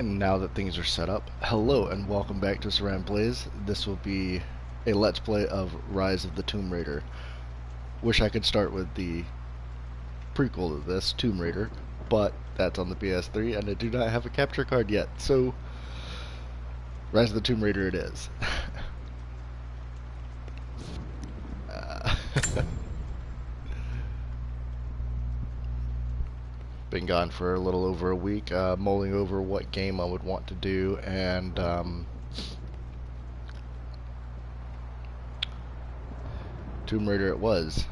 And now that things are set up, hello and welcome back to Surand Plays. This will be a Let's Play of Rise of the Tomb Raider. Wish I could start with the prequel to this, Tomb Raider, but that's on the PS3 and I do not have a capture card yet, so Rise of the Tomb Raider it is. Been gone for a little over a week, mulling over what game I would want to do, and Tomb Raider it was.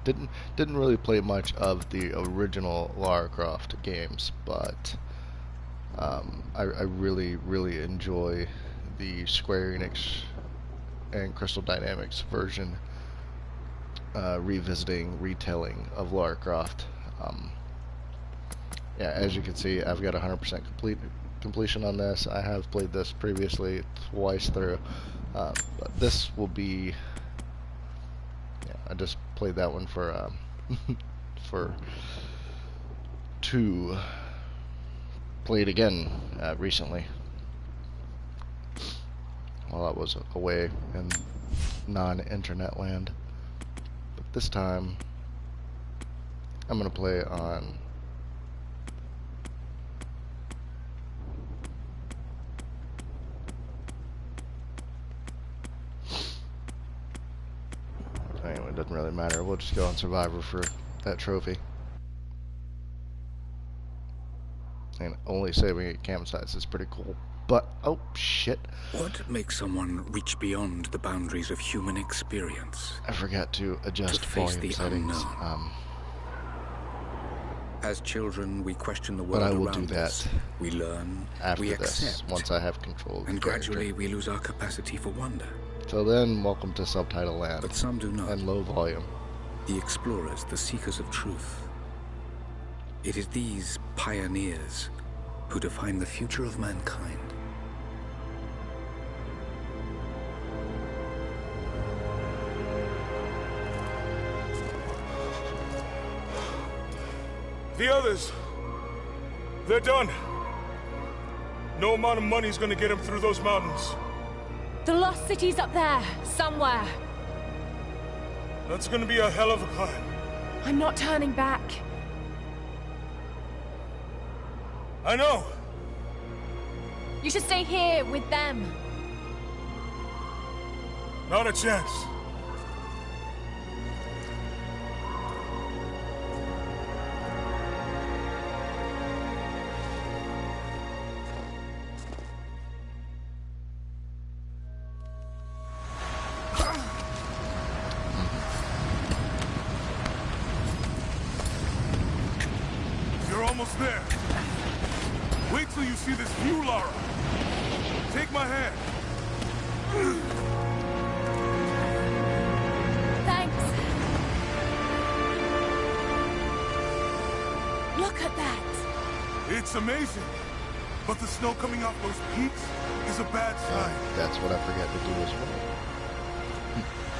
Didn't really play much of the original Lara Croft games, but I really enjoy the Square Enix and Crystal Dynamics version, retelling of Lara Croft. Yeah, as you can see, I've got 100% completion on this. I have played this previously twice through, but this will be. Yeah, I just played that one for to play it again recently while I was away in non-internet land. But this time, I'm gonna play on. Anyway, it doesn't really matter. We'll just go on Survivor for that trophy. And only saving at campsites is pretty cool. But, oh, shit. What makes someone reach beyond the boundaries of human experience? I forgot to adjust volume settings. As children, we question the world around us. But I will do that. We learn, after we this, accept, once I have control of the and character. gradually we lose our capacity for wonder. Till then, welcome to Subtitle Land. But some do not. And low volume. The explorers, the seekers of truth. It is these pioneers who define the future of mankind. The others, they're done. No amount of money is gonna get them through those mountains. The lost city's up there, somewhere. That's gonna be a hell of a climb. I'm not turning back. I know. You should stay here with them. Not a chance. Almost there. Wait till you see this view, Lara. Take my hand. Thanks. Look at that. It's amazing. But the snow coming off those peaks is a bad sign. That's what I forgot to do as well.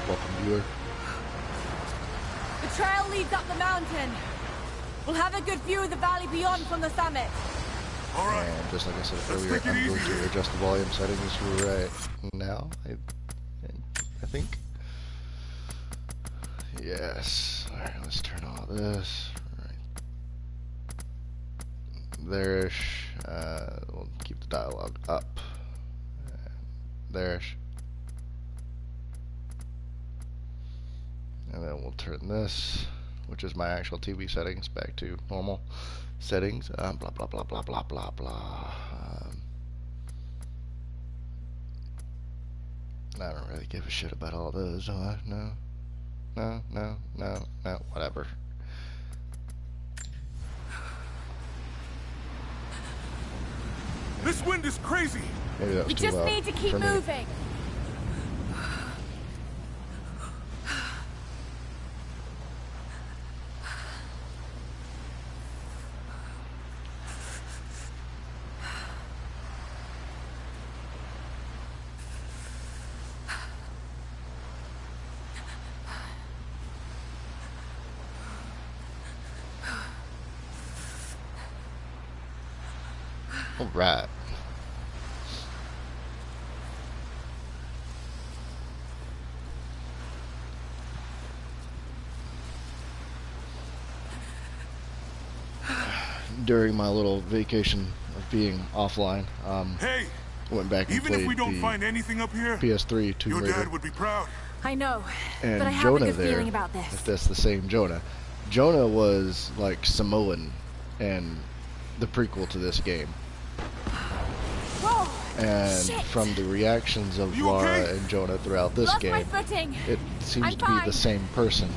Welcome, viewer. The trail leads up the mountain. We'll have a good view of the valley beyond from the summit. All right. And just like I said earlier, I'm going to adjust the volume settings right now. I think. Yes. All right. Let's turn all this right there-ish. We'll keep the dialogue up. There-ish. And then we'll turn this, which is my actual TV settings, back to normal settings. Blah blah blah blah blah blah blah. I don't really give a shit about all those, do I? No, whatever. This wind is crazy. Maybe that was We too just loud need to keep for me. moving. Alright. During my little vacation of being offline, Hey, went back and even played if we don't the find anything up here, PS3 Tomb your Raider. dad would be proud. I know, And but I have Jonah a good there, feeling about if this. that's the same Jonah. Jonah was like Samoan in the prequel to this game. Whoa! And Shit. from the reactions of You Lara okay? and Jonah throughout this Lost my game, footing. it seems I'm to be fine. the same person.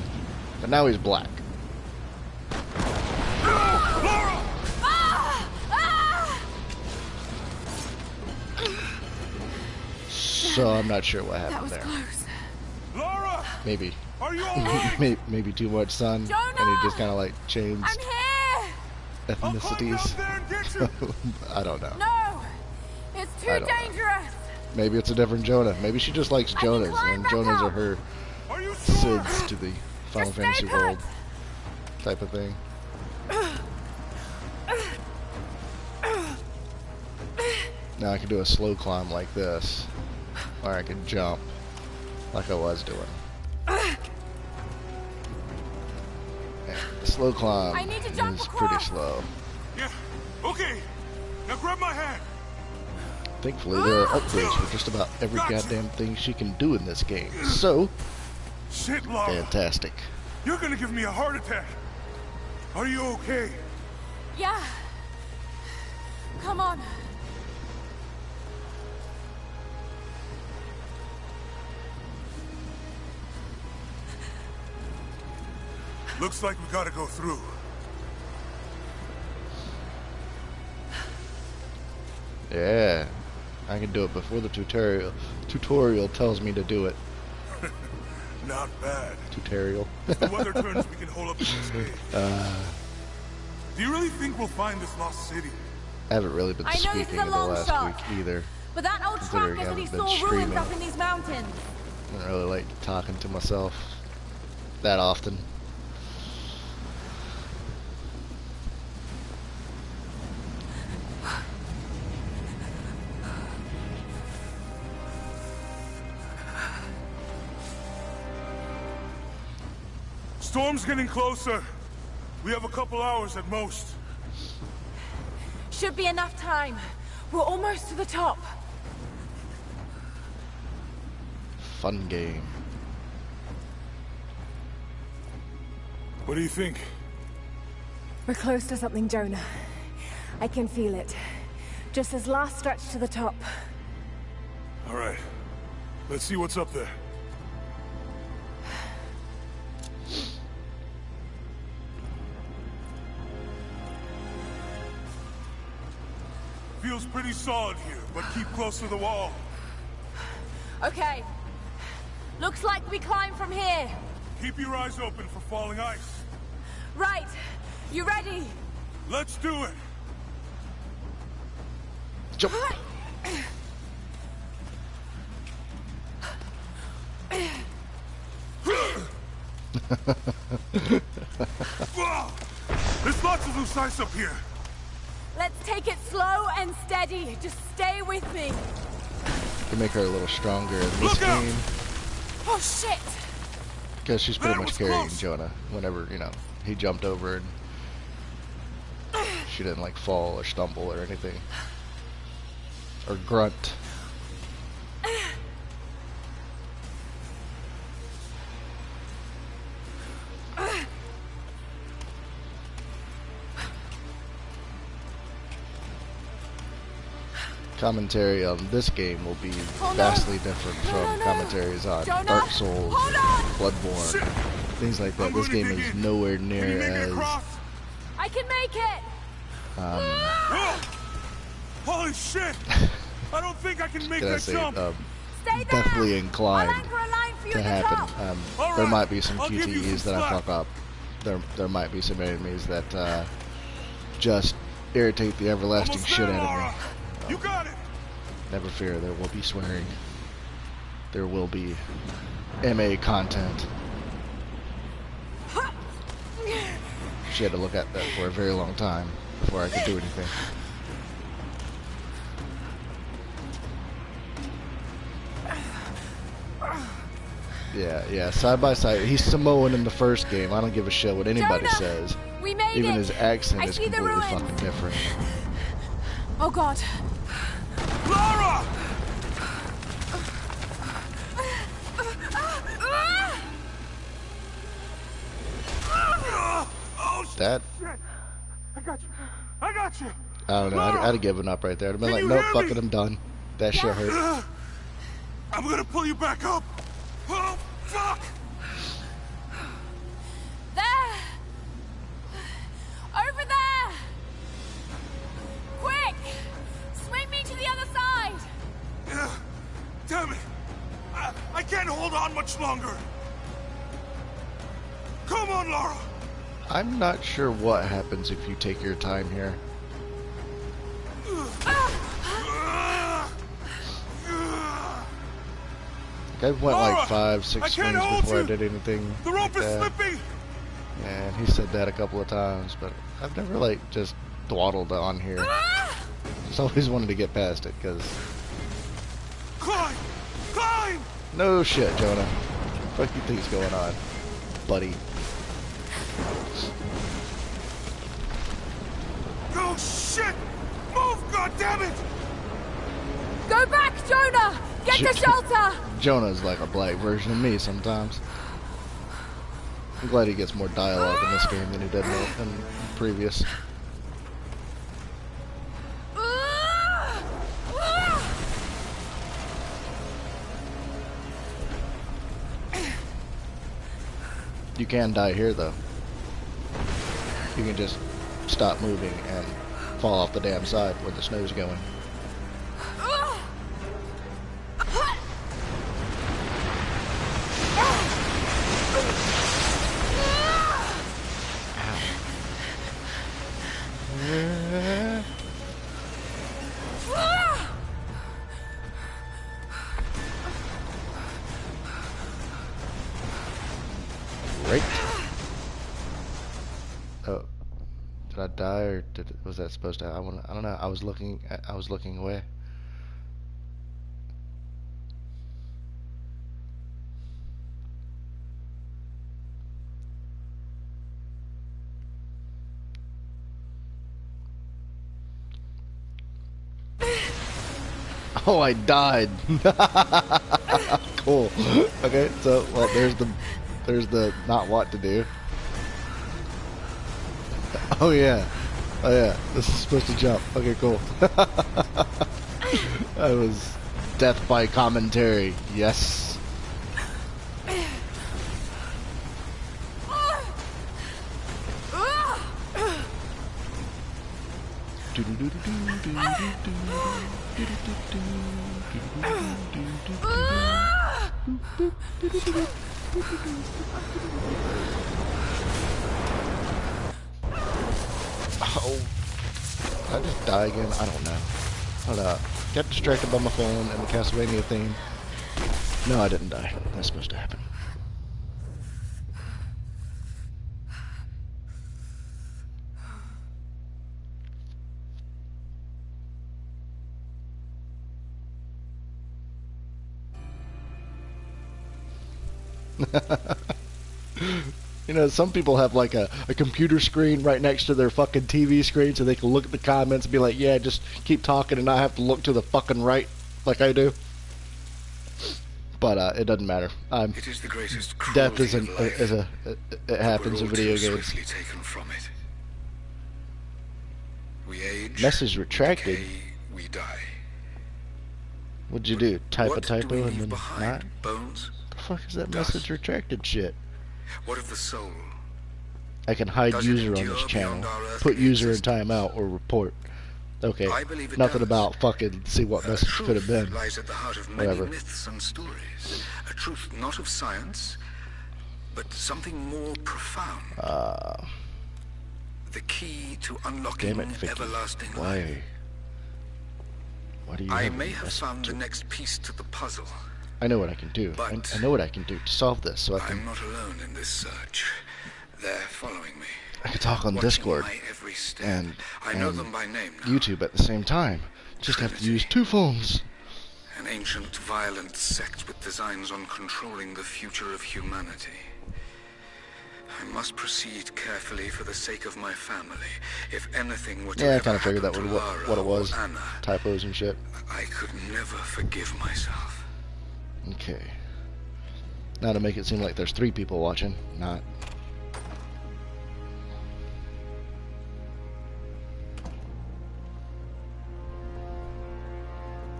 But now he's black. Laura! Ah! Ah! So I'm not sure what That happened was there. close. Laura! Maybe, Are you alright? maybe too much sun, Jonah! and he just kind of like changed I'm here! I'll climb ethnicities. down there and get you! I don't know. No! It's too I don't know. dangerous! Maybe it's a different Jonah. Maybe she just likes I can Jonas, climb and back Jonas are up. her Are you sure? Sids to the Final Just stay Fantasy put. world type of thing. Now I can do a slow climb like this, or I can jump like I was doing. And the slow climb I need to jump is pretty across. slow. Yeah. Okay. Now grab my hand. Thankfully, there are upgrades for just about every Gotcha. goddamn thing she can do in this game. So, Shit, Laura. fantastic. You're gonna give me a heart attack. Are you okay? Yeah. Come on. Looks like we gotta go through. Yeah, I can do it before the tutorial tells me to do it. Not bad. Tutorial. If the weather turns, we can hold up in this cave. Do you really think we'll find this lost city? I haven't really been I know this is speaking a in the long last shot. week either. But that old Considering tracker I said he haven't been saw ruins streaming. up in these mountains. I don't really like talking to myself that often. Storm's getting closer. We have a couple hours at most. Should be enough time. We're almost to the top. Fun game. What do you think? We're close to something, Jonah. I can feel it. Just this last stretch to the top. All right. Let's see what's up there. Feels pretty solid here, but keep close to the wall. Okay. Looks like we climb from here. Keep your eyes open for falling ice. Right. You ready? Let's do it. Jump. There's lots of loose ice up here. Let's take it slow and steady. Just stay with me. To make her a little stronger in this Look out! game, Oh, shit. because she's pretty That much was carrying close. Jonah whenever, he jumped over and she didn't like fall or stumble or anything. Or grunt. Commentary on this game will be Oh, no. vastly different No, from no, no. commentaries on Jonah, Dark Souls, hold on. Bloodborne, Shit. things like that. I'm This gonna game dig is in. nowhere Can you near make it as across? I can make it. Whoa! Holy shit! I don't think I can make can I that say jump. Stay there. definitely I'll inclined anchor a line for you to at the happen. top. All There right, might be some I'll give you QTEs some that I slack. fuck up. There might be some enemies that just irritate the everlasting Almost shit there, out Laura. of me. You got it. Never fear, there will be swearing. There will be MA content. She had to look at that for a very long time before I could do anything. Yeah, side by side. He's Samoan in the first game. I don't give a shit what anybody Jonah! says. We made Even it! his accent I is see the completely ruins. fucking different. Oh god. Lara! Oh, That, shit! I got you. I got you. I don't know. I'd have given up right there. I'd have been Can like, you nope, hear fuck me? it, I'm done. That shit hurt. I'm gonna pull you back up. Oh, fuck! There! Over there! Quick! Swing me to the other side! Damn it! I can't hold on much longer. Come on, Lara. I'm not sure what happens if you take your time here. I went Lara, like 5-6 I swings can't hold before I you. did anything. The rope like is that. slipping. And he said that a couple of times, but I've never like just dwaddled on here. Just always wanted to get past it, cause Climb! Climb! no shit, Jonah. What the fuck you think's going on, buddy? Oh shit! Move, goddammit! Go back, Jonah! Get to shelter! Jonah's like a black version of me sometimes. I'm glad he gets more dialogue in this game than he did in the previous. You can die here though. You can just stop moving and fall off the damn side where the snow's going. Right. Oh, did I die or was that supposed to? I don't know. I was looking away. Oh, I died. Cool. Okay, so well, there's the not what to do. Oh yeah, this is supposed to jump. Okay, cool. That was death by commentary. Yes. Oh, did I just die again? I don't know. Hold up. Got distracted by my phone and the Castlevania theme. No, I didn't die. That's supposed to happen. You know, some people have like a computer screen right next to their fucking TV screen so they can look at the comments and be like, yeah, just keep talking and not have to look to the fucking right like I do. But it doesn't matter. It is the greatest Death cruelty isn't of life, it happens in we're all video too games. swiftly taken from it. We age, Message we retracted. decay, we die. What'd you do? Type What a typo do we and leave then behind? not? Bones? The fuck is that Dust? message retracted shit? What of the soul? I can hide Does it user on endure this channel. beyond our Put earthly user in existence? timeout or report. Okay. I believe it Nothing does. about fucking see what message could have Truth been. lies at the heart of many Whatever. myths and stories. A truth not of science, but something more profound. The key to unlocking Damn it, Vicky. everlasting life. Why? Why do you I have may a have message found the to- next piece to the puzzle. I know what I can do. But I know what I can do to solve this. So I I'm can not alone in this search. They're following me. I can talk on watching Discord my every step. and I know them by name now. YouTube at the same time. Just have to use two phones. An ancient, violent sect with designs on controlling the future of humanity. I must proceed carefully for the sake of my family. If anything were to Yeah, I ever kind of figured that happen was to Lara what it was. or Anna, Typos and shit. I could never forgive myself. Okay. Now to make it seem like there's 3 people watching, not.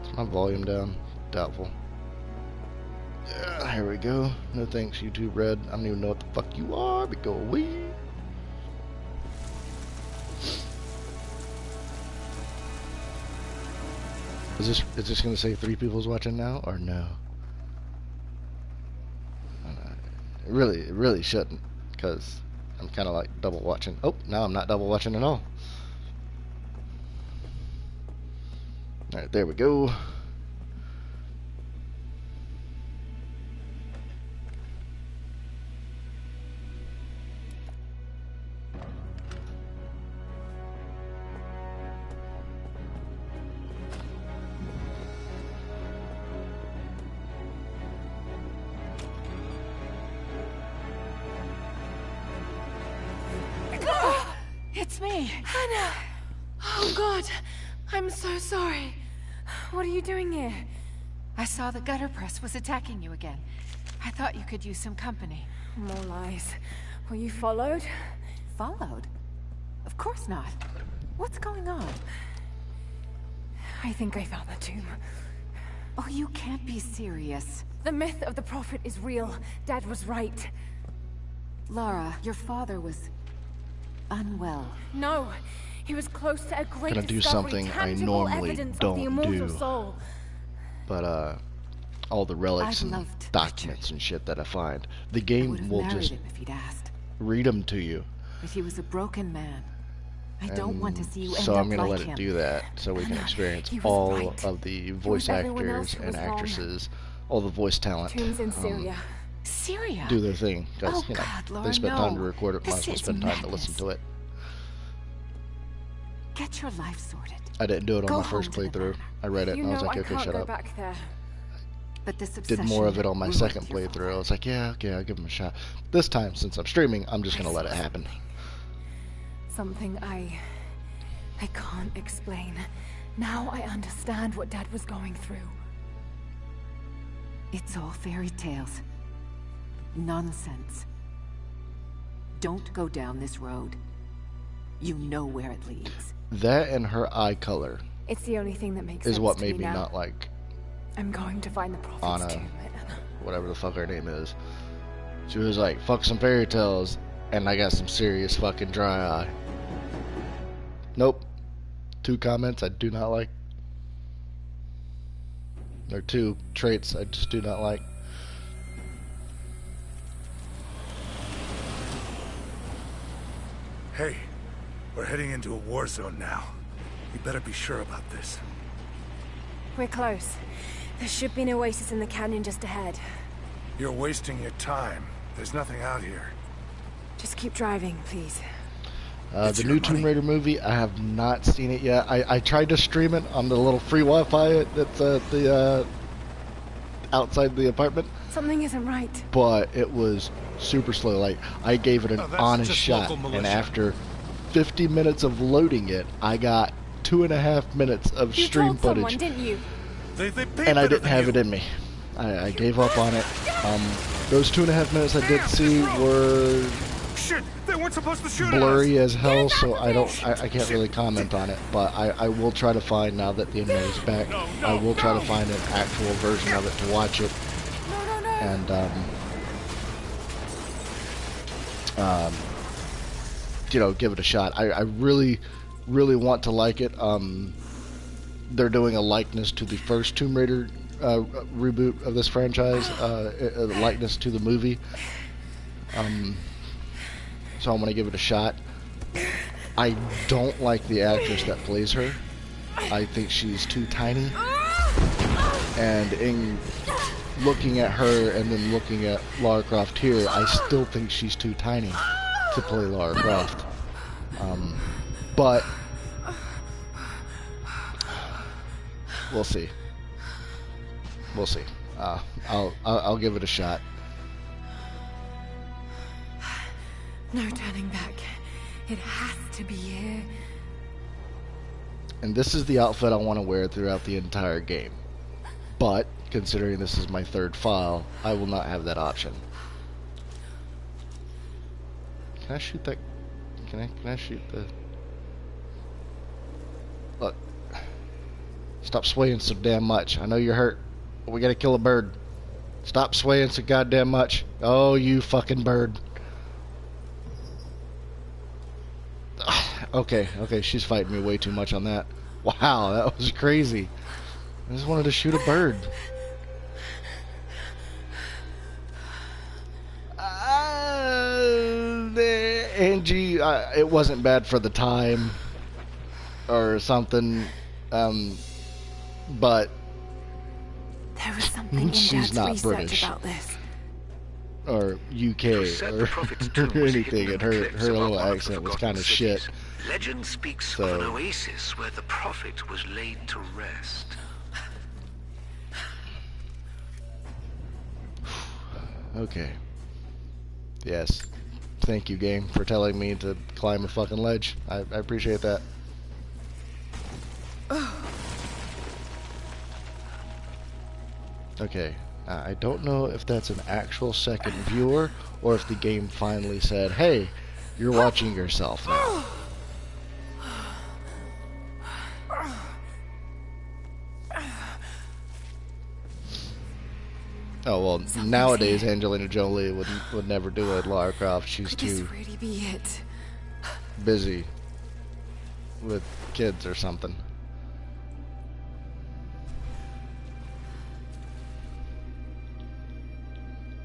Is my volume down? Doubtful. Yeah, here we go. No thanks, YouTube Red. I don't even know what the fuck you are, but go away. Is this gonna say 3 people's watching now or no? It really shouldn't, because I'm kind of like double watching. Oh, now I'm not double watching at all. Alright, there we go. It's me. Anna! Oh God, I'm so sorry. What are you doing here? I saw the gutter press was attacking you again. I thought you could use some company. More lies. Were you followed? Followed? Of course not. What's going on? I think I found the tomb. Oh, you can't be serious. The myth of the Prophet is real. Dad was right. Lara, your father was unwell. No, he was close to a great Gonna do discovery, something I tangible normally evidence of don't the immortal do. soul. But all the relics I'd and love to, documents and shit that I find, the I would game have will married just him if he'd asked. read them to you. But he was a broken man. I don't want to see you end So up I'm gonna like let it him. do that, so we can experience he was all right. of the voice everyone actors else who and was wrong. actresses, all the voice talent. Tombs in Syria. Syria? Do their thing, because Oh, you know God, Laura, they spent time to no. record it. Might This as well is spend time to listen madness. to it. Get your life sorted. I didn't do it on Go my first home to the playthrough. manor. I read it You and I know was like, I okay, can't shut go up. back there. But this Did obsession more of it on my ruined second your playthrough. I father. was like, yeah, okay, I'll give him a shot. This time, since I'm streaming, I'm just gonna let it happen. Something I can't explain. Now I understand what Dad was going through. It's all fairy tales. Nonsense. Don't go down this road. You know where it leads. That and her eye color It's the only thing that makes is sense what to made me now. not like I'm going to find the Prophet's Anna. tomb. whatever the fuck her name is. She was like, fuck some fairy tales, and I got some serious fucking dry eye. Nope. 2 comments I do not like. Or 2 traits I just do not like. Hey, we're heading into a war zone now. You better be sure about this. We're close. There should be an oasis in the canyon just ahead. You're wasting your time. There's nothing out here. Just keep driving, please. It's The your new Tomb money. Raider movie, I have not seen it yet. I tried to stream it on the little free Wi-Fi that's at the outside the apartment, Something isn't right. but it was super slow. Like, I gave it an Oh, that's honest just shot, local and militia. after 50 minutes of loading it, I got 2.5 minutes of You stream told someone, footage, didn't you? They pay and I better didn't than have you. it in me. I gave up on it. Those 2.5 minutes I did see were Shit! They weren't supposed to shoot blurry at as hell, so I can't really comment on it. But I will try to find, now that the internet is back, I will try to find an actual version of it to watch it, No, no, no. and you know, give it a shot. I really want to like it. They're doing a likeness to the first Tomb Raider reboot of this franchise, a likeness to the movie. So I'm gonna give it a shot. I don't like the actress that plays her. I think she's too tiny. And in looking at her and then looking at Lara Croft here, I still think she's too tiny to play Lara Croft. But we'll see. We'll see. I'll give it a shot. No turning back. It has to be here. And this is the outfit I want to wear throughout the entire game. But, considering this is my third file, I will not have that option. Can I shoot that? Can I shoot the... Look. Stop swaying so damn much. I know you're hurt, but we gotta kill a bird. Stop swaying so goddamn much. Oh, you fucking bird. Okay, she's fighting me way too much on that. Wow, that was crazy. I just wanted to shoot a bird. Angie, it wasn't bad for the time or something, but there was something in she's Dad's not research British about this. or UK or anything, and her little accent was kind of shit. Legend speaks So, of an oasis where the prophet was laid to rest. okay. Yes. Thank you, game, for telling me to climb a fucking ledge. I appreciate that. Okay. I don't know if that's an actual second viewer or if the game finally said, hey, you're watching yourself now. Oh, well, nowadays here. Angelina Jolie would never do a Lara Croft. She's Could too this really be it? busy with kids or something.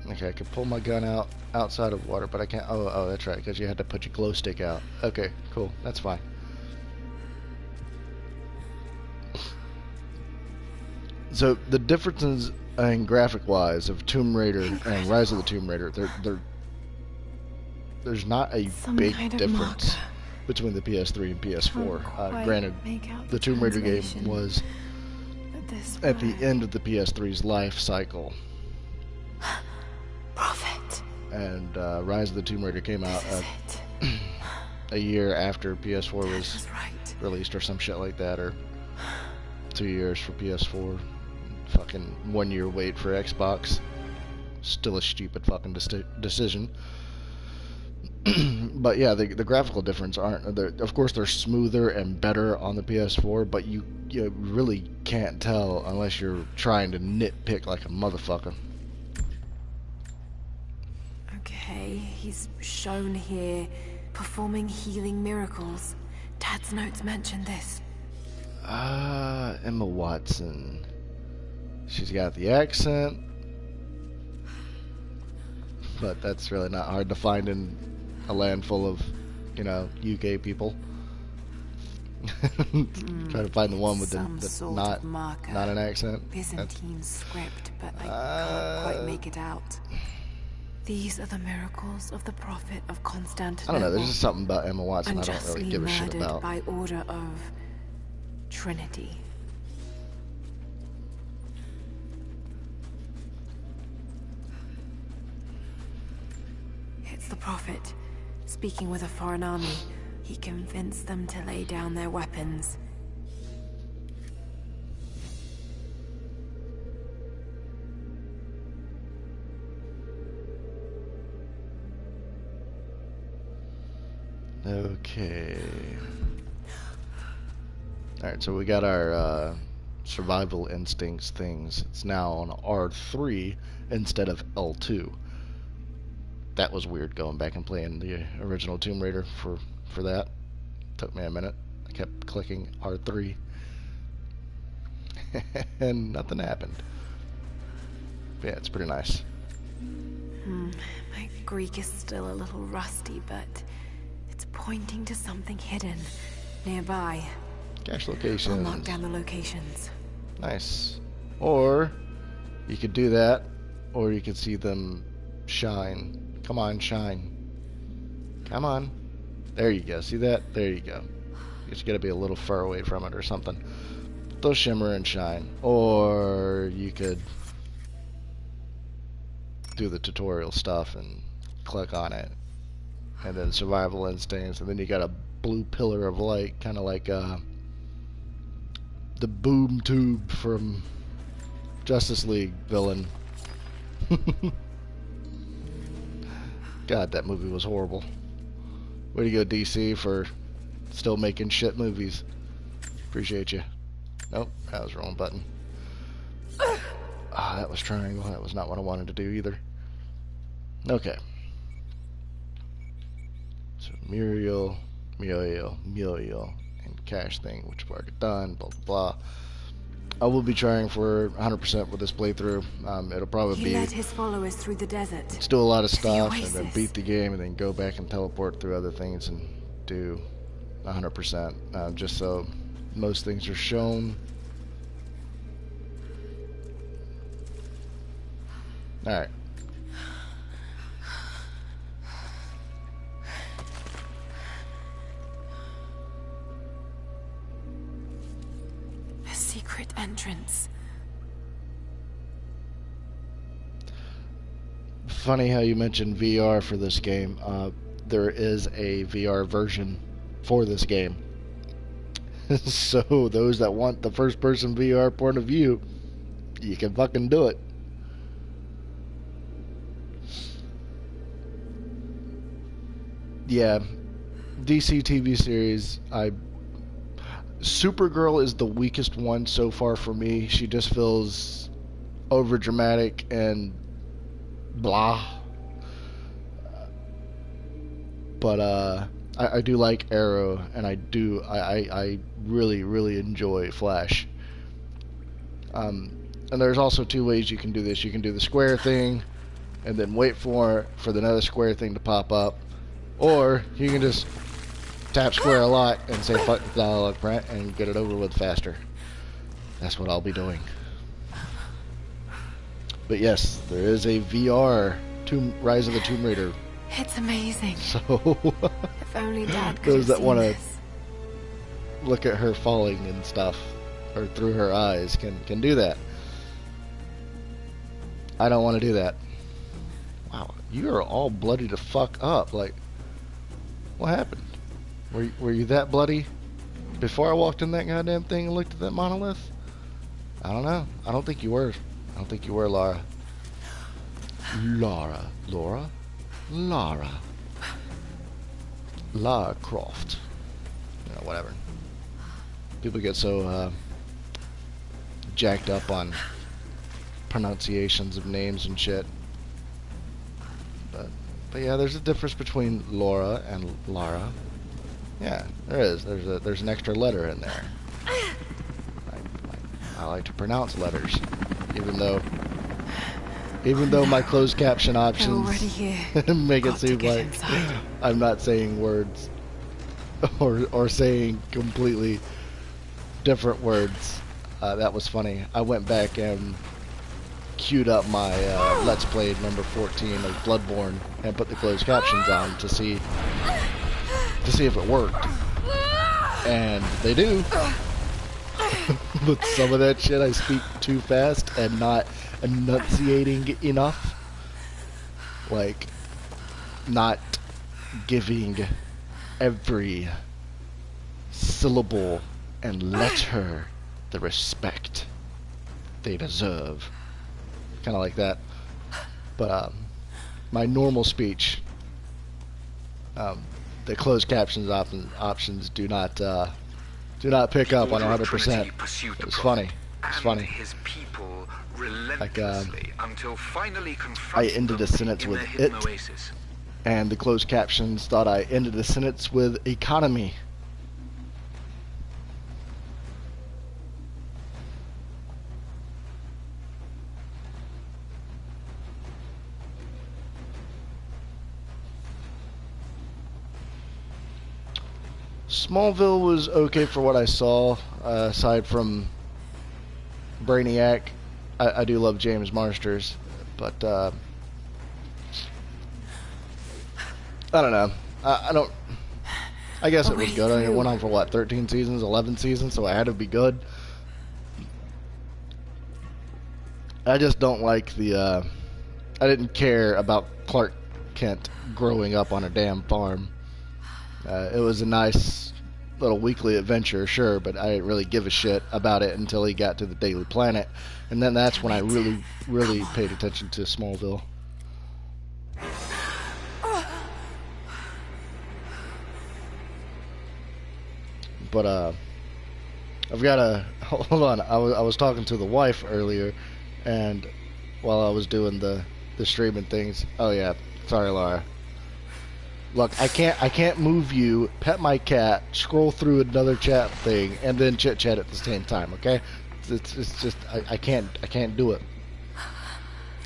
Okay, I could pull my gun out outside of water, but I can't. Oh, that's right, because you had to put your glow stick out. Okay, cool, that's fine. So the differences in graphic-wise of Tomb Raider and Rise of the Tomb Raider, there's not a Some big kind of difference marker. between the PS3 and PS4. Can't quite Granted, make out the Tomb Raider game translation, was but this at the word- end of the PS3's life cycle, Prophet. and Rise of the Tomb Raider came out This is it. a year after PS4 Dad was was right. released or some shit like that, or 2 years for PS4, fucking 1 year wait for Xbox. Still a stupid fucking decision. But yeah, the graphical difference aren't. Of course, they're smoother and better on the PS4, but you really can't tell unless you're trying to nitpick like a motherfucker. Okay, he's shown here performing healing miracles. Dad's notes mentioned this. Emma Watson. She's got the accent, but that's really not hard to find in a land full of, UK people. Try to find the one with Some the sort not of marker. an accent. Byzantine script, but I can't quite make it out. These are the miracles of the prophet of Constantinople. I don't know. There's just something about Emma Watson I don't unjustly really give a shit murdered about. by order of Trinity. It's the prophet speaking with a foreign army. He convinced them to lay down their weapons. Okay. Alright, so we got our survival instincts things. It's now on R3 instead of L2. That was weird going back and playing the original Tomb Raider for that. Took me a minute. I kept clicking R3. And nothing happened. But yeah, it's pretty nice. My Greek is still a little rusty, but it's pointing to something hidden nearby. Cache I'll locations. mark down the locations. Nice. Or you could do that, or you could see them shine. Come on, shine. Come on. There you go. See that? There you go. You just gotta be a little far away from it or something. they'll shimmer and shine. Or you could do the tutorial stuff and click on it, and then survival instincts, and then you got a blue pillar of light, kind of like the boom tube from Justice League villain. God, that movie was horrible. Way to go, DC, for still making shit movies. Appreciate you. Nope, that was the wrong button. Ah, that was triangle. That was not what I wanted to do either. Okay. So Muriel, and cache thing, which I've already done, blah, blah, blah. I will be trying for 100% with this playthrough. It'll probably He be led his followers through the desert. let's do a lot of stuff and oasis. then beat the game and then go back and teleport through other things and do 100%, just so most things are shown. Alright. A secret entrance. Funny how you mentioned VR for this game. There is a VR version for this game. So those that want the first person VR point of view, you can fucking do it. Yeah, DC TV series, Supergirl is the weakest one so far for me. She just feels over dramatic and blah. But I do like Arrow, and I really enjoy Flash. And there's also two ways you can do this. You can do the square thing and then wait for the another square thing to pop up, or you can just tap square a lot and say fuck the dialogue print and get it over with faster. That's what I'll be doing. But yes, there is a VR Rise of the Tomb Raider. It's amazing. So If only Dad could those have that want to seen this. look at her falling and stuff, or through her eyes, can do that. I don't want to do that. Wow, you are all bloody to fuck up. Like, what happened? Were you that bloody before I walked in that goddamn thing and looked at that monolith? I don't know. I don't think you were. I don't think you were, Lara. Lara Croft. You know, whatever. People get so jacked up on pronunciations of names and shit. But yeah, there's a difference between Laura and Lara. Yeah, there is. There's an extra letter in there. I like to pronounce letters, even though my closed caption They're options already here. make it Got to seem get like inside. I'm not saying words or saying completely different words. That was funny. I went back and queued up my Let's Play number 14 of Bloodborne and put the closed captions on to see if it worked. And they do. But some of that shit I speak too fast and not enunciating enough. Like, not giving every syllable and letter the respect they deserve. Kind of like that. But my normal speech, the closed captions options do not pick up on 100%. It's funny. It's funny. His people Like, until finally I confronted ended a them sentence in with their hidden it, oasis. and the closed captions thought I ended the sentence with economy. Smallville was okay for what I saw, aside from Brainiac. I do love James Marsters, but I don't know. I guess it was good. I mean, it went on for what, 13 seasons, 11 seasons, so it had to be good. I just don't like the. I didn't care about Clark Kent growing up on a damn farm. It was a nice little weekly adventure, sure, but I didn't really give a shit about it until he got to the Daily Planet, and then that's when I really paid attention to Smallville. But I've got a hold on. I was talking to the wife earlier, and while I was doing the streaming things. Oh yeah, sorry, Laura. Look, I can't move you, pet my cat, scroll through another chat thing, and then chit chat at the same time. Okay, it's just I can't do it.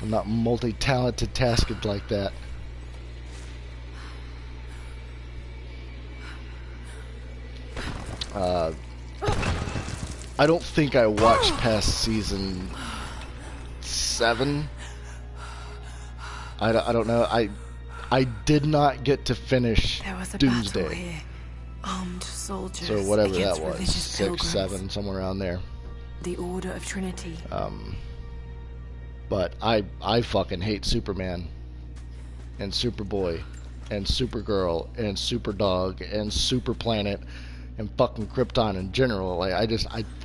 I'm not multi-talented tasked like that. I don't think I watched past season 7. I don't know. I did not get to finish There was a Doomsday. battle here. Armed soldiers So whatever that against was, religious 6, pilgrims. 7, somewhere around there. The Order of Trinity. But I fucking hate Superman, and Superboy, and Supergirl, and Superdog, and Superplanet, and fucking Krypton in general. Like I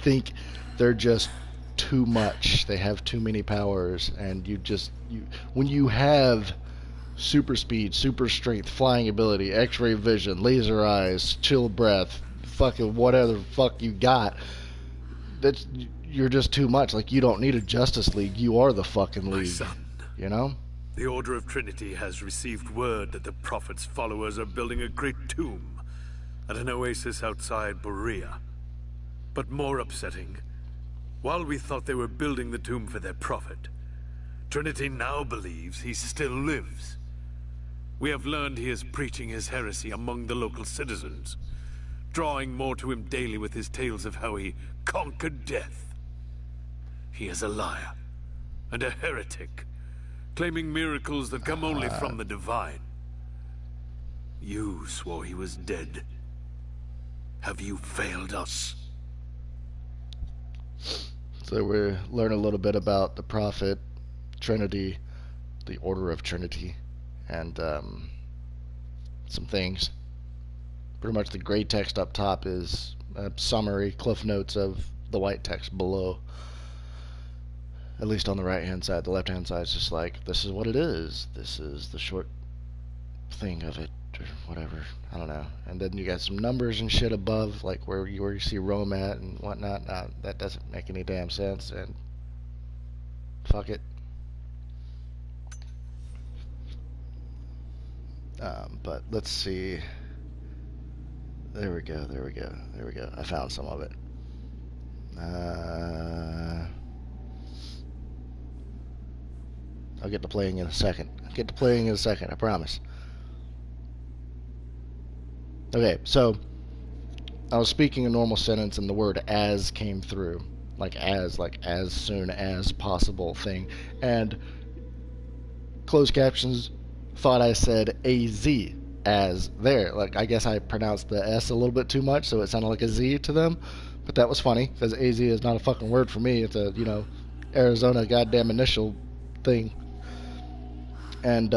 think they're just too much. They have too many powers, and when you have super speed, super strength, flying ability, X-ray vision, laser eyes, chill breath, fucking whatever the fuck you got, you're just too much. Like, you don't need a Justice League. You are the fucking My league. son, You know? the Order of Trinity has received word that the Prophet's followers are building a great tomb at an oasis outside Berea. But more upsetting, while we thought they were building the tomb for their Prophet, Trinity now believes he still lives. We have learned he is preaching his heresy among the local citizens, drawing more to him daily with his tales of how he conquered death. He is a liar and a heretic, claiming miracles that come only from the divine. You swore he was dead. Have you failed us? So we learn a little bit about the Prophet, Trinity, the Order of Trinity, and some things. Pretty much the gray text up top is a summary, cliff notes of the white text below. At least on the right hand side. The left hand side is just like, this is what it is. This is the short thing of it, or whatever. I don't know. And then you got some numbers and shit above, like where you see Rome at and whatnot. Now, that doesn't make any damn sense, and fuck it. But let's see. There we go. I found some of it. I'll get to playing in a second. I promise. Okay, so I was speaking a normal sentence and the word as came through. Like as soon as possible thing. And closed captions thought I said AZ, as there. Like, I guess I pronounced the S a little bit too much, so it sounded like a Z to them. But that was funny, because AZ is not a fucking word for me. It's a, Arizona goddamn initial thing. And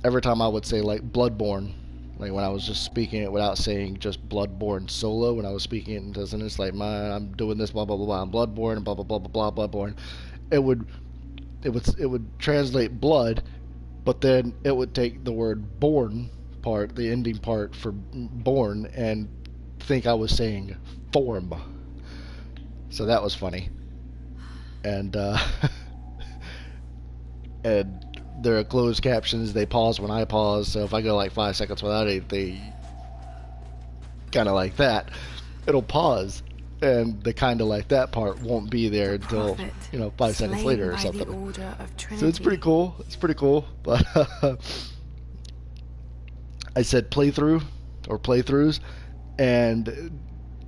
every time I would say, like, Bloodborne, like when I was just speaking it without saying just Bloodborne solo, when I was speaking it in the sentence, like, I'm doing this, blah, blah, blah, blah, I'm Bloodborne, and blah, blah, blah, blah, blah, Bloodborne, it would translate blood, but then it would take the word born part, the ending part for born, and think I was saying form. So that was funny. And and there are closed captions. They pause when I pause. So if I go like 5 seconds without anything, kind of like that, it'll pause. And the kind of like that part won't be there until, 5 seconds later or something. So it's pretty cool. But I said playthrough or playthroughs, and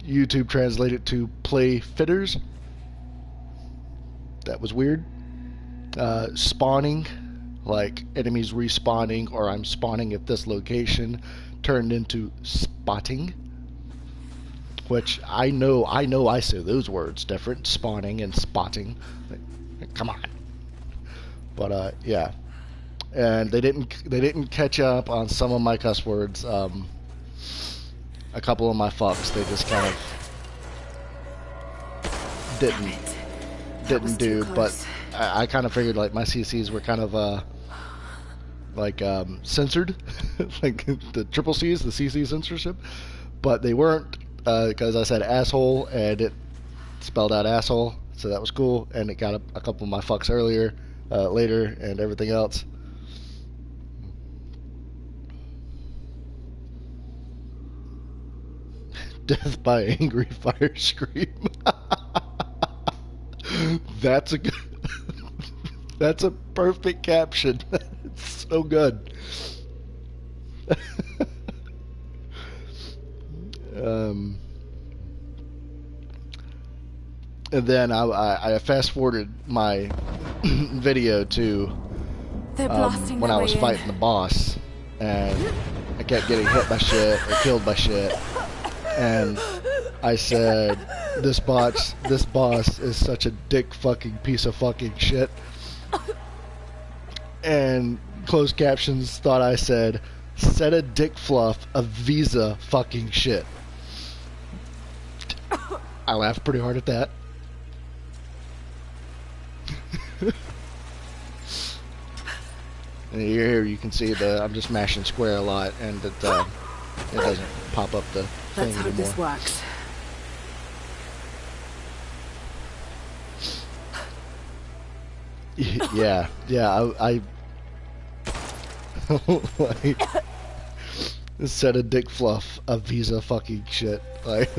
YouTube translated to play fitters. That was weird. Spawning, like enemies respawning or I'm spawning at this location, turned into spotting. Which I know I say those words different, spawning and spotting. Come on. But yeah, and they didn't catch up on some of my cuss words. A couple of my fucks they just kind of didn't do, but I kind of figured like my CCs were kind of like censored, like the triple C's, the CC censorship, but they weren't, because I said asshole and it spelled out asshole, so that was cool, and it got a couple of my fucks later, and everything else. Death by angry fire scream. That's a good, that's a perfect caption. It's so good. And then I fast forwarded my video to when I was fighting the boss, and I kept getting hit by shit or killed by shit, and I said, this boss is such a dick fucking piece of fucking shit. And closed captions thought I said, set a dick fluff of Visa fucking shit. I laughed pretty hard at that. And here you can see I'm just mashing square a lot, and it doesn't pop up the thing Let's hope anymore. this works. Yeah, I like, set a dick fluff of Visa fucking shit. Like,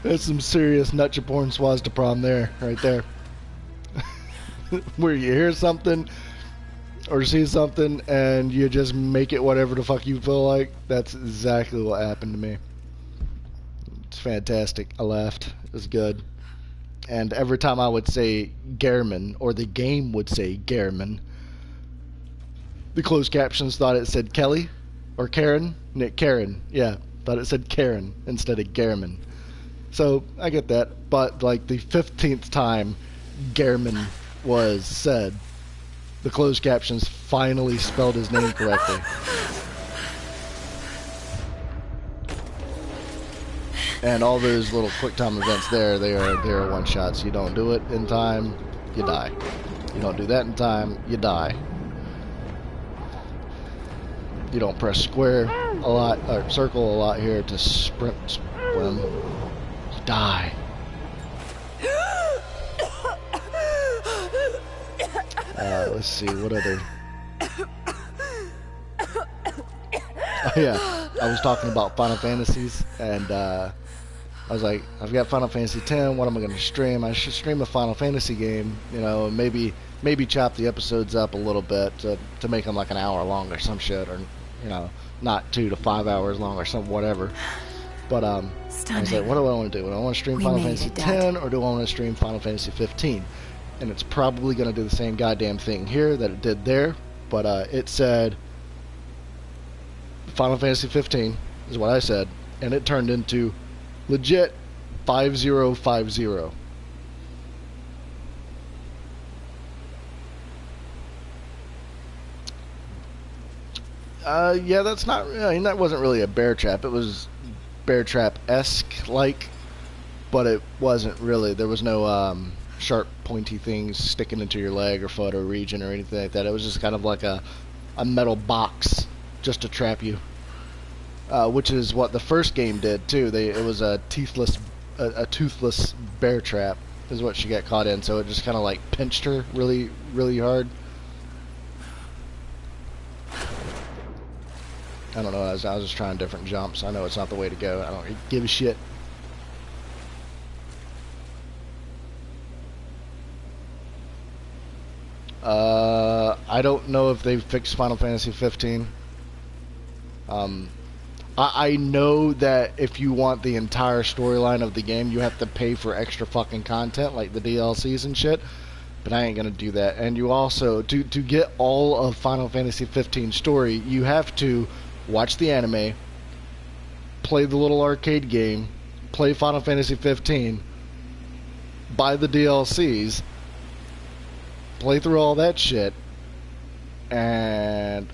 that's some serious nutcha porn swastaprom there, right there. Where you hear something or see something and you just make it whatever the fuck you feel like. That's exactly what happened to me. It's fantastic. I laughed. It was good. And every time I would say Gehrman, or the game would say Gehrman, the closed captions thought it said Kelly or Karen. Karen, yeah, thought it said Karen instead of Gehrman. So I get that, but like the 15th time Gehrman was said, the closed captions finally spelled his name correctly. And all those little quick time events there, they are one shots. You don't do it in time, you die. You don't do that in time, you die. You don't press square a lot, or circle a lot here to sprint, swim. You die. Let's see, what other... Oh yeah, I was talking about Final Fantasies, and I was like, I've got Final Fantasy X, what am I going to stream? I should stream a Final Fantasy game, you know, and maybe chop the episodes up a little bit to make them like an hour long or some shit, or, you know, not 2 to 5 hours long or some whatever. But I was like, what do I want to do? Do I want to stream Final Fantasy X, or do I want to stream Final Fantasy 15? And it's probably going to do the same goddamn thing here that it did there, but it said Final Fantasy 15 is what I said, and it turned into legit 5050. Yeah, that's not. I mean, that wasn't really a bear trap. It was bear trap-esque like, but it wasn't really. There was no sharp, pointy things sticking into your leg or foot or region or anything like that. It was just kind of like a metal box just to trap you, which is what the first game did too. It was a toothless bear trap is what she got caught in. So it just kind of like pinched her really, really hard. I don't know. I was just trying different jumps. I know it's not the way to go. I don't give a shit. I don't know if they've fixed Final Fantasy 15. I know that if you want the entire storyline of the game, you have to pay for extra fucking content, like the DLCs and shit. But I ain't gonna do that. And you also, to get all of Final Fantasy 15 story, you have to watch the anime, play the little arcade game, play Final Fantasy 15, buy the DLCs, play through all that shit, and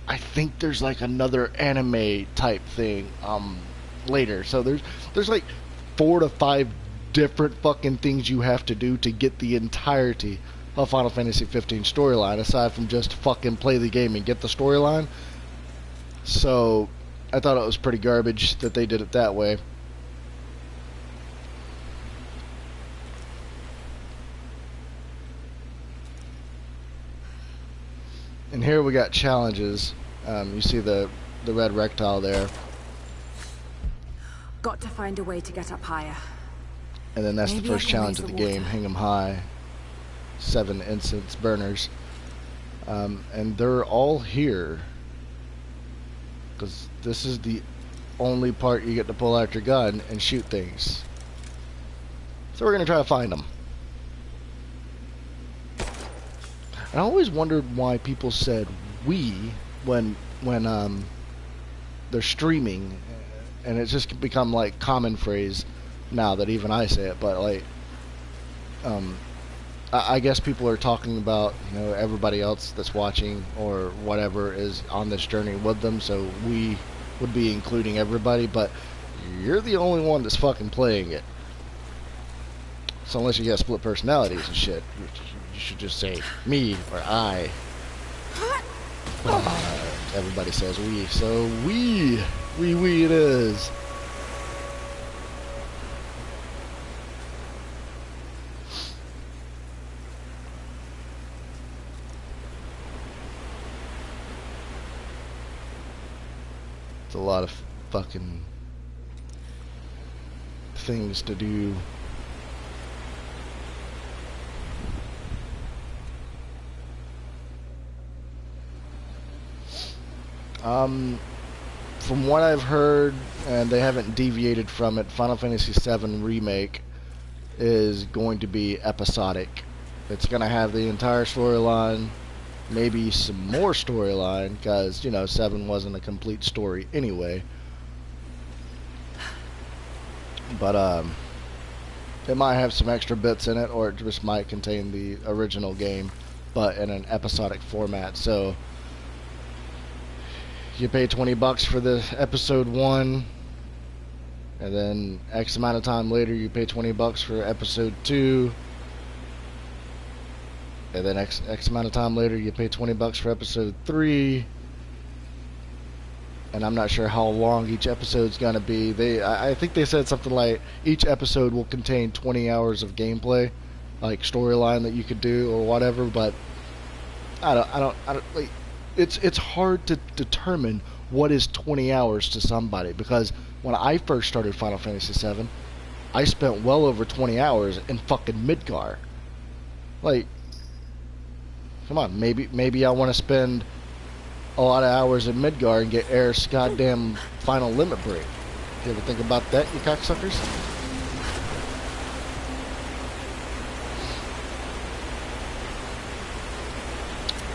I think there's like another anime type thing later. So there's like 4 to 5 different fucking things you have to do to get the entirety of Final Fantasy 15 storyline, aside from just fucking play the game and get the storyline. So I thought it was pretty garbage that they did it that way. And here we got challenges. You see the red rectile there. Got to find a way to get up higher. And then that's Maybe the I first can challenge of raise the the game, water. hang 'em high. 7 incense burners. And they're all here. Because this is the only part you get to pull out your gun and shoot things. So we're going to try to find them. And I always wondered why people said we when they're streaming, and it's just become like common phrase now that even I say it. But like, I guess people are talking about, you know, everybody else that's watching or whatever is on this journey with them. So we would be including everybody, but you're the only one that's fucking playing it. So unless you got split personalities and shit, you should just say me or I. Everybody says we, so we it is. It's a lot of fucking things to do. From what I've heard, and they haven't deviated from it, Final Fantasy VII Remake is going to be episodic. It's going to have the entire storyline, maybe some more storyline, because, you know, 7 wasn't a complete story anyway. But, it might have some extra bits in it, or it just might contain the original game, but in an episodic format. So you pay $20 for the episode 1, and then X amount of time later you pay $20 for episode 2, and then X amount of time later you pay $20 for episode 3. And I'm not sure how long each episode's gonna be. I think they said something like each episode will contain 20 hours of gameplay, like storyline that you could do or whatever. But I don't like. It's hard to determine what is 20 hours to somebody, because when I first started Final Fantasy VII, I spent well over 20 hours in fucking Midgar. Like, come on, maybe I want to spend a lot of hours in Midgar and get Aerith's goddamn final limit break. You ever think about that, you cocksuckers?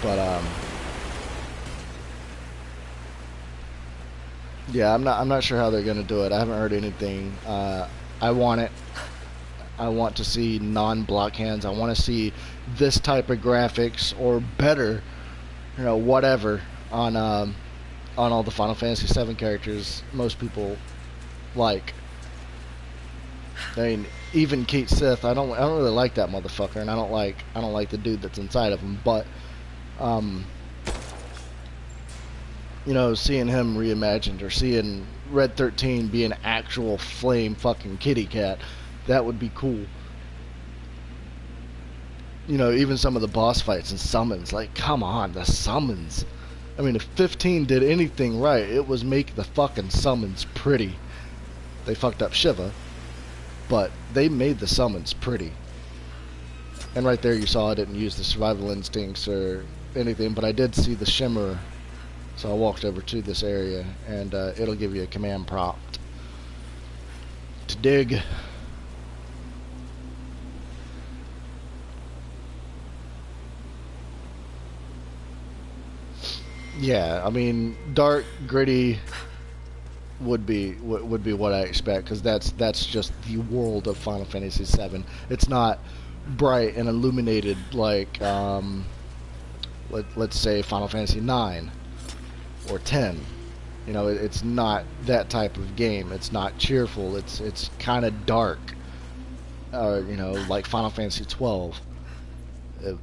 But yeah, I'm not sure how they're gonna do it. I haven't heard anything. I want it. I want to see non-block hands. I want to see this type of graphics or better, you know, whatever on all the Final Fantasy VII characters most people like. I mean, even Kate Sith, I don't really like that motherfucker, and I don't like the dude that's inside of him. But you know, seeing him reimagined, or seeing Red 13 be an actual flame fucking kitty cat, that would be cool. You know, even some of the boss fights and summons, like, come on, the summons. I mean, if 15 did anything right, it was make the fucking summons pretty. They fucked up Shiva, but they made the summons pretty. And right there you saw I didn't use the survival instincts or anything, but I did see the shimmer. So I walked over to this area, and it'll give you a command prompt to dig. Yeah, I mean, dark, gritty would be what I expect, because that's just the world of Final Fantasy VII. It's not bright and illuminated like let's say Final Fantasy 9 or 10. You know, it's not that type of game. It's not cheerful. It's kind of dark. You know, like Final Fantasy 12. It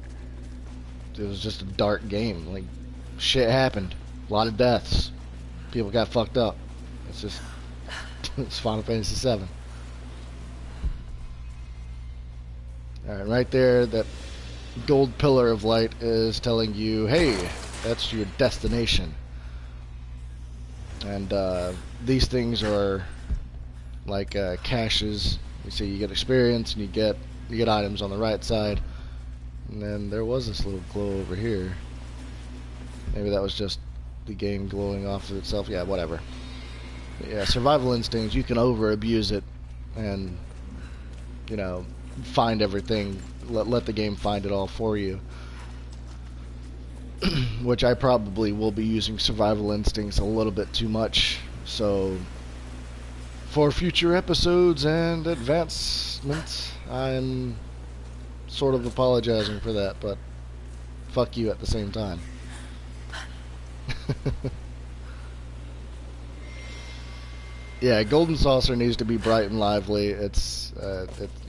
was just a dark game. Like, shit happened. A lot of deaths. People got fucked up. It's just it's Final Fantasy 7. Alright, right there, that gold pillar of light is telling you, hey, that's your destination. And these things are like caches. You see, you get experience and you get items on the right side. And then there was this little glow over here. Maybe that was just the game glowing off of itself. Yeah, whatever. But yeah, survival instincts, you can over abuse it and, you know, find everything. Let the game find it all for you. Which I probably will be using survival instincts a little bit too much. So for future episodes and advancements, I'm sort of apologizing for that, but fuck you at the same time. Yeah, Golden Saucer needs to be bright and lively. It's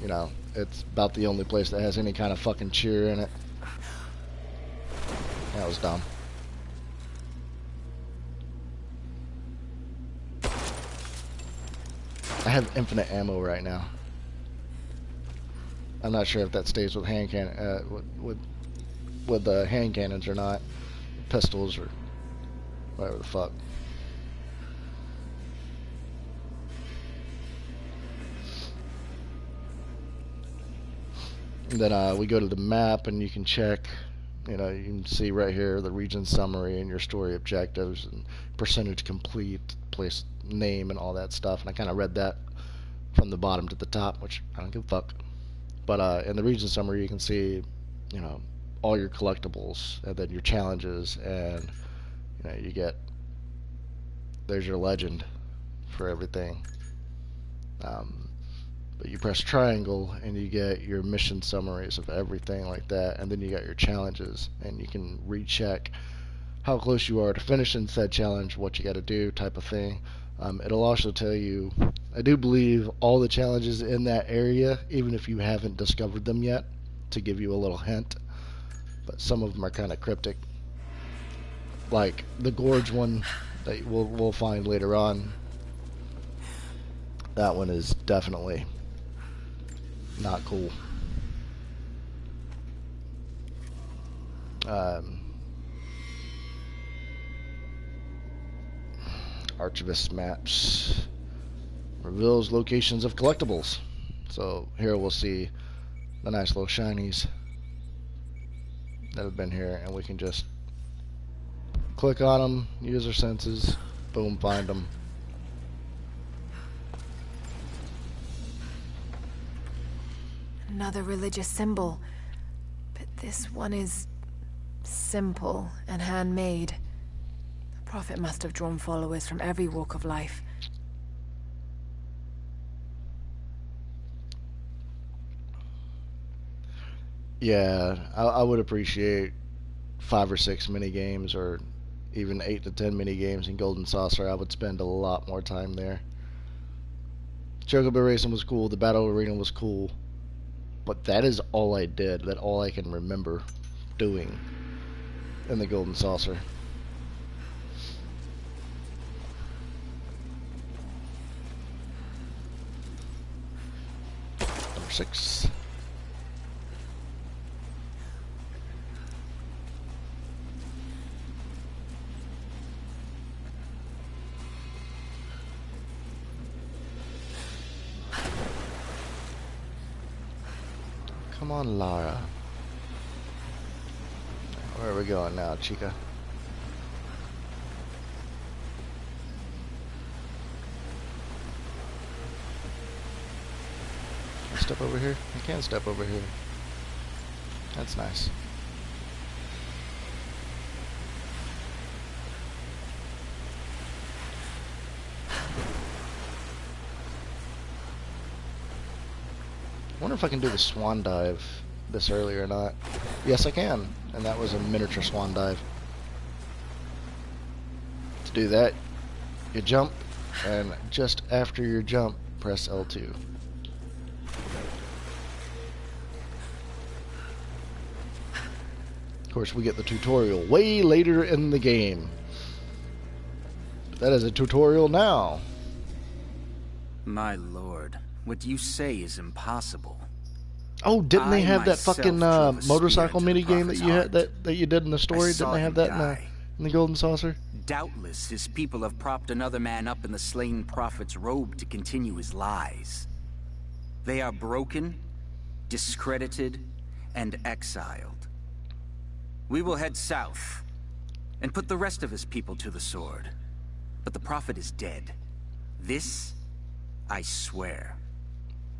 you know, it's about the only place that has any kind of fucking cheer in it. That was dumb. I have infinite ammo right now. I'm not sure if that stays with hand with the hand cannons or not, pistols or whatever the fuck. And then we go to the map and you can check. You know, you can see right here the region summary and your story objectives and percentage complete, place name and all that stuff. And I kind of read that from the bottom to the top, which I don't give a fuck. But in the region summary, you can see, you know, all your collectibles and then your challenges, and you know, you get, there's your legend for everything. But you press triangle and you get your mission summaries of everything like that, and then you got your challenges, and you can recheck how close you are to finishing said challenge, what you got to do, type of thing. It'll also tell you, I do believe, all the challenges in that area, even if you haven't discovered them yet, to give you a little hint. But some of them are kind of cryptic. Like the Gorge one that we'll find later on. That one is definitely not cool. Archivist maps reveals locations of collectibles. So here we'll see the nice little shinies that have been here, and we can just click on them, use our senses, boom, find them. Another religious symbol, but this one is simple and handmade. The Prophet must have drawn followers from every walk of life. Yeah, I would appreciate 5 or 6 mini games, or even 8 to 10 mini games in Golden Saucer. I would spend a lot more time there. Chocobo Racing was cool, the Battle Arena was cool, but that is all I did. That's all I can remember doing in the Golden Saucer. Number 6. Come on, Lara. Where are we going now, Chica? Can I step over here? I can step over here. That's nice. wonder if I can do the swan dive this early or not. Yes, I can. And that was a miniature swan dive. To do that, you jump, and just after your jump, press L2. Of course, we get the tutorial way later in the game. That is a tutorial now. My lord, what you say is impossible. Oh, didn't they have that fucking motorcycle mini game that you had heart. that you did in the story? Didn't they have that in the Golden Saucer? Doubtless his people have propped another man up in the slain prophet's robe to continue his lies. They are broken, discredited, and exiled. We will head south and put the rest of his people to the sword. But the prophet is dead. This, I swear.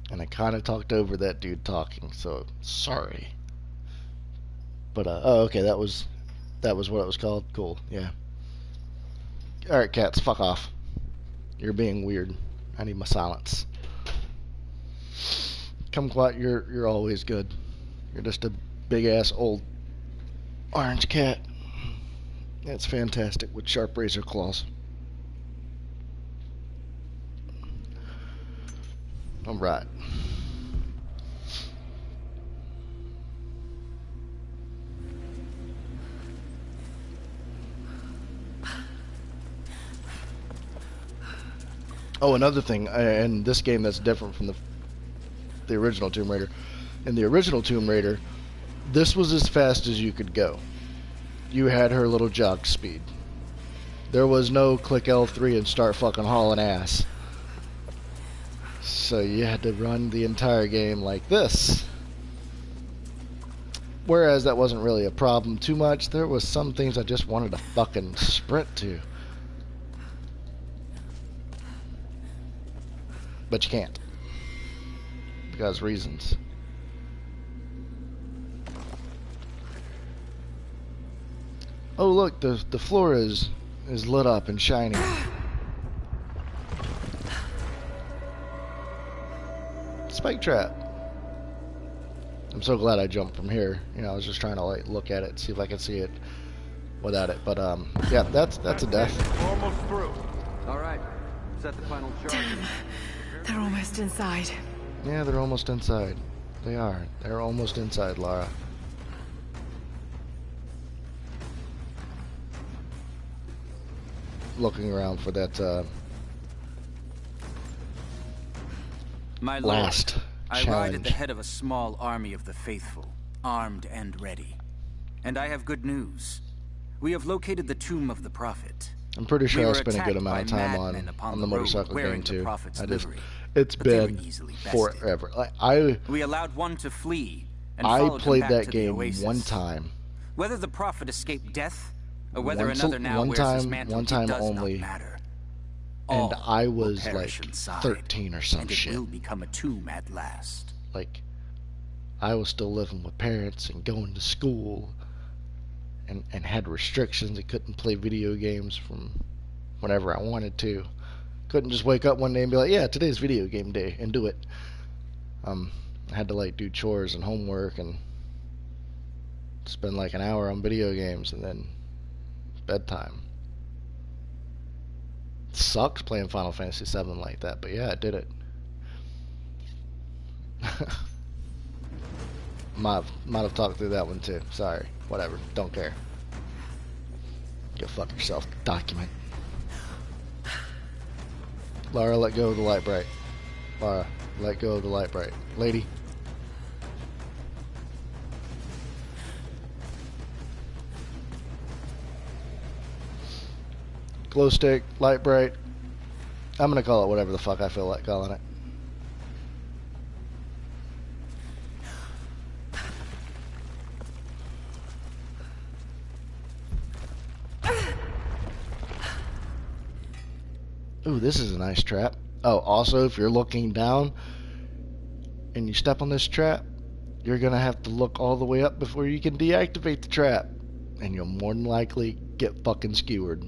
And I kind of talked over that dude talking, so sorry. But oh, okay, that was what it was called. Cool, yeah. All right, cats, fuck off. You're being weird. I need my silence. Kumquat, you're always good. You're just a big ass old orange cat. That's fantastic with sharp razor claws. All right. Oh, another thing, and this game that's different from the original Tomb Raider. In the original Tomb Raider, this was as fast as you could go. You had her little jog speed. There was no click L3 and start fucking hauling ass. So you had to run the entire game like this. Whereas that wasn't really a problem too much. There was some things I just wanted to fucking sprint to. But you can't. Because reasons. Oh look, the floor is lit up and shiny. Spike trap. I'm so glad I jumped from here. You know, I was just trying to like look at it, see if I could see it without it. But yeah, that's a death. We're almost through. All right, set the final charge. Damn, they're almost inside. Yeah, they're almost inside. They are. They're almost inside, Lara. Looking around for that My lord, last I challenge. ride at the head of a small army of the faithful, armed and ready. And I have good news. We have located the tomb of the prophet. I'm pretty sure We I were spent a good attacked amount of by time madmen upon on the the road motorcycle wearing game the too. prophet's I just, livery, it's but they were been easily bested. forever. We allowed one to flee and I followed him played back that to the game oasis. one time. Whether the prophet escaped death, or whether Once- another now one wears his time- mantle, one time it does only. not matter. And All I will was perish like inside, 13 or some and it shit. will become a tomb at last. Like, I was still living with parents and going to school and had restrictions. I couldn't play video games from whenever I wanted to. Couldn't just wake up one day and be like, yeah, today's video game day, and do it. I had to like do chores and homework and spend like an hour on video games and then bedtime. It sucks playing Final Fantasy VII like that, but yeah, I did it. might have talked through that one too. Sorry. Whatever. Don't care. Go fuck yourself. Document. Lara, let go of the light bright. Lara, let go of the light bright. Lady. Glow stick, light bright. I'm gonna call it whatever the fuck I feel like calling it. Ooh, this is a nice trap. Oh, also, if you're looking down and you step on this trap, you're gonna have to look all the way up before you can deactivate the trap. And you'll more than likely get fucking skewered.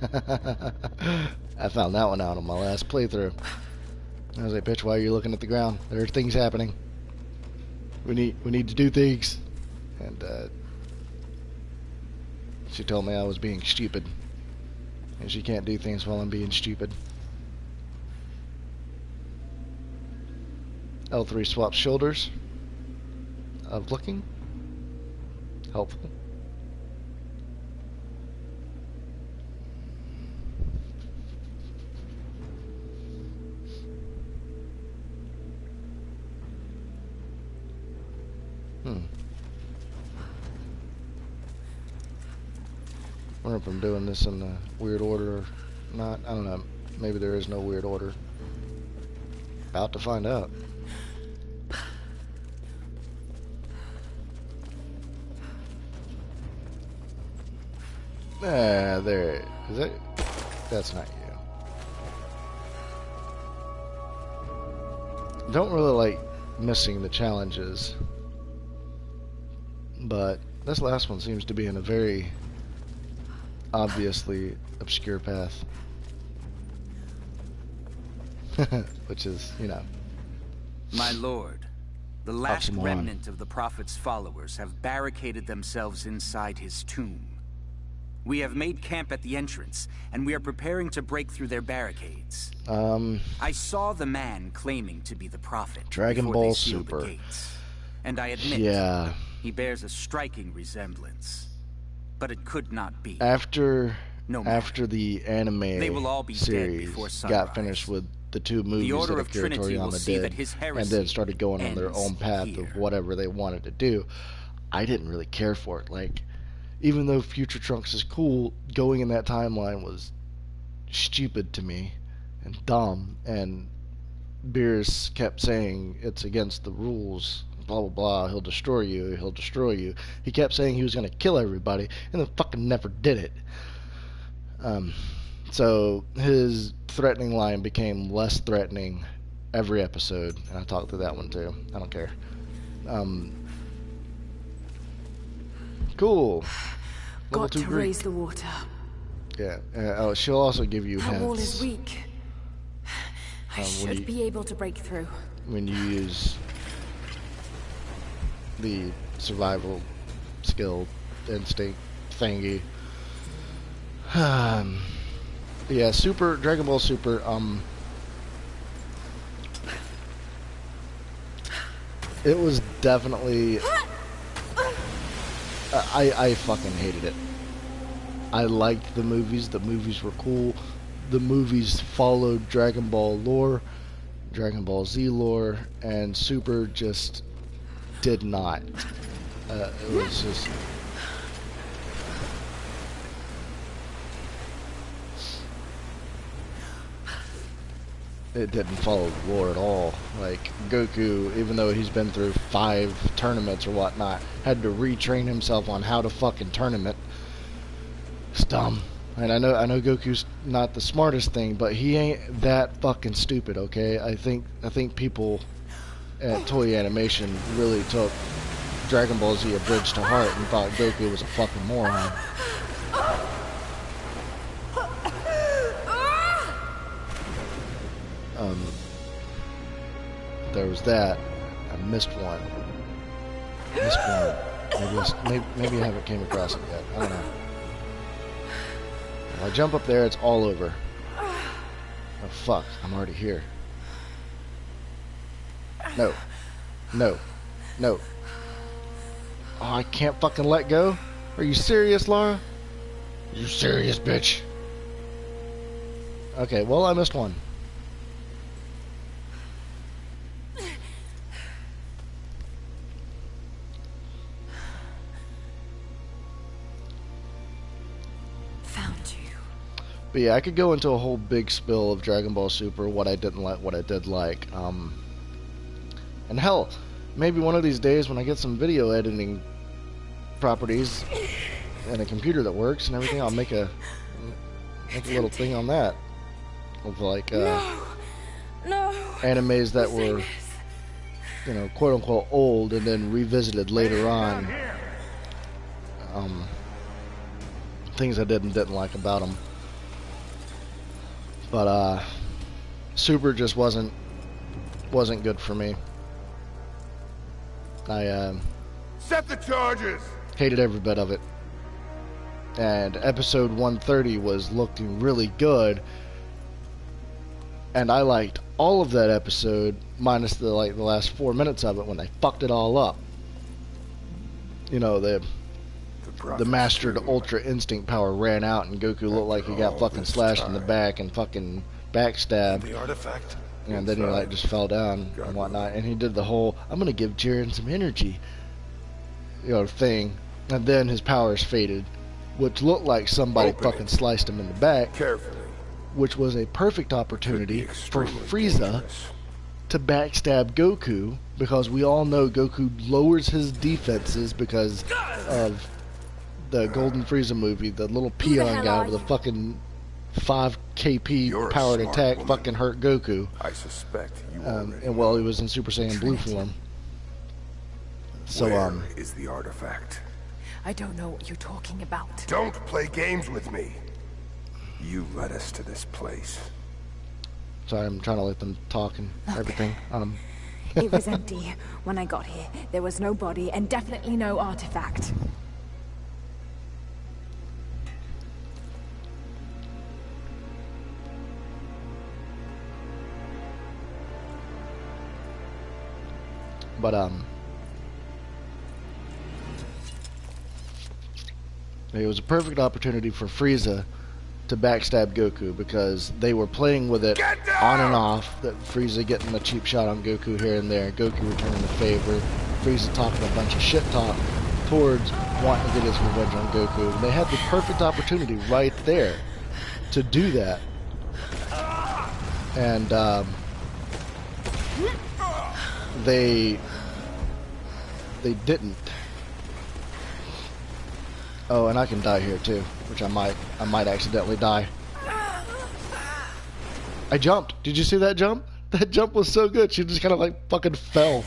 I found that one out on my last playthrough. I was like, bitch, why are you looking at the ground? There are things happening. We need to do things. And she told me I was being stupid. And she can't do things while I'm being stupid. L3 swaps shoulders. Of looking. Helpful. I wonder if I'm doing this in a weird order or not. I don't know. Maybe there is no weird order. About to find out. Ah, there. Is it? That's not you. Don't really like missing the challenges. But this last one seems to be in a very obviously obscure path. Which is, you know. My lord, the last Oxymoron. remnant of the Prophet's followers have barricaded themselves inside his tomb. We have made camp at the entrance, and we are preparing to break through their barricades. I saw the man claiming to be the Prophet Dragon before they Ball sealed Super. the gates. And I admit, Yeah. he bears a striking resemblance. But it could not be. After No matter. after the anime They will all be dead series before got sunrise. finished with the two movies The Order that of Akira Trinity will Toriyama see that did, his and heresy then started going on their ends own path here. of whatever they wanted to do, I didn't really care for it. Like, even though Future Trunks is cool, going in that timeline was stupid to me and dumb, and Beerus kept saying it's against the rules, blah blah blah, he'll destroy you, he'll destroy you. He kept saying he was going to kill everybody, and then fucking never did it. So his threatening line became less threatening every episode, and I talked through that one too. I don't care. Cool. Level Got 2 to Greek. raise the water. Yeah. Oh, she'll also give you That wall hints is weak. I when should you- be able to break through. when you use the survival skill instinct thingy. Yeah, Super Dragon Ball Super. It was definitely. I fucking hated it. I liked the movies. The movies were cool. The movies followed Dragon Ball lore, Dragon Ball Z lore, and Super just did not. It was just. It didn't follow the lore at all. Like, Goku, even though he's been through 5 tournaments or whatnot, had to retrain himself on how to fucking tournament. It's dumb. And I know Goku's not the smartest thing, but he ain't that fucking stupid, okay? I think people at Toei Animation really took Dragon Ball Z: A Bridge to heart and thought Goku was a fucking moron. There was that. I missed one. Maybe I haven't came across it yet. I don't know. If I jump up there, it's all over. Oh fuck! I'm already here. No. No. No. Oh, I can't fucking let go? Are you serious, Laura? Are you serious, bitch? Okay, well, I missed one. Found you. But yeah, I could go into a whole big spill of Dragon Ball Super, what I didn't like, what I did like. And hell, maybe one of these days when I get some video editing properties and a computer that works and everything, I'll make a little thing on that of like No. animes that were, you know, quote unquote old and then revisited later on. Things I didn't like about them. But Super just wasn't good for me. I Set the charges! hated every bit of it. And episode 130 was looking really good, and I liked all of that episode minus the last 4 minutes of it when they fucked it all up. You know, the mastered Ultra Instinct power ran out and Goku looked like he got fucking slashed in the back and fucking backstabbed. The artifact. And then he like just fell down and whatnot, and he did the whole "I'm gonna give Jiren some energy," thing, and then his powers faded, which looked like somebody fucking sliced him in the back. Carefully. Which was a perfect opportunity for Frieza to backstab Goku, because we all know Goku lowers his defenses because of the Golden Frieza movie. The little peon guy with a fucking 5 KP powered attack woman. fucking hurt Goku. I suspect you And while he was in Super Saiyan Blue form. So, Where is the artifact? I don't know what you're talking about. Don't play games with me. You led us to this place. Sorry, I'm trying to let them talk and everything. It was empty when I got here. There was no body and definitely no artifact. But, it was a perfect opportunity for Frieza to backstab Goku, because they were playing with it on and off, that Frieza getting a cheap shot on Goku here and there, Goku returning the favor, Frieza talking a bunch of shit talk towards wanting to get his revenge on Goku. And they had the perfect opportunity right there to do that. And they didn't. Oh, and I can die here too, which I might accidentally die. I jumped. Did you see that jump? That jump was so good. She just kind of like fucking fell.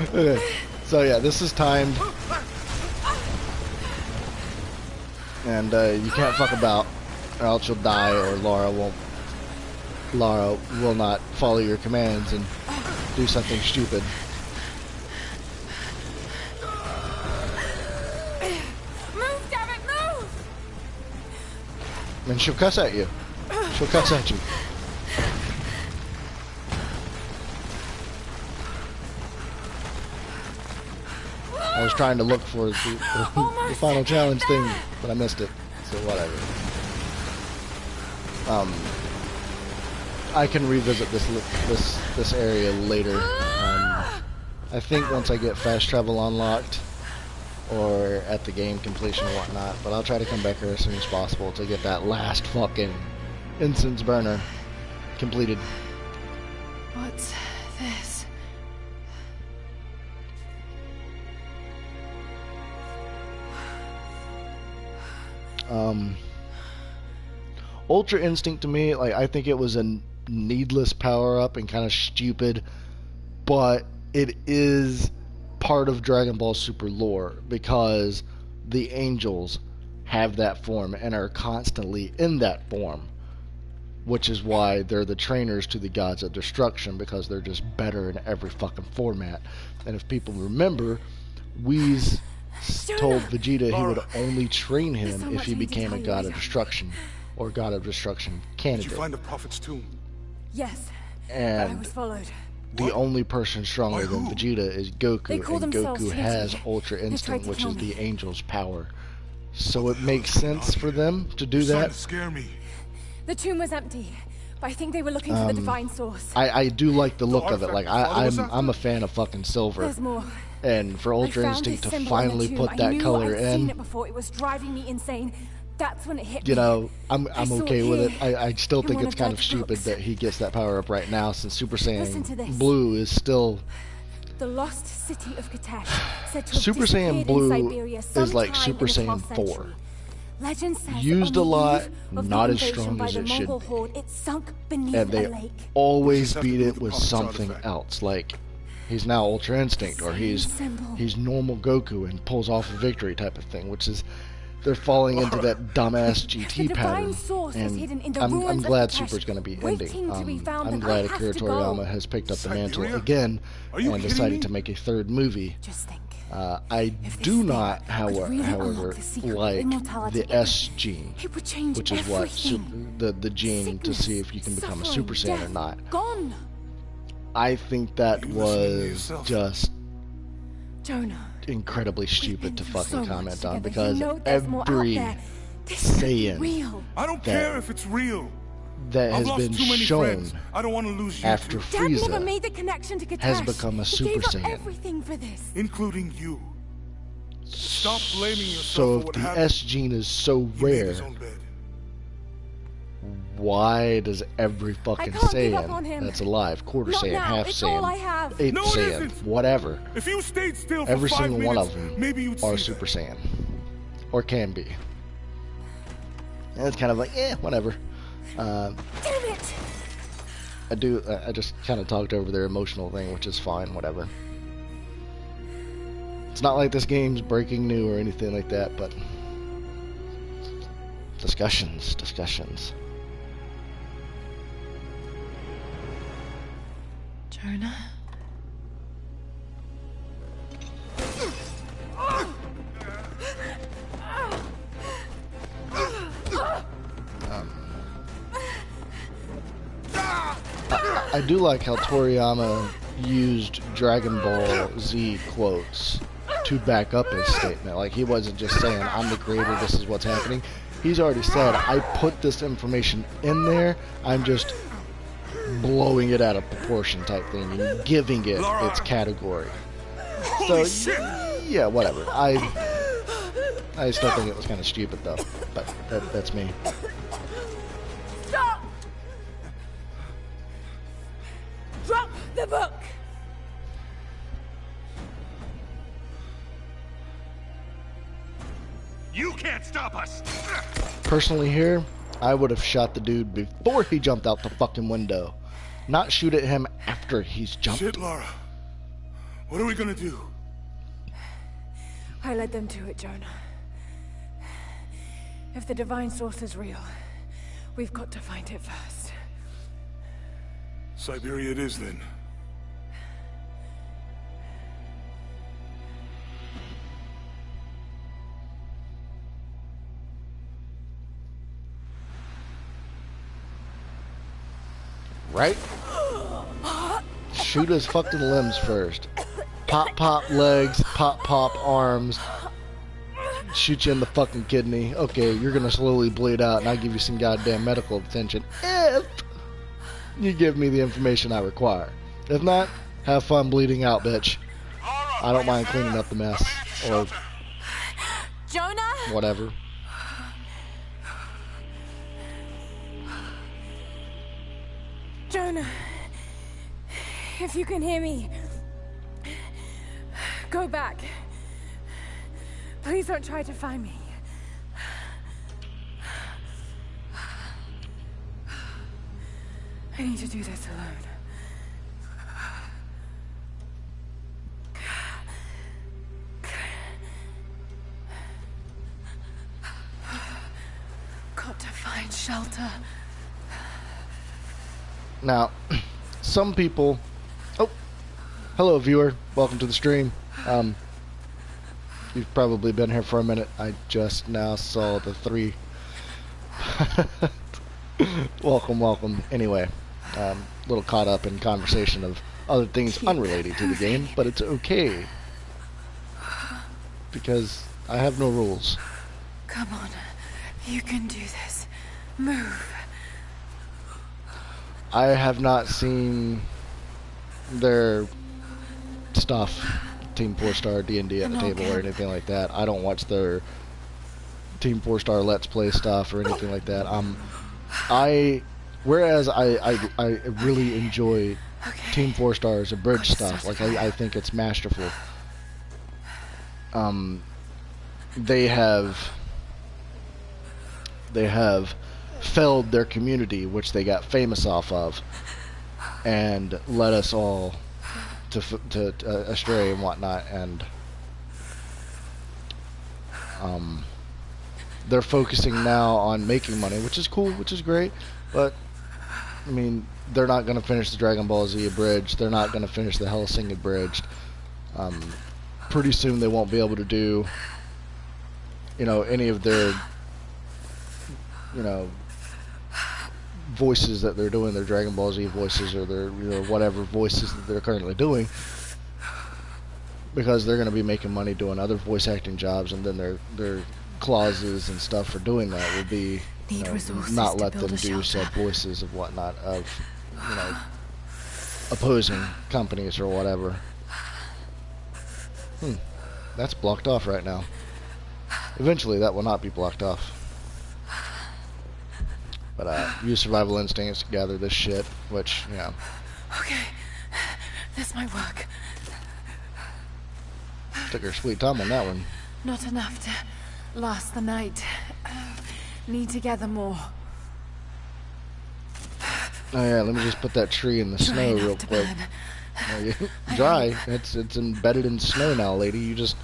Okay. So yeah, this is timed, and you can't fuck about, or else you'll die, or Lara will not follow your commands and do something stupid. And she'll cuss at you. She'll cuss at you. I was trying to look for the final challenge thing, but I missed it. So whatever. I can revisit this area later. I think once I get fast travel unlocked, or at the game completion or whatnot, but I'll try to come back here as soon as possible to get that last fucking incense burner completed. What's this? Ultra Instinct to me, like, I think it was a needless power-up and kind of stupid, but it is part of Dragon Ball Super lore, because the angels have that form and are constantly in that form, which is why they're the trainers to the gods of destruction, because they're just better in every fucking format. And if people remember, Whis told Vegeta he would only train him if he became a god of destruction, or god of destruction candidate. Did you find the Prophet's tomb? Yes, and but I was followed. the only person stronger than Vegeta is Goku, They call and themselves Goku Trinity. has Ultra They tried Instinct, to which kill is me. the angel's power. So it makes sense for them to do You're starting that. to scare me. The tomb was empty, but I think they were looking for the divine source. I do like the look of it. Like artifact I'm a fan of fucking silver, There's more. and for I Ultra found Instinct this to symbol in the finally tomb. put I that knew color I'd seen in, it before. It was driving me insane. That's when it hit me. you know, I'm I saw okay it with here, it. I still in think one it's of kind of Dad's stupid books. that he gets that power up right now, since Super Listen to Saiyan this. Blue is still. The lost city of Katesh, said to have Super Saiyan disappeared Blue in Siberia is like sometime Super in the Saiyan 12th 4. century. Legend says Used on a the lot, eve of not the as invasion strong by as the it should Mongol be. horde, it sunk beneath And they a lake. always have to beat move it the with Prophet's something artifact. else. Like, he's now Ultra Instinct, or he's symbol. normal Goku and pulls off a victory type of thing, which is they're falling into that dumbass GT The pattern, divine source is and hidden in the I'm ruins of glad the Tesh, Super's going to be waiting ending. to be found, I'm and glad I have Akira to go. Toriyama has picked up the mantle Siberia? again Are you and kidding decided me? to make a third movie. Just think. I If this do thing not, could really unlock however, the secret of like immortality, the S gene, it would change which is what everything. the gene to Sickness, see if you can become a suffering, Super Saiyan or death, not. Gone. I think that Are you listening to was yourself? just Jonah. incredibly We've stupid been to through fucking so much comment on, together. because You know there's more out every there. This could be Saiyan real. I don't that- care if it's real. that I've has lost been too many shown friends. I don't want to lose you after too. Dad never Frieza made the connection to Katash. has become a He Super gave up Saiyan. everything for this. Including you. Stop blaming yourself So for if what the happened. S gene is so He made rare, his own bed. why does every fucking can't give up on Saiyan him. that's alive, quarter Not Saiyan, now. half It's all I Saiyan, have. eighth No, it Saiyan, isn't. whatever, If you stayed still for every 5 single minutes, one of them maybe you'd are see Super that. Saiyan, or can be. And it's kind of like, whatever. Damn it! I just kind of talked over their emotional thing, which is fine, whatever. It's not like this game's breaking new or anything like that, but discussions. Jonah? I do like how Toriyama used Dragon Ball Z quotes to back up his statement. Like, he wasn't just saying, I'm the creator, this is what's happening. He's already said, I put this information in there, I'm just blowing it out of proportion type thing and giving it its category. So, yeah, whatever. I still think it was kind of stupid, though. But that's me. Stop! Drop the book! You can't stop us! Personally here, I would have shot the dude before he jumped out the fucking window. Not shoot at him after he's jumped. Shit, Lara. What are we gonna do? I led them to it, Jonah. If the divine source is real, we've got to find it first. Siberia it is, then. Right? Shoot his fucking limbs first. Pop legs, pop arms. Shoot you in the fucking kidney. Okay, you're gonna slowly bleed out, and I'll give you some goddamn medical attention if you give me the information I require. If not, have fun bleeding out, bitch. I don't mind cleaning up the mess, or Jonah? whatever. Jonah, if you can hear me, go back. Please don't try to find me. I need to do this alone. Got to find shelter. Now, some people... Oh, hello viewer. Welcome to the stream. You've probably been here for a minute. I just now saw the 3. Welcome. Anyway, little caught up in conversation of other things unrelated to the game, but it's okay. Because I have no rules. Come on. You can do this. Move. I have not seen their stuff, Team 4-Star D&D at the table or anything like that. I don't watch their Team 4-Star Let's Play stuff or anything like that. Whereas I really enjoy Team 4-Star's abridged stuff. Like, I think it's masterful. They have felled their community, which they got famous off of, and led us all to astray and whatnot. And they're focusing now on making money, which is cool, which is great. But I mean, they're not going to finish the Dragon Ball Z abridged. They're not going to finish the Hellsing abridged. Pretty soon they won't be able to do, any of their, voices that they're doing, their Dragon Ball Z voices or their, whatever voices that they're currently doing, because they're going to be making money doing other voice acting jobs, and then their clauses and stuff for doing that will be, not let them do said voices of whatnot of, opposing companies or whatever. That's blocked off right now. Eventually that will not be blocked off. But use survival instincts to gather this shit, which, Okay, this might work. Took her sweet time on that one. Not enough to last the night. Need to gather more. Oh yeah, let me just put that tree in the snow real quick. Dry. It's embedded in snow now, lady. You just,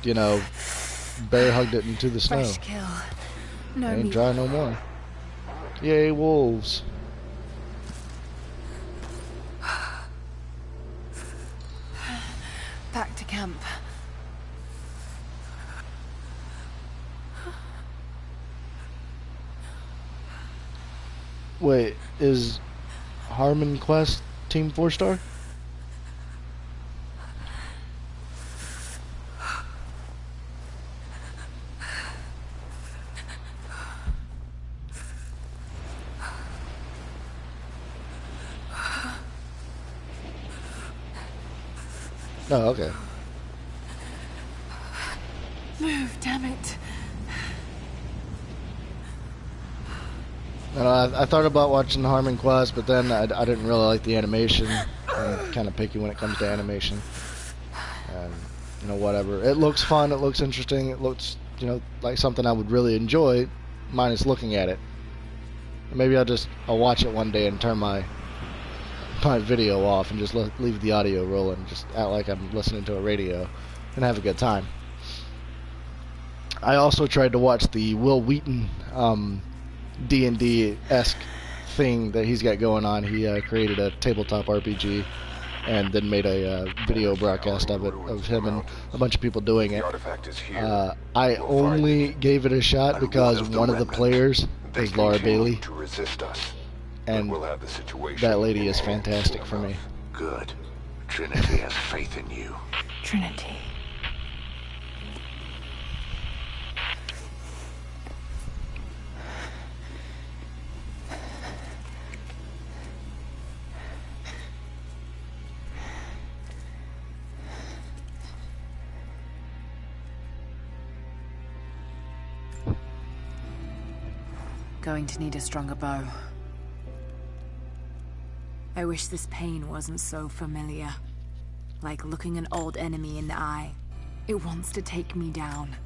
bear hugged it into the snow. Fresh kill. No Ain't meat. dry no more. Yay, wolves. Back to camp. Wait, is Harmon Quest Team 4-star? Oh, okay. Move, damn it. I thought about watching Harmon Quest, but then I didn't really like the animation. I'm kind of picky when it comes to animation. And, whatever. It looks fun, it looks interesting, it looks, like something I would really enjoy, minus looking at it. Maybe I'll watch it one day and turn my video off and just leave the audio rolling, just act like I'm listening to a radio and have a good time. I also tried to watch the Will Wheaton D&D-esque thing that he's got going on. He created a tabletop RPG and then made a video broadcast of it, of him and a bunch of people doing it. I only gave it a shot because one of the players is Laura Bailey, and that lady is fantastic for me. Good. Trinity has faith in you. Trinity. Going to need a stronger bow. I wish this pain wasn't so familiar. Like looking an old enemy in the eye. It wants to take me down.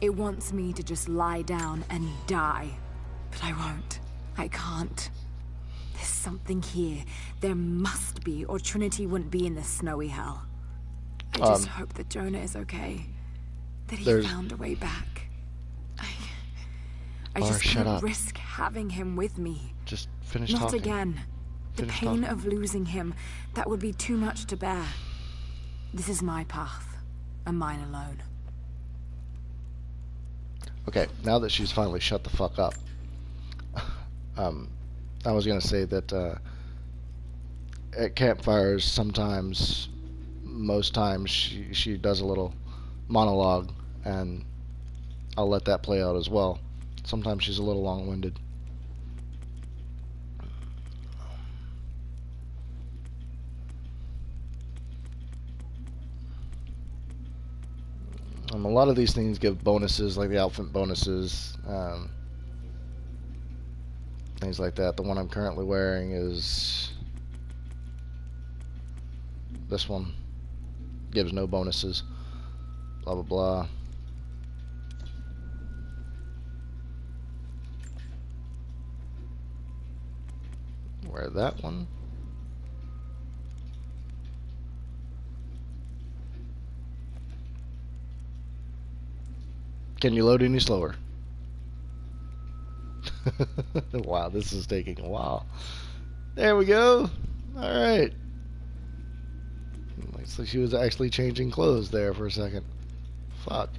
It wants me to just lie down and die. But I won't. I can't. There's something here. There must be, or Trinity wouldn't be in this snowy hell. I just hope that Jonah is okay. That he found a way back. I just can't risk having him with me. Just finish talking. talking. Not again. The pain of losing him, that would be too much to bear. This is my path, and mine alone. Okay, now that she's finally shut the fuck up, I was gonna say that at campfires sometimes, most times, she does a little monologue, and I'll let that play out as well. Sometimes she's a little long-winded. A lot of these things give bonuses, like the outfit bonuses, things like that. The one I'm currently wearing is this one. Gives no bonuses. Blah blah blah. Wear that one. Can you load any slower? Wow, this is taking a while. There we go. Alright. Looks like she was actually changing clothes there for a second. Fuck.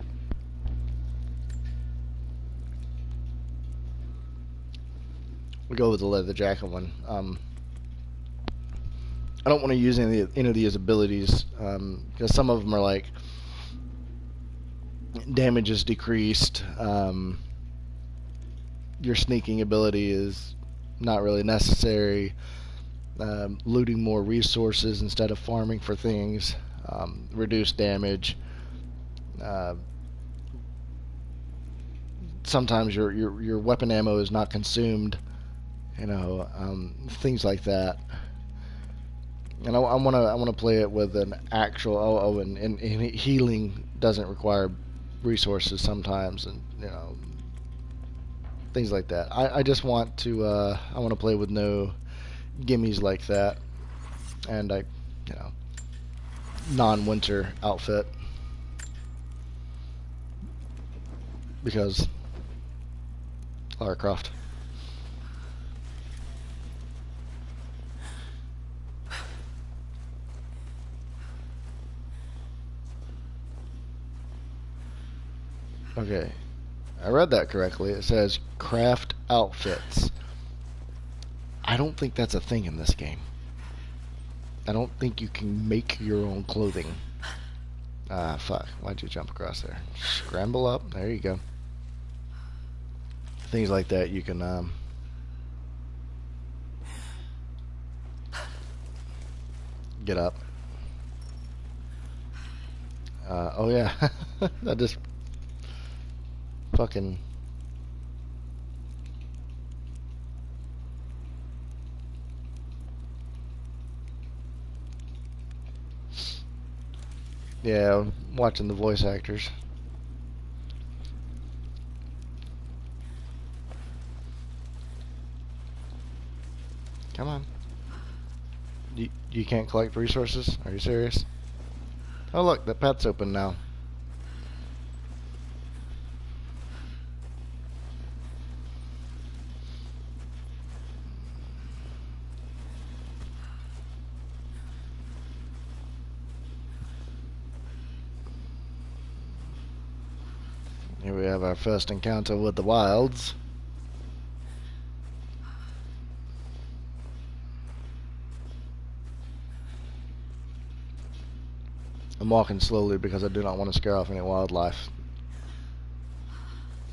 We go with the leather jacket one. I don't want to use any of these abilities because some of them are like damage is decreased. Your sneaking ability is not really necessary. Looting more resources instead of farming for things. Reduced damage. Sometimes your weapon ammo is not consumed. You know, things like that. And I want to play it with an actual and healing doesn't require resources sometimes, and you know, things like that. I just want to I want to play with no gimmies like that, and you know, non-winter outfit because Lara Croft. Okay, I read that correctly. It says craft outfits. I don't think that's a thing in this game. I don't think you can make your own clothing. Ah, fuck. Why'd you jump across there? Scramble up. There you go. Things like that you can, get up. Oh yeah. I just fucking... Yeah, watching the voice actors. Come on. You can't collect resources? Are you serious? Oh look, the path's open now. Here we have our first encounter with the wilds. I'm walking slowly because I do not want to scare off any wildlife.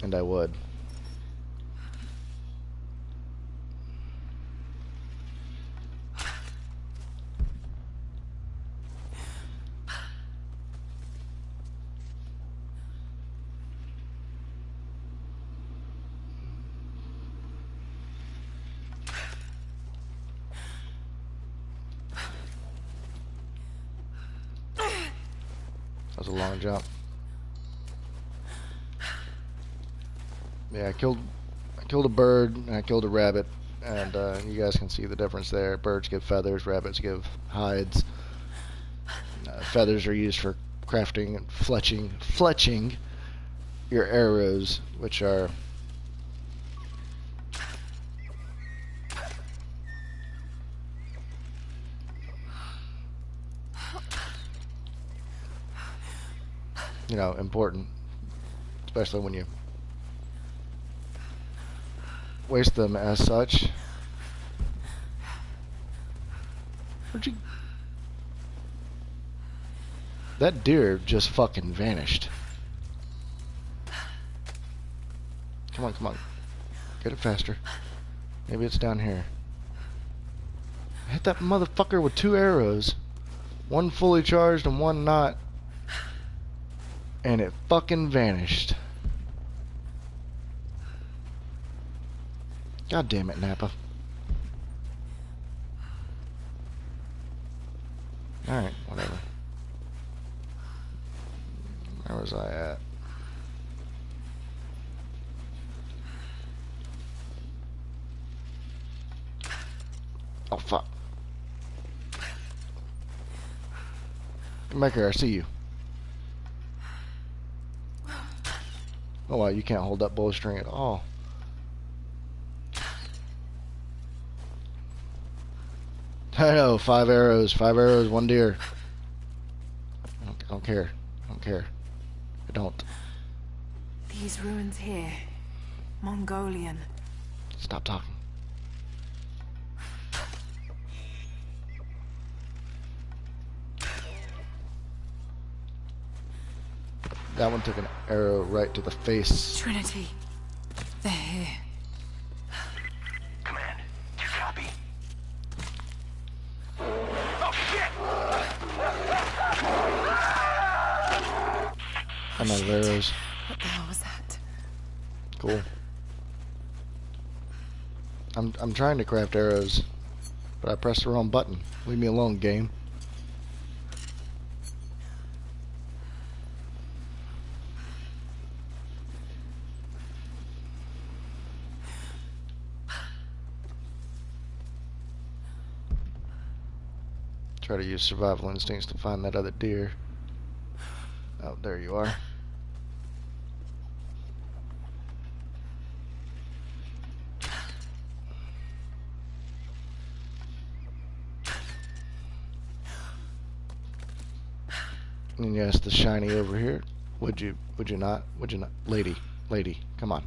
And I would. That was a long jump. Yeah, I killed a bird and I killed a rabbit, and you guys can see the difference there. Birds give feathers, rabbits give hides. Feathers are used for crafting and fletching your arrows, which are you know, important, especially when you waste them as such. Where'd you... That deer just fucking vanished. Come on, come on. Get it faster. Maybe it's down here. I hit that motherfucker with 2 arrows. One fully charged and one not. And it fucking vanished. God damn it, Nappa. Alright, whatever. Where was I at? Oh, fuck. Come back here, I see you. Oh wow, you can't hold that bowstring at all. I know, 5 arrows, 1 deer. I don't care. I don't care. I don't. These ruins here. Mongolian. Stop talking. That one took an arrow right to the face. Trinity. They're here. Command, do you copy? Oh, shit! I'm out of arrows. What the hell was that? Cool. I'm trying to craft arrows, but I pressed the wrong button. Leave me alone, game. Try to use survival instincts to find that other deer. Oh, there you are. And yes, the shiny over here. Would you not? Would you not? Lady, come on.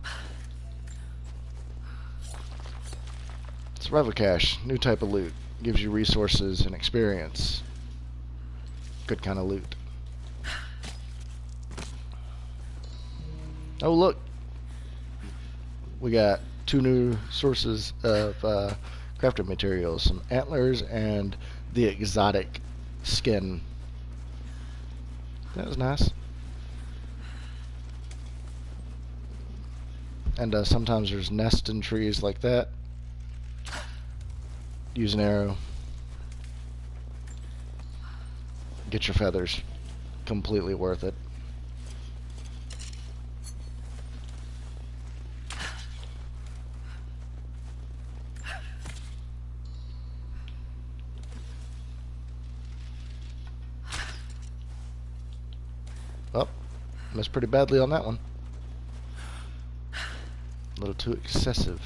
Survival cache, new type of loot. Gives you resources and experience. Good kind of loot. Oh look, we got 2 new sources of crafting materials. Some antlers and the exotic skin. That was nice. And sometimes there's nests in trees like that. Use an arrow. Get your feathers. Completely worth it. Oh, missed pretty badly on that one. A little too excessive.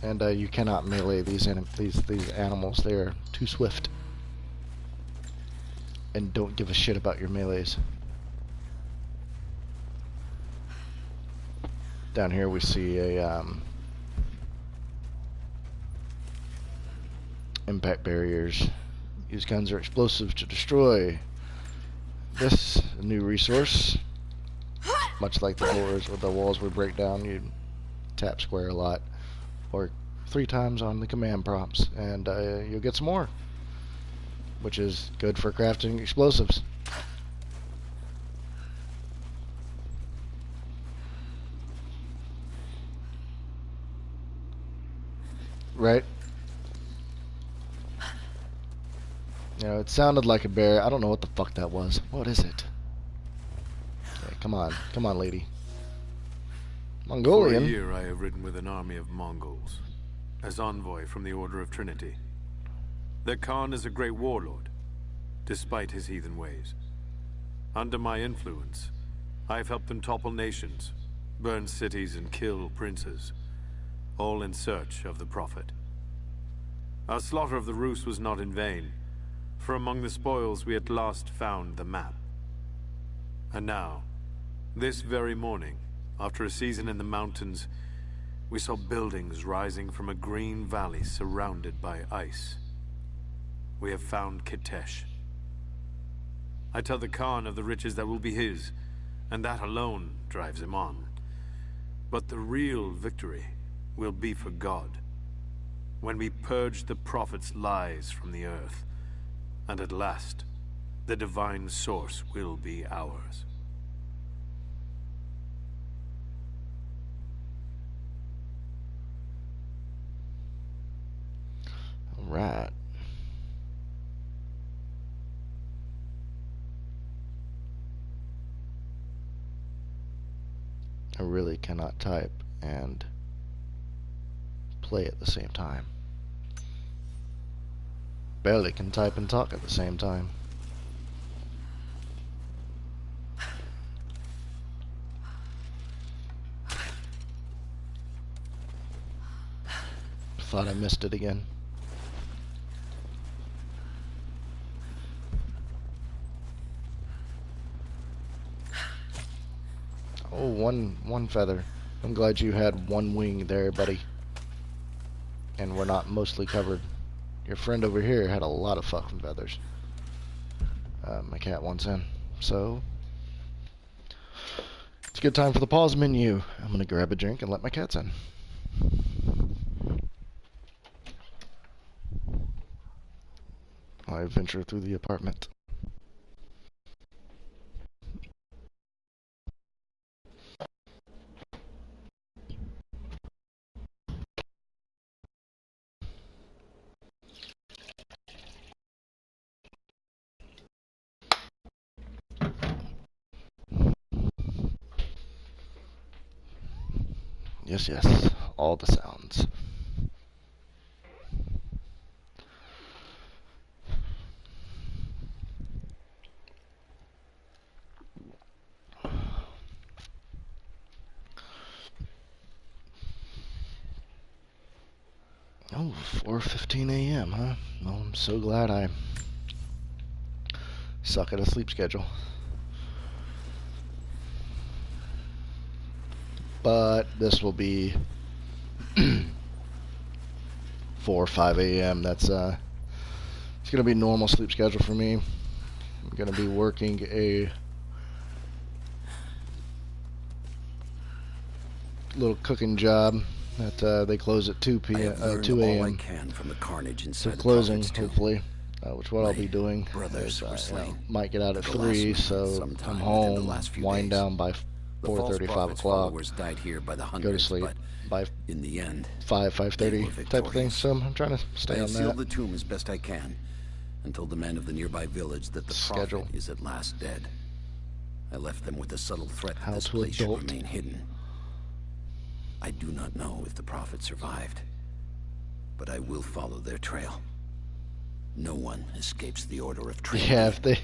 And you cannot melee these animals. They are too swift. And don't give a shit about your melees. Down here we see a impact barriers. Use guns or explosives to destroy. This new resource, much like the doors or the walls we break down, you tap square a lot, or 3 times on the command prompts, and you'll get some more, which is good for crafting explosives. Right? You know, it sounded like a bear. I don't know what the fuck that was. What is it? Okay, come on, lady. Mongolian. For a year I have ridden with an army of Mongols, as envoy from the Order of Trinity. Their Khan is a great warlord, despite his heathen ways. Under my influence, I have helped them topple nations, burn cities and kill princes, all in search of the Prophet. Our slaughter of the Rus was not in vain, for among the spoils we at last found the map. And now, this very morning, after a season in the mountains, we saw buildings rising from a green valley surrounded by ice. We have found Kitesh. I tell the Khan of the riches that will be his, and that alone drives him on. But the real victory will be for God, when we purge the Prophet's lies from the earth, and at last, the divine source will be ours. Right. literally cannot type and play at the same time. Barely can type and talk at the same time. Thought I missed it again. Oh, one feather. I'm glad you had one wing there, buddy. And we're not mostly covered. Your friend over here had a lot of fucking feathers. My cat wants in. So, it's a good time for the pause menu. I'm gonna grab a drink and let my cats in. I venture through the apartment. Yes, yes, all the sounds. Oh, 4:15 a.m., huh? Well, I'm so glad I suck at a sleep schedule. But this will be 4 or 5 a.m. That's it's gonna be normal sleep schedule for me. I'm gonna be working a little cooking job that they close at 2 p.m. 2 all I a.m. can from the carnage So inside the closing, Prophet's tomb. hopefully, which what I'll My be doing brothers is were slain. might get out at The last 3, man so sometime come within the home, last few wind days. down by The false 4:30, 5 prophet's o'clock, followers died here by the go to hundreds, sleep but by in the end, 5, they 5:30 were type of thing. victorious. So I'm trying to I stay have on sealed that the tomb as best I can, and told the men of the nearby village that the schedule. prophet is at last dead. I left them with the subtle threat that How this to place should adult. remain hidden. I do not know if the prophet survived, but I will follow their trail. No one escapes the order of Trinity. Yeah, if they,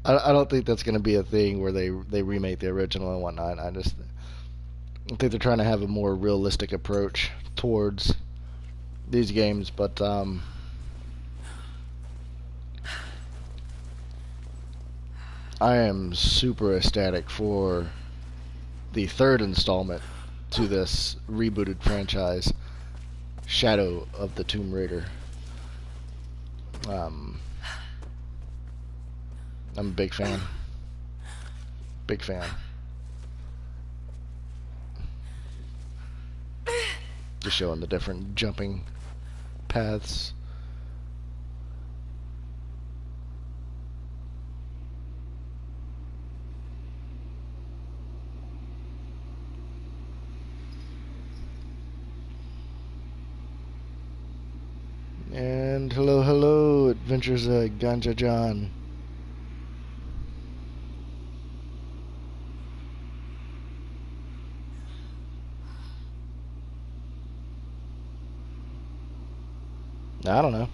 I don't think that's going to be a thing where they remake the original and whatnot. I think they're trying to have a more realistic approach towards these games, but I am super ecstatic for the third installment to this rebooted franchise, Shadow of the Tomb Raider. I'm a big fan. Big fan. Just showing the different jumping paths. And hello, hello, Adventures Ganja John. I don't know.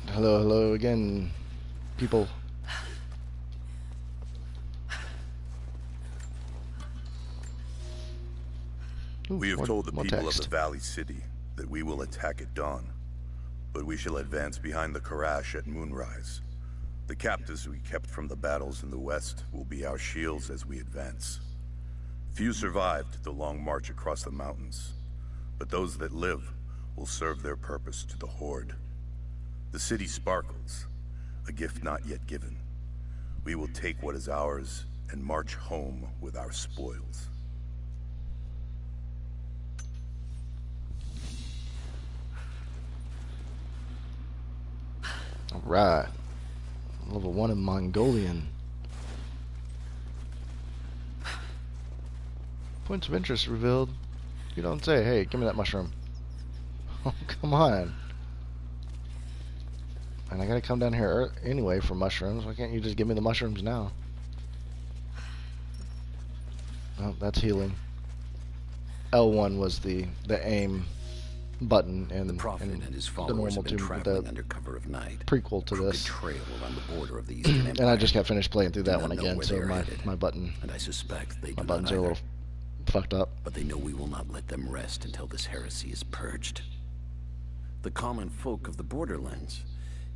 Hello, hello again, people. Ooh, We have told the more people text. of the Valley City that we will attack at dawn, but we shall advance behind the Karash at moonrise. The captives we kept from the battles in the west will be our shields as we advance. Few survived the long march across the mountains, but those that live will serve their purpose to the Horde. The city sparkles, a gift not yet given. We will take what is ours and march home with our spoils. Alright. Level 1 in Mongolian. Points of interest revealed. You don't say. Hey, give me that mushroom. Oh, come on. And I gotta come down here anyway for mushrooms. Why can't you just give me the mushrooms now? Oh, that's healing. L1 was the aim button in the Prophet and his the followers normal have been Tomb, traveling the under cover of night. prequel to A crooked this. trail around the border of the Eastern Empire. And I just got finished playing through Do that not one know again, where so they are my headed, button and I suspect they my do buttons not are a either. little fucked up. But they know we will not let them rest until this heresy is purged. The common folk of the borderlands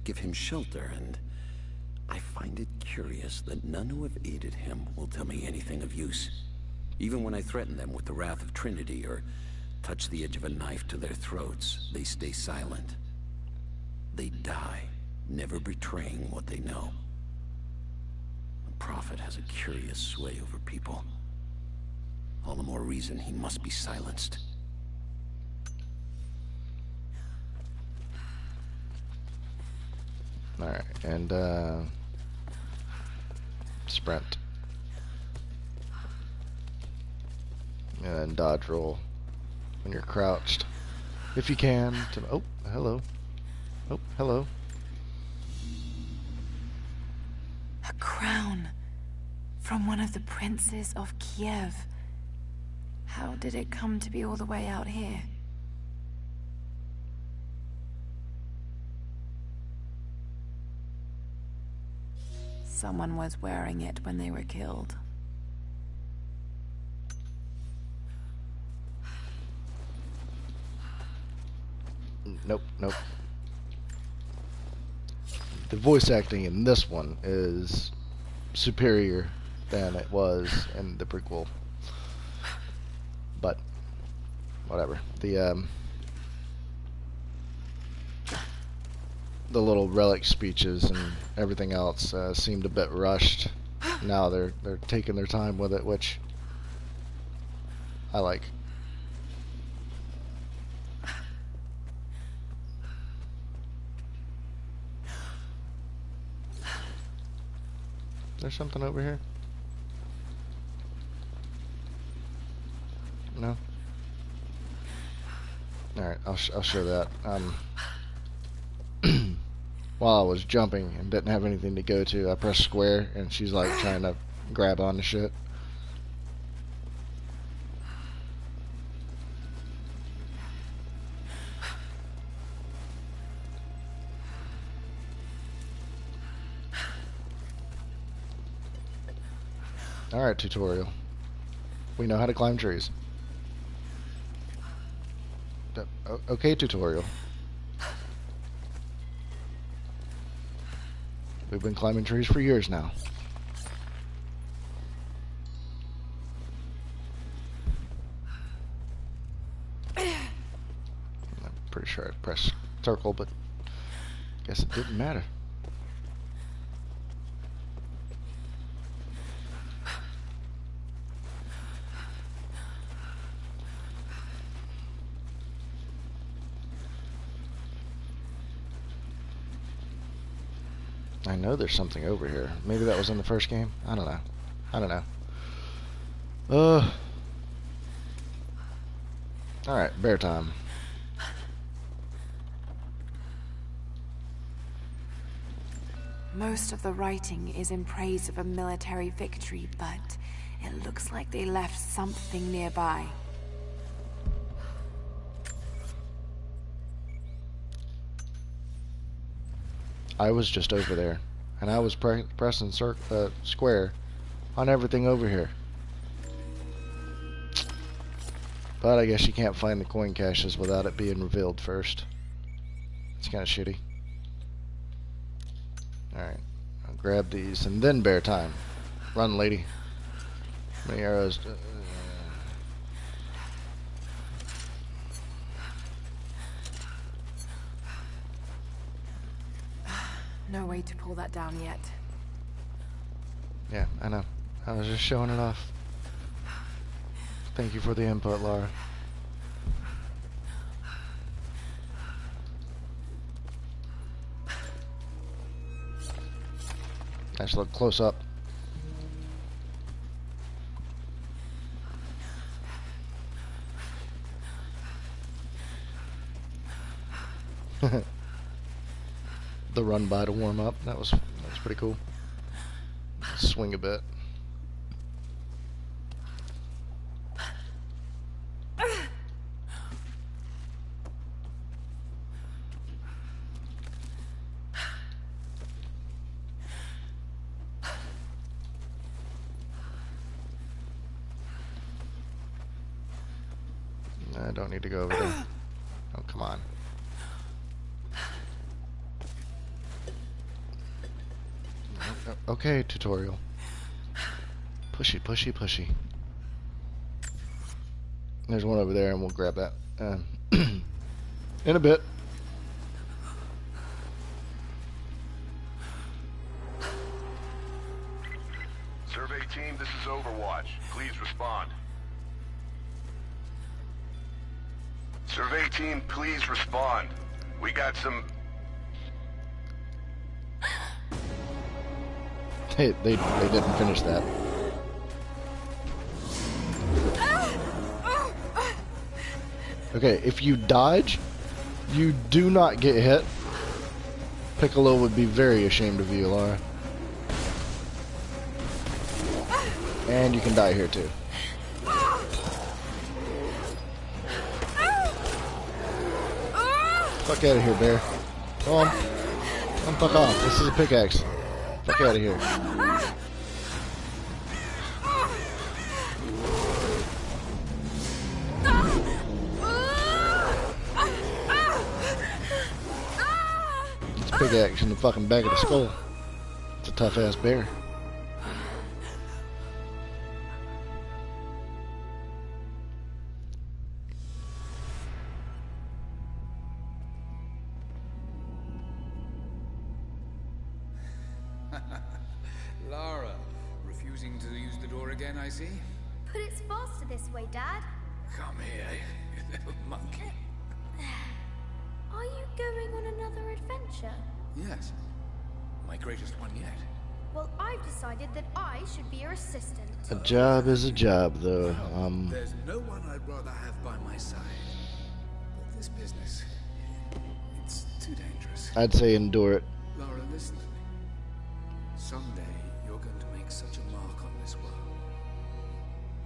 give him shelter, and I find it curious that none who have aided him will tell me anything of use. Even when I threaten them with the wrath of Trinity or touch the edge of a knife to their throats, they stay silent. They die, never betraying what they know. The Prophet has a curious sway over people. All the more reason he must be silenced. Alright, and sprint. And then dodge roll when you're crouched. If you can. Oh, hello. Oh, hello. A crown from one of the princes of Kiev. How did it come to be all the way out here? Someone was wearing it when they were killed. Nope, nope. The voice acting in this one is superior than it was in the prequel. But whatever. The little relic speeches and everything else seemed a bit rushed. Now they're taking their time with it, which I like. There's something over here? No? Alright, I'll show that. While I was jumping and didn't have anything to go to, I pressed square and she's like trying to grab onto shit. Alright, tutorial. We know how to climb trees. Okay, tutorial. We've been climbing trees for years now. I'm pretty sure I pressed circle, but guess it didn't matter. I know there's something over here. Maybe that was in the first game? I don't know. I don't know. Alright, bear time. Most of the writing is in praise of a military victory, but it looks like they left something nearby. I was just over there, and I was pressing square on everything over here. But I guess you can't find the coin caches without it being revealed first. It's kind of shitty. Alright, I'll grab these, and then bear time. Run, lady. How many arrows? No way to pull that down yet. Yeah, I know. I was just showing it off. Thank you for the input, Laura. Nice look close up. The run by to warm up. That was pretty cool. Swing a bit. I don't need to go over there. Oh, come on. Okay, tutorial. Pushy, pushy, pushy. There's one over there, and we'll grab that in a bit. Survey team, this is Overwatch. Please respond. Survey team, please respond. We got some... Hey, they didn't finish that. Okay, if you dodge, you do not get hit. Piccolo would be very ashamed of you, Laura. And you can die here too. Fuck out of here, bear. Go on. Come fuck off. This is a pickaxe. Fuck out of here. It's a pickaxe in the fucking back of the skull. It's a tough ass bear. Lara, refusing to use the door again, I see? But it's faster this way, Dad. Come here, you little monkey. Are you going on another adventure? Yes. My greatest one yet. Well, I've decided that I should be your assistant. A job is a job, though. There's no one I'd rather have by my side. But this business, it's too dangerous. I'd say endure it. Lara, listen to me. Someday, you're going to make such a mark on this world.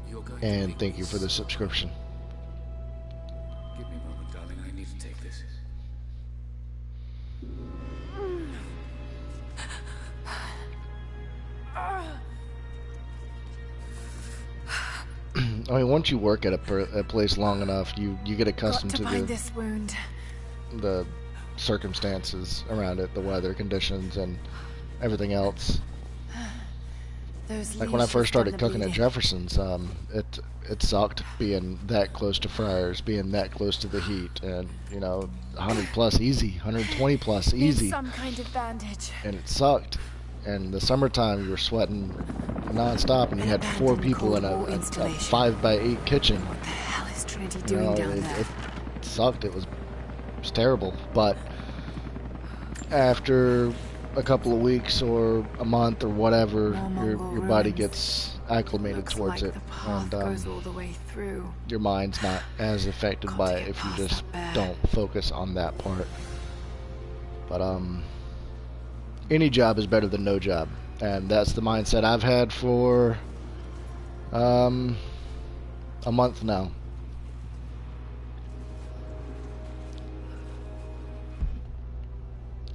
You're going to And make thank you for the subscription. Give me a moment, darling. I need to take this. I mean, once you work at a place long enough, you get accustomed to this wound. the circumstances around it, the weather conditions, and everything else. Like when I first started cooking at Jefferson's, it sucked being that close to fryers, being that close to the heat, and 100 plus easy, 120 plus easy. Some kind of bandage. And it sucked. And the summertime, you were sweating non-stop, and you had 4 people in a 5x8 kitchen. What the hell is Trinity doing down there? It sucked. It was terrible. But after a couple of weeks or a month or whatever, your body gets acclimated towards it, and goes all the way through. your mind's not as affected by it if you just don't focus on that part. But any job is better than no job, and that's the mindset I've had for a month now.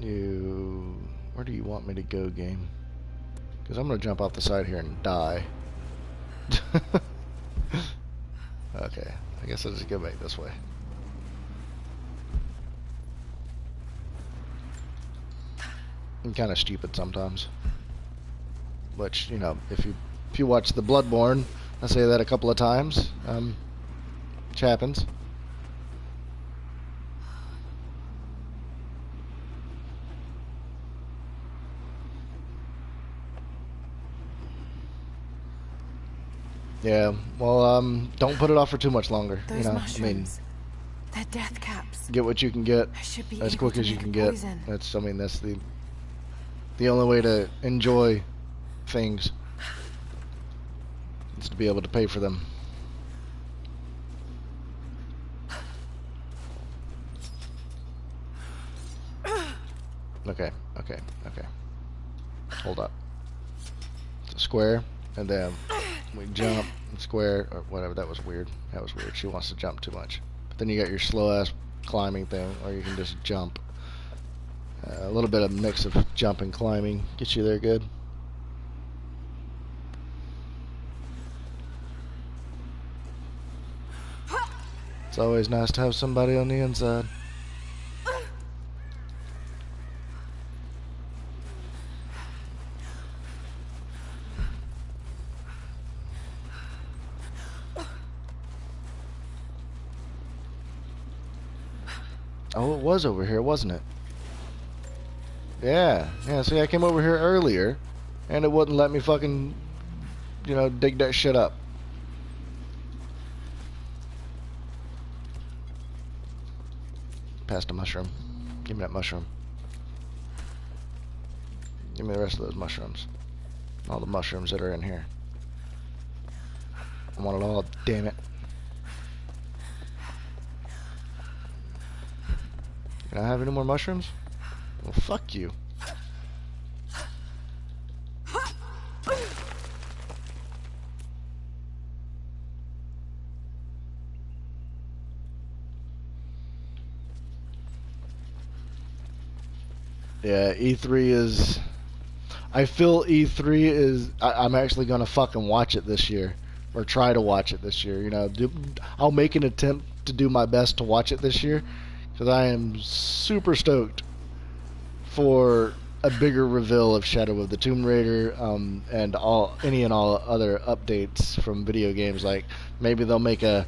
Where do you want me to go, game? Because I'm going to jump off the side here and die. Okay, I guess I'll just go back this way. I'm kind of stupid sometimes. Which, if you watch the Bloodborne, I say that a couple of times. Which happens. Yeah, well, don't put it off for too much longer. Those you know, mushrooms, I mean, they're death caps. get what you can get I should be as able quick to as you make can a get. poison. That's, I mean, that's the only way to enjoy things is to be able to pay for them. Okay, okay, okay. Hold up. So square, and then we jump and square, or whatever. That was weird. That was weird. She wants to jump too much. But then you got your slow-ass climbing thing, or you can just jump. A little bit of mix of jump and climbing gets you there good. It's always nice to have somebody on the inside. Oh, it was over here, wasn't it? Yeah, yeah, see, I came over here earlier, and it wouldn't let me fucking, you know, dig that shit up. Pass the mushroom. Give me that mushroom. Give me the rest of those mushrooms. All the mushrooms that are in here. I want it all, damn it. Can I have any more mushrooms? Well, fuck you. Yeah, E3 is... I feel E3 is... I'm actually gonna fucking watch it this year. Or try to watch it this year, you know. I'll make an attempt to do my best to watch it this year. Because I am super stoked for a bigger reveal of Shadow of the Tomb Raider, and any and all other updates from video games. Like, maybe they'll make a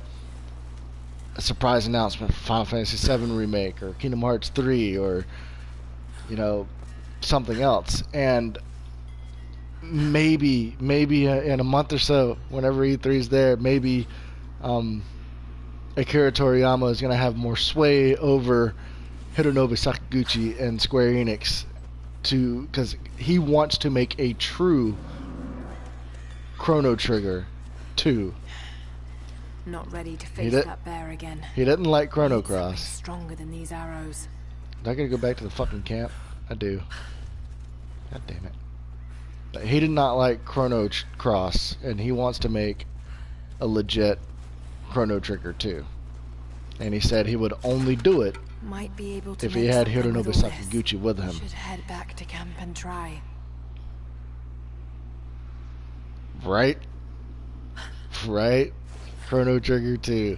surprise announcement for Final Fantasy VII Remake, or Kingdom Hearts 3, or, you know, something else. And maybe in a month or so, whenever E3's there, maybe Akira Toriyama is going to have more sway over Hironobu Sakaguchi and Square Enix, because he wants to make a true Chrono Trigger 2. Not ready to face that bear again. He didn't like Chrono Cross. Stronger than these arrows. I gotta go back to the fucking camp. I do. God damn it. But he did not like Chrono Cross, and he wants to make a legit Chrono Trigger 2. And he said he would only do it Might be able to if he had Hironobu Sakaguchi with him. Should head back to camp and try. Right? Right? Chrono Trigger 2.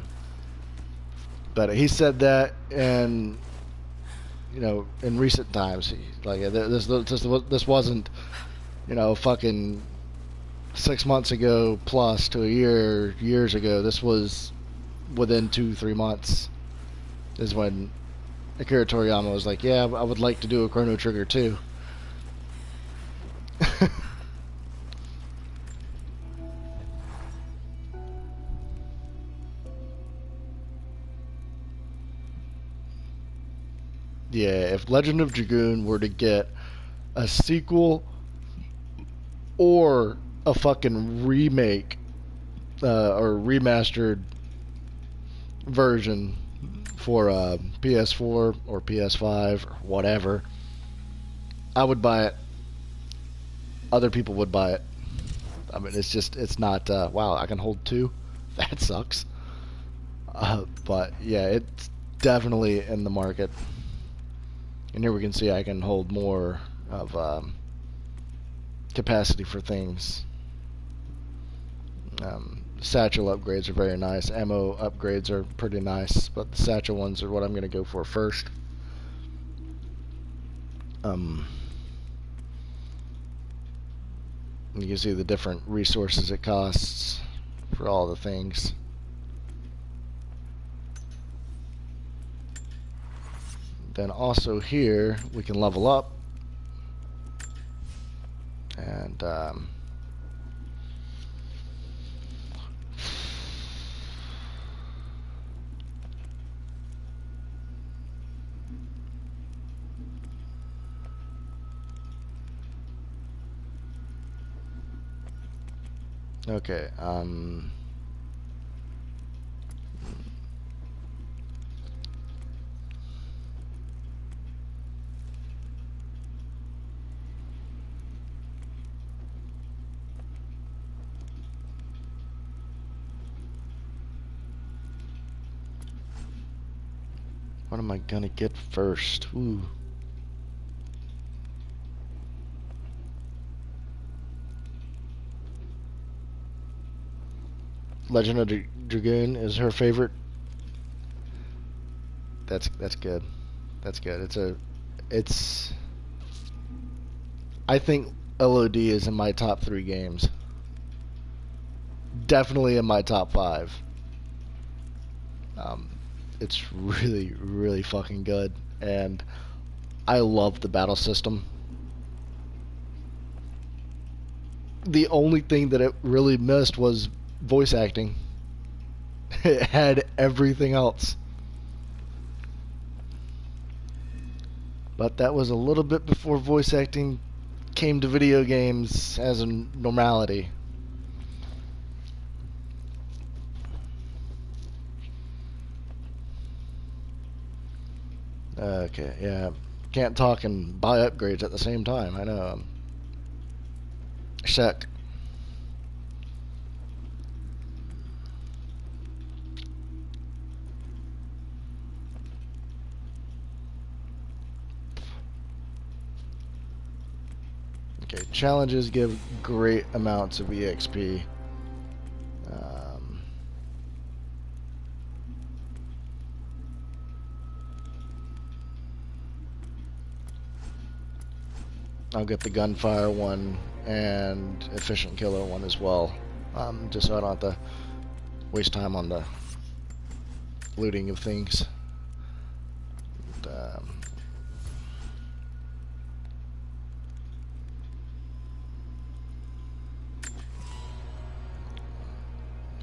But he said that, and you know, in recent times, like this wasn't, you know, fucking 6 months ago plus to a years ago. This was within 2-3 months is when Akira Toriyama was like, yeah, I would like to do a Chrono Trigger 2. Yeah, if Legend of Dragoon were to get a sequel or a fucking remake or remastered version for PS4 or PS5 or whatever, I would buy it. Other people would buy it. I mean, it's not, wow, I can hold 2? That sucks. But yeah, it's definitely in the market. And here we can see I can hold more of capacity for things. Satchel upgrades are very nice. Ammo upgrades are pretty nice, but the satchel ones are what I'm going to go for first. You can see the different resources it costs for all the things. Then also here we can level up, and Okay, what am I gonna get first? Ooh. Legend of Dragoon is her favorite. That's good. That's good. It's. I think LOD is in my top 3 games. Definitely in my top 5. It's really, really fucking good, and I love the battle system. The only thing that it really missed was voice acting. It had everything else. But that was a little bit before voice acting came to video games as a normality. Okay, yeah. Can't talk and buy upgrades at the same time, I know. Suck. Okay, challenges give great amounts of EXP. I'll get the gunfire one and efficient killer one as well, just so I don't have to waste time on the looting of things. And,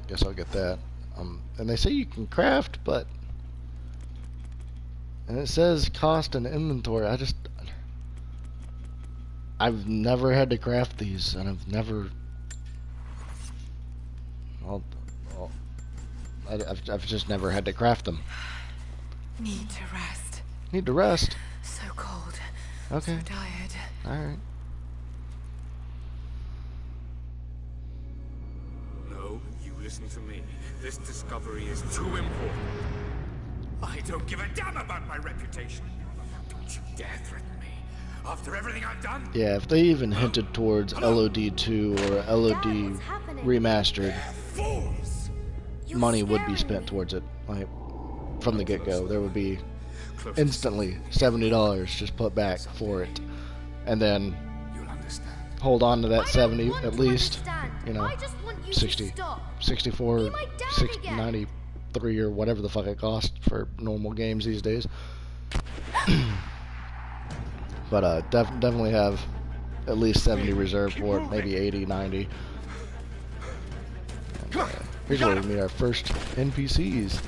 guess I'll get that. And they say you can craft, but and it says cost and inventory. I've never had to craft these, and I've never. I've just never had to craft them. Need to rest. Need to rest. So cold. Okay. So tired. All right. No, you listen to me. This discovery is too important. I don't give a damn about my reputation. Don't you dare threaten me. After everything I've done? Yeah, if they even hinted towards LOD 2 or LOD Remastered, money would be spent towards it. Like, from the get-go, there would be instantly $70 just put back for it. And then hold on to that 70 at least, you know, 60, 64, 60, 93 or whatever the fuck it costs for normal games these days. But definitely have at least 70 reserved for it, maybe 80, 90. And, here's where we meet our first NPCs.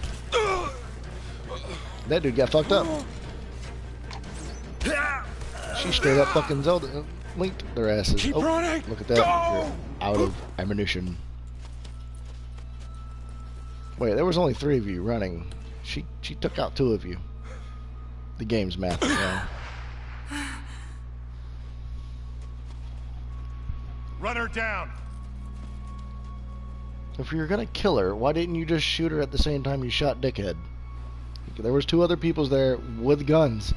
That dude got fucked up. She straight up fucking Zelda linked their asses. Oh, look at that. You're out of ammunition. Wait, there was only 3 of you running. She took out 2 of you. The game's math, you know. Run her down. If you're gonna kill her, why didn't you just shoot her at the same time you shot Dickhead? There was 2 other peoples there with guns.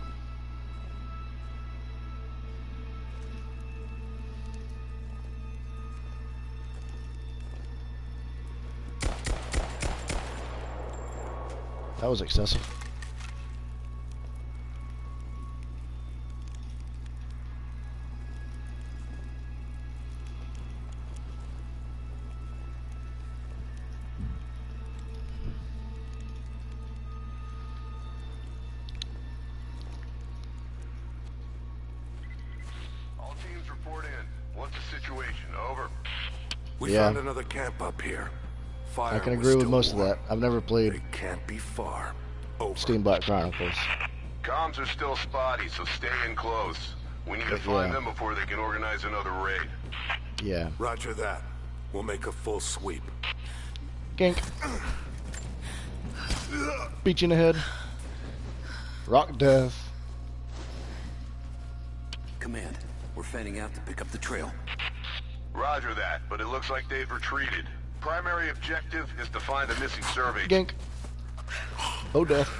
That was excessive. We found another camp up here. Fire I can agree with most of that. I've never played it can't be far. Steamboat Chronicles. Comms are still spotty, so stay in close. We need to find them before they can organize another raid. Yeah. Roger that. We'll make a full sweep. Gink. Beat you in the head. Rock death. Command, we're fanning out to pick up the trail. Roger that, but it looks like they've retreated. Primary objective is to find the missing survey. Gink. Oh, death.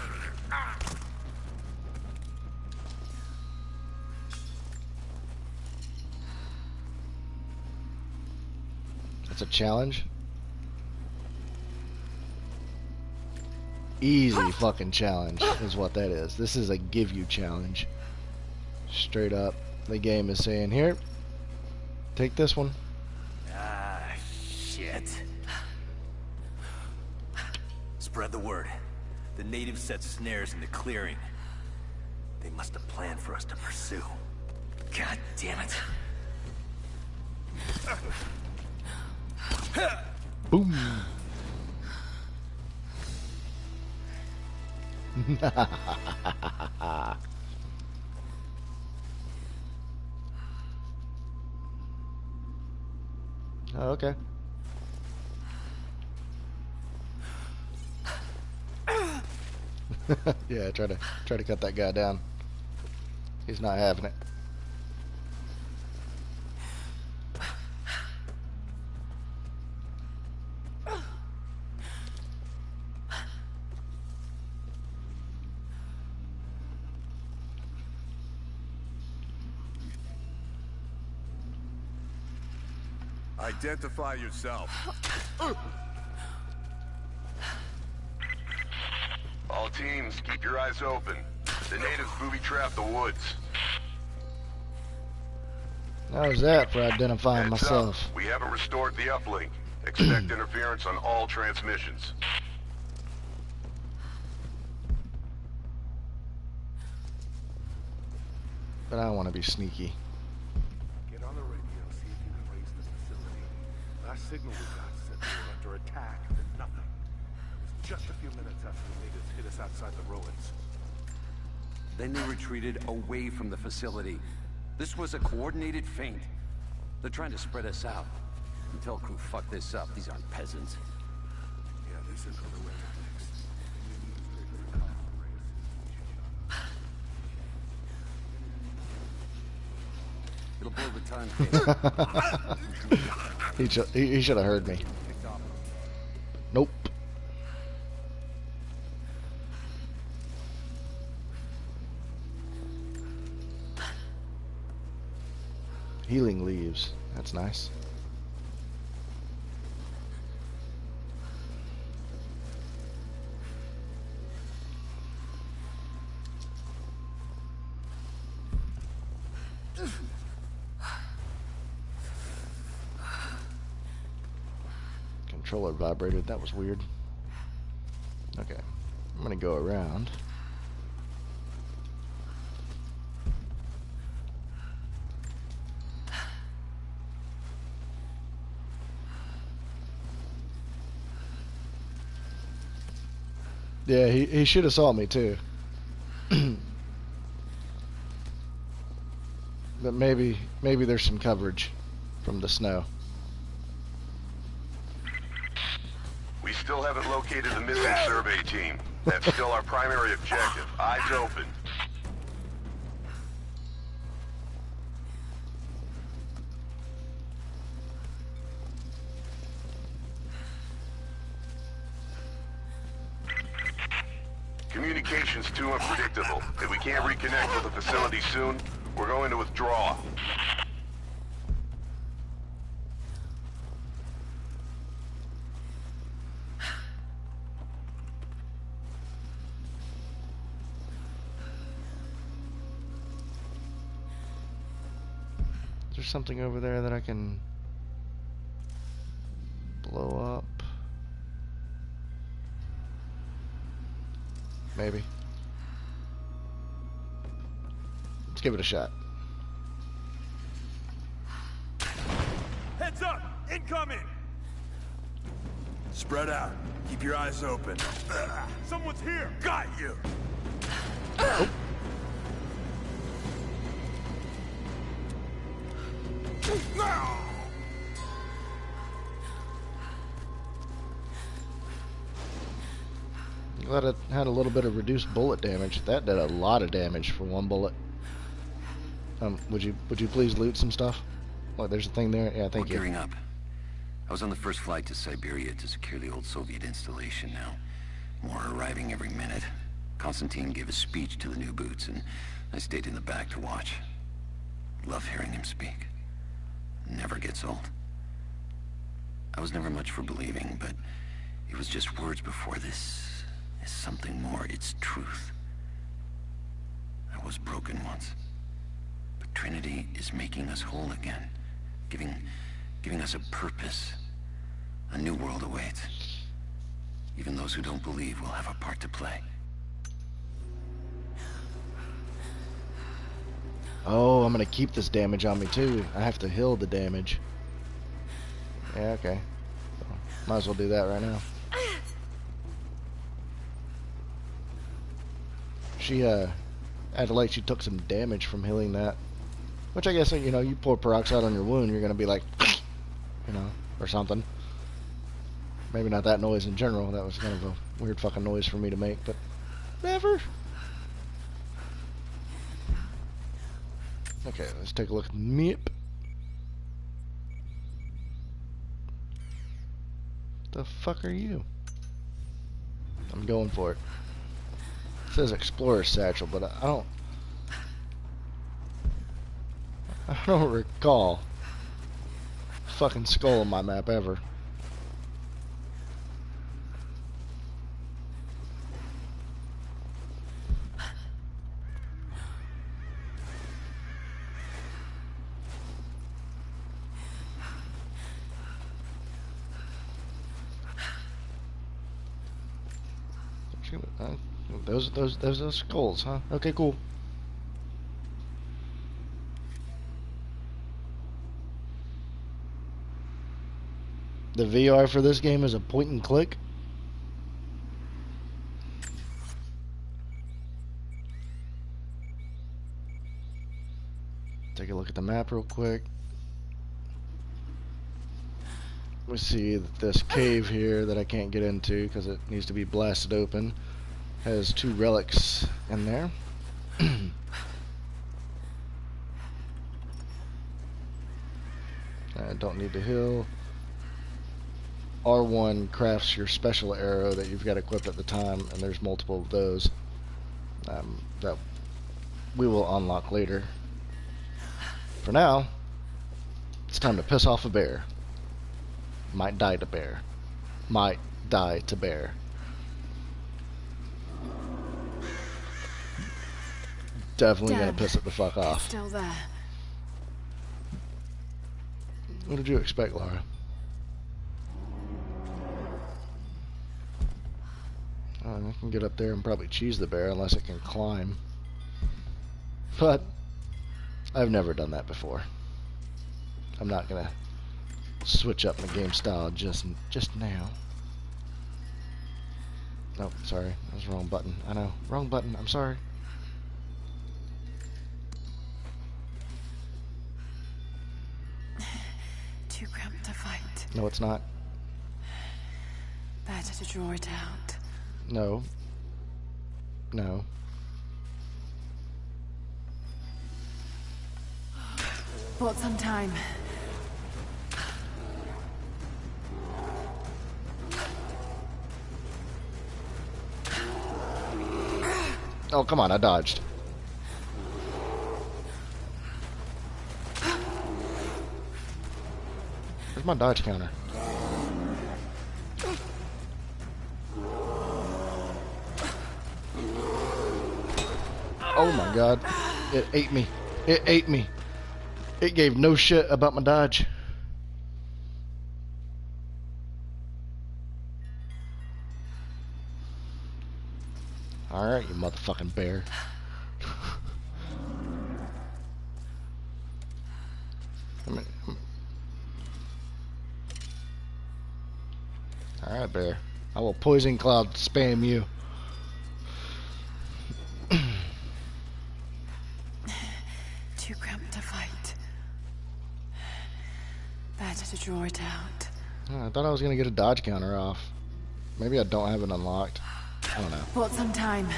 That's a challenge. Easy fucking challenge is what that is. This is a give you challenge. Straight up. The game is saying, here, take this one. Ah, shit. Spread the word. The natives set snares in the clearing. They must have planned for us to pursue. God damn it. Boom. Oh, okay. Yeah, try to cut that guy down. He's not having it. Identify yourself. All teams, keep your eyes open. The natives booby-trap the woods. How's that for identifying Heads myself? up. We haven't restored the uplink. Expect interference on all transmissions. But I don't want to be sneaky. Get on the radio, see if you can raise this facility. Last signal we got said we were under attack, then nothing. It was just a few minutes after the natives hit us outside the ruins. Then they retreated away from the facility. This was a coordinated feint. They're trying to spread us out. Until crew fuck this up. These aren't peasants. Yeah, this is the way next. It'll blow the time. He should have heard me. Nope. Healing leaves. That's nice. Controller vibrated. That was weird. Okay. I'm gonna go around. Yeah, he should have saw me too. But maybe there's some coverage from the snow. We still haven't located the missing survey team. That's still our primary objective. Eyes open. Communication's too unpredictable. If we can't reconnect with the facility soon, we're going to withdraw. Is there something over there that I can blow up? Maybe. Let's give it a shot. Heads up! Incoming! Spread out. Keep your eyes open. Someone's here! Got you! Oh. Glad it had a little bit of reduced bullet damage. That did a lot of damage for one bullet. Would you please loot some stuff? Look, there's a thing there. Yeah, thank you. We're gearing up. I was on the first flight to Siberia to secure the old Soviet installation now. More arriving every minute. Konstantin gave a speech to the new boots, and I stayed in the back to watch. Love hearing him speak. Never gets old. I was never much for believing, but it was just words before. This is something more. It's truth. I was broken once. But Trinity is making us whole again. Giving us a purpose. A new world awaits. Even those who don't believe will have a part to play. Oh, I'm gonna keep this damage on me too. I have to heal the damage. Yeah, okay. So, might as well do that right now. She acted like she took some damage from healing that. Which I guess, you know, you pour peroxide on your wound, you're gonna be like, you know, or something. Maybe not that noise in general. That was kind of a weird fucking noise for me to make, but whatever. Okay, let's take a look at the map. The fuck are you? I'm going for it. It says Explorer Satchel, but I don't recall fucking skull on my map ever. Those are skulls, huh? Okay, cool. The VR for this game is a point and click. Take a look at the map real quick. We see that this cave here that I can't get into because it needs to be blasted open has 2 relics in there. I don't need to heal. R1 crafts your special arrow that you've got equipped at the time, and there's multiple of those that we will unlock later. For now, it's time to piss off a bear. Might die to bear. Might die to bear. Definitely gonna piss it the fuck off. Still there. What did you expect, Laura? I can get up there and probably cheese the bear unless it can climb. But I've never done that before. I'm not gonna switch up my game style just now. Nope, sorry, that was the wrong button. I know, wrong button. I'm sorry. Too cramped to fight. No, it's not. Better to draw it out. No. No. Bought some time. Oh, come on, I dodged. Where's my dodge counter? Oh my god. It ate me. It ate me. It gave no shit about my dodge. Alright, you motherfucking bear. Alright, bear. I will poison cloud spam you. Too cramped to fight. Better to draw it out. Oh, I thought I was gonna get a dodge counter off. Maybe I don't have it unlocked. I don't know. Bought some time.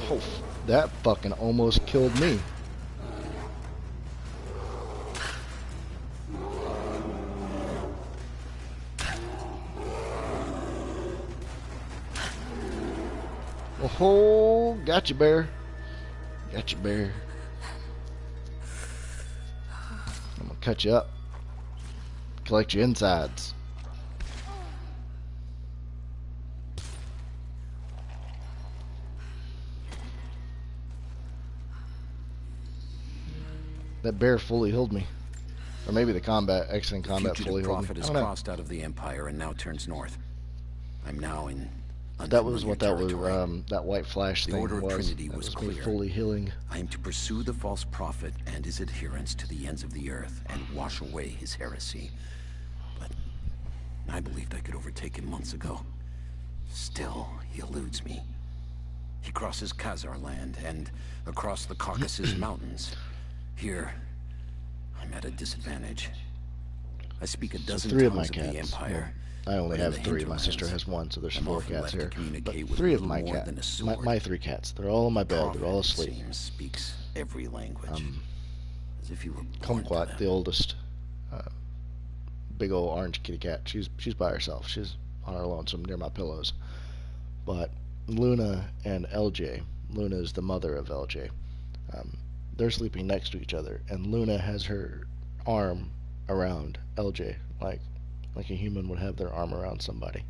Oh, that fucking almost killed me. Oh, gotcha, bear. Gotcha, bear. I'm gonna cut you up. Collect your insides. That bear fully healed me. Or maybe the combat, excellent combat fully healed me. Prophet has crossed out of the Empire and now turns north. I'm now in that was what that territory. was, that white flash thing was. The Order of Trinity that was me clear. fully healing. I am to pursue the false prophet and his adherents to the ends of the earth and wash away his heresy. But I believed I could overtake him months ago. Still, he eludes me. He crosses Khazar land and across the Caucasus Mountains. Here, I'm at a disadvantage. I speak a dozen three of my tongues of the cats. Empire. Well, I only have three. My sister has one, so there's 4 cats here. But 3 of my cats, my 3 cats, they're all in my bed. They're all asleep. Speaks every language. As if you were Kumquat, the oldest, big old orange kitty cat. She's by herself. She's on her lonesome near my pillows. But Luna and LJ, Luna is the mother of LJ. They're sleeping next to each other, and Luna has her arm around LJ, like a human would have their arm around somebody.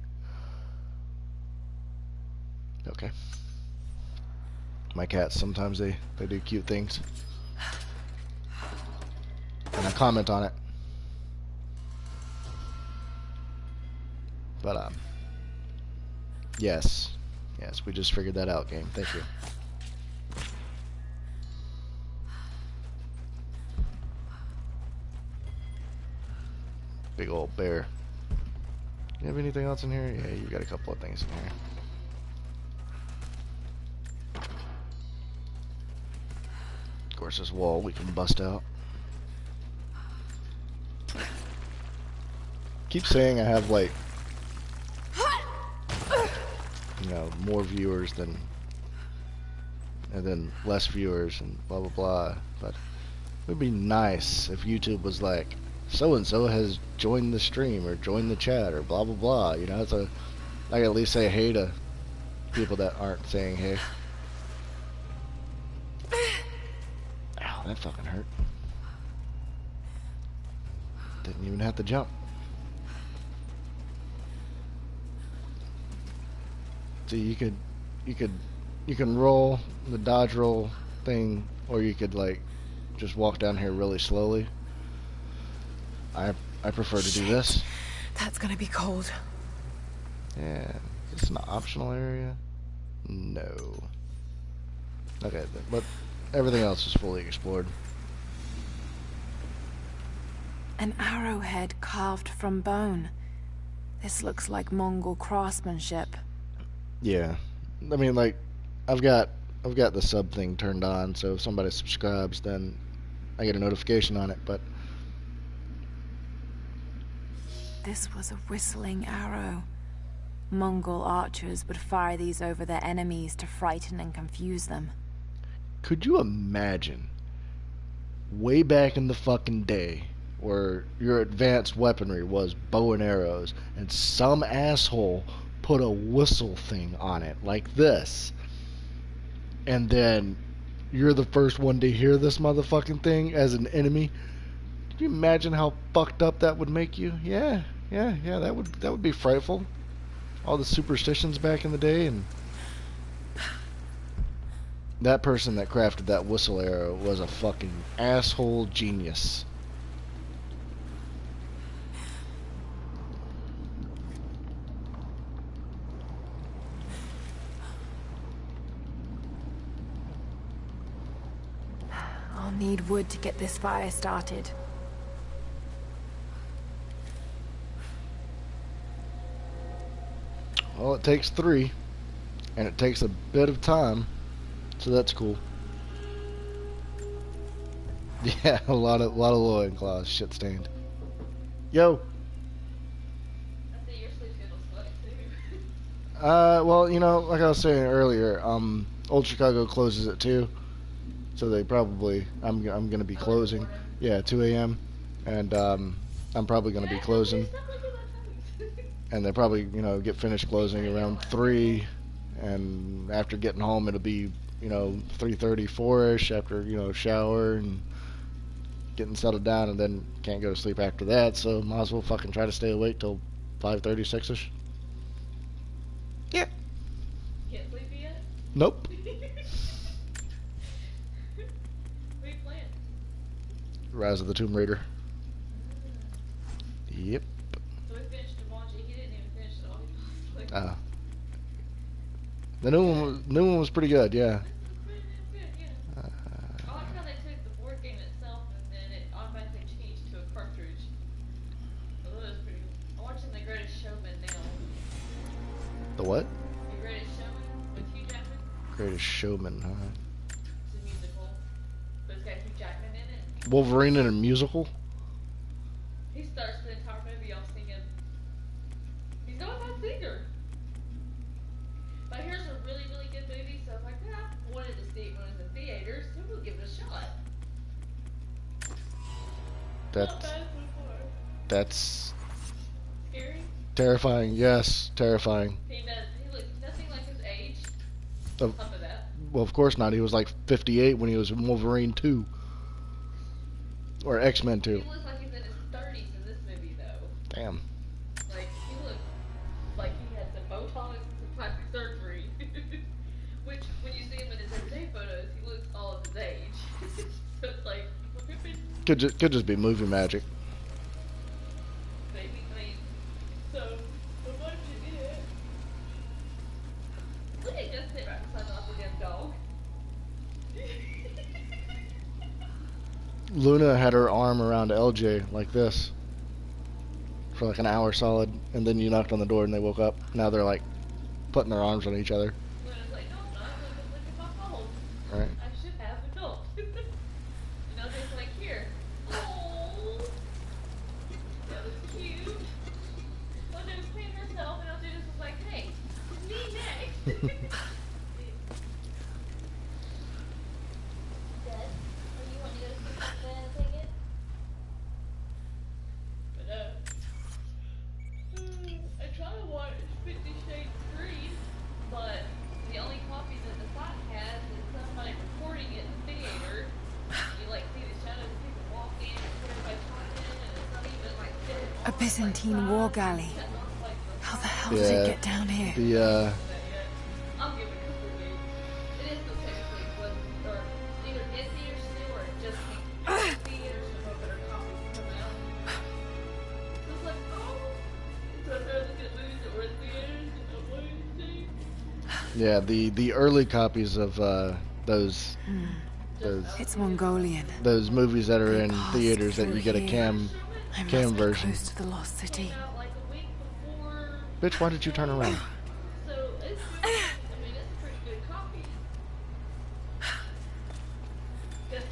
Okay. My cats, sometimes they do cute things. And I comment on it. But, yes. Yes, we just figured that out, game. Thank you. Big old bear. You have anything else in here? Yeah, you got a couple of things in here. Of course, this wall we can bust out. Keep saying I have, like, you know, more viewers than, and then less viewers and blah blah blah. But it would be nice if YouTube was like, so and so has joined the stream or joined the chat or blah blah blah. You know, so I can at least say hey to people that aren't saying hey. Ow, that fucking hurt. Didn't even have to jump. See, you can roll the dodge roll thing, or you could like just walk down here really slowly. I prefer to do this. That's gonna be cold. Yeah, is this an optional area? No. Okay, but everything else is fully explored. An arrowhead carved from bone. This looks like Mongol craftsmanship. Yeah, I mean, like, I've got the sub thing turned on, so if somebody subscribes, then I get a notification on it. But this was a whistling arrow. Mongol archers would fire these over their enemies to frighten and confuse them. Could you imagine, way back in the fucking day, where your advanced weaponry was bow and arrows, and some asshole put a whistle thing on it like this, and then you're the first one to hear this motherfucking thing as an enemy? Can you imagine how fucked up that would make you? Yeah, that would be frightful. All the superstitions back in the day, and that person that crafted that whistle arrow was a fucking asshole genius. I'll need wood to get this fire started. Well, it takes 3, and it takes a bit of time, So that's cool. Yeah, a lot of loincloths, shit stained. Yo. Well, you know, like I was saying earlier, Old Chicago closes at 2, so they probably, I'm gonna be closing, yeah, 2 a.m. and I'm probably gonna be closing, and they probably, you know, get finished closing around 3, and after getting home it'll be, you know, 3:30, 4ish after, you know, shower and getting settled down, and then can't go to sleep after that, so might as well fucking try to stay awake till 5:30, 6ish. Yeah. Can't sleep yet? Nope. What are you playing? Rise of the Tomb Raider. Yep. So we finished Jumanji. He didn't even finish it all. He was like, The new one was pretty good, yeah. I like how they took the board game itself and then it automatically changed to a cartridge. I thought it was pretty cool. I'm watching The Greatest Showman now. The what? The Greatest Showman with Hugh Jackman. Greatest Showman, huh? It's a musical, but it's got Hugh Jackman in it. Wolverine in a musical? He starts the entire movie off singing. He's not a bad singer. But here's a really, really good movie, so I was like, yeah, I wanted to see it when it was in theaters, so we'll give it a shot. That's Scary? terrifying, yes, terrifying. He looks nothing like his age. Of, Top of that. well, of course not. He was like 58 when he was in Wolverine 2. Or X-Men 2. He looks like he's in his 30s in this movie, though. Damn. Like, he looks like he had some Botox and some plastic surgery. Which, when you see him in his everyday photos, he looks all of his age. So it's like, Could just be movie magic. maybe, I mean, so why did you do it? Look at just sit right beside the damn dog. Luna had her arm around LJ like this for like an hour solid, and then you knocked on the door and they woke up. Now they're like putting their arms on each other. Luna's like, no, I'm not. Look at my phone. Right. I should have a dog. And LJ's like, here. Oh, that was cute. LJ was cleaning herself, and LJ just was like, hey, it's me next. Dad, are you wanting to go to sleep then and take it? But, I try to watch 50 Shades of Green, but the only copy that the site has is somebody recording it in the theater. You like see the shadows of people walking, and everybody talking, and it's not even like dead. A Byzantine war galley. How the hell did it get down here? I'll give it a couple of weeks. It is still technically was or either in theaters still or just in theaters so no better copies come out. So it's like, oh, so I'm looking at movies that were in theaters and I'm waiting to see. Yeah, the early copies of those It's Mongolian. those movies that are in theaters that you get a cam version. Close to the lost city. Bitch, why did you turn around? So it's I mean it's a pretty good copy. Guess.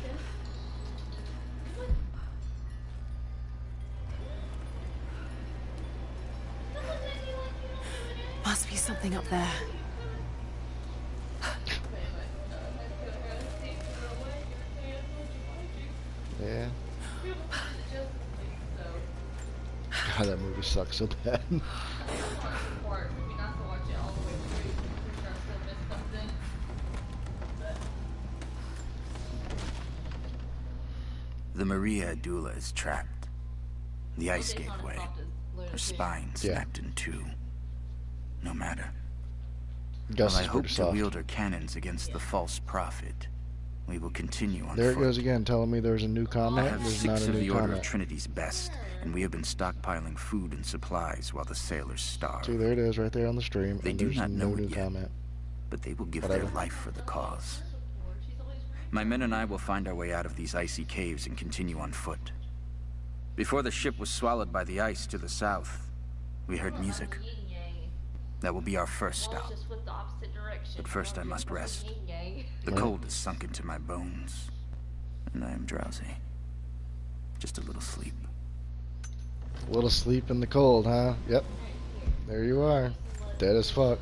Must be something up there. Yeah. God, that movie sucks so bad. The Maria Adula is trapped. The ice gateway. Her spine snapped in two. No matter. Gus While I is hope pretty to soft. wield her cannons against the false prophet, we will continue on There it foot. goes again, telling me there's a new I comment. have There's 6 not a of new the Order of comment. Trinity's best, and we have been stockpiling food and supplies while the sailors starve. See, there it is right there on the stream. They and do there's not no know new it yet, comment. but they will give Whatever. their life for the cause. My men and I will find our way out of these icy caves and continue on foot. Before the ship was swallowed by the ice to the south, we heard music. That will be our first Well, stop. just with the opposite direction. But first I must rest. Yin yang. The cold has sunk into my bones, and I am drowsy. Just a little sleep. A little sleep in the cold, huh? Yep. There you are. Dead as fuck.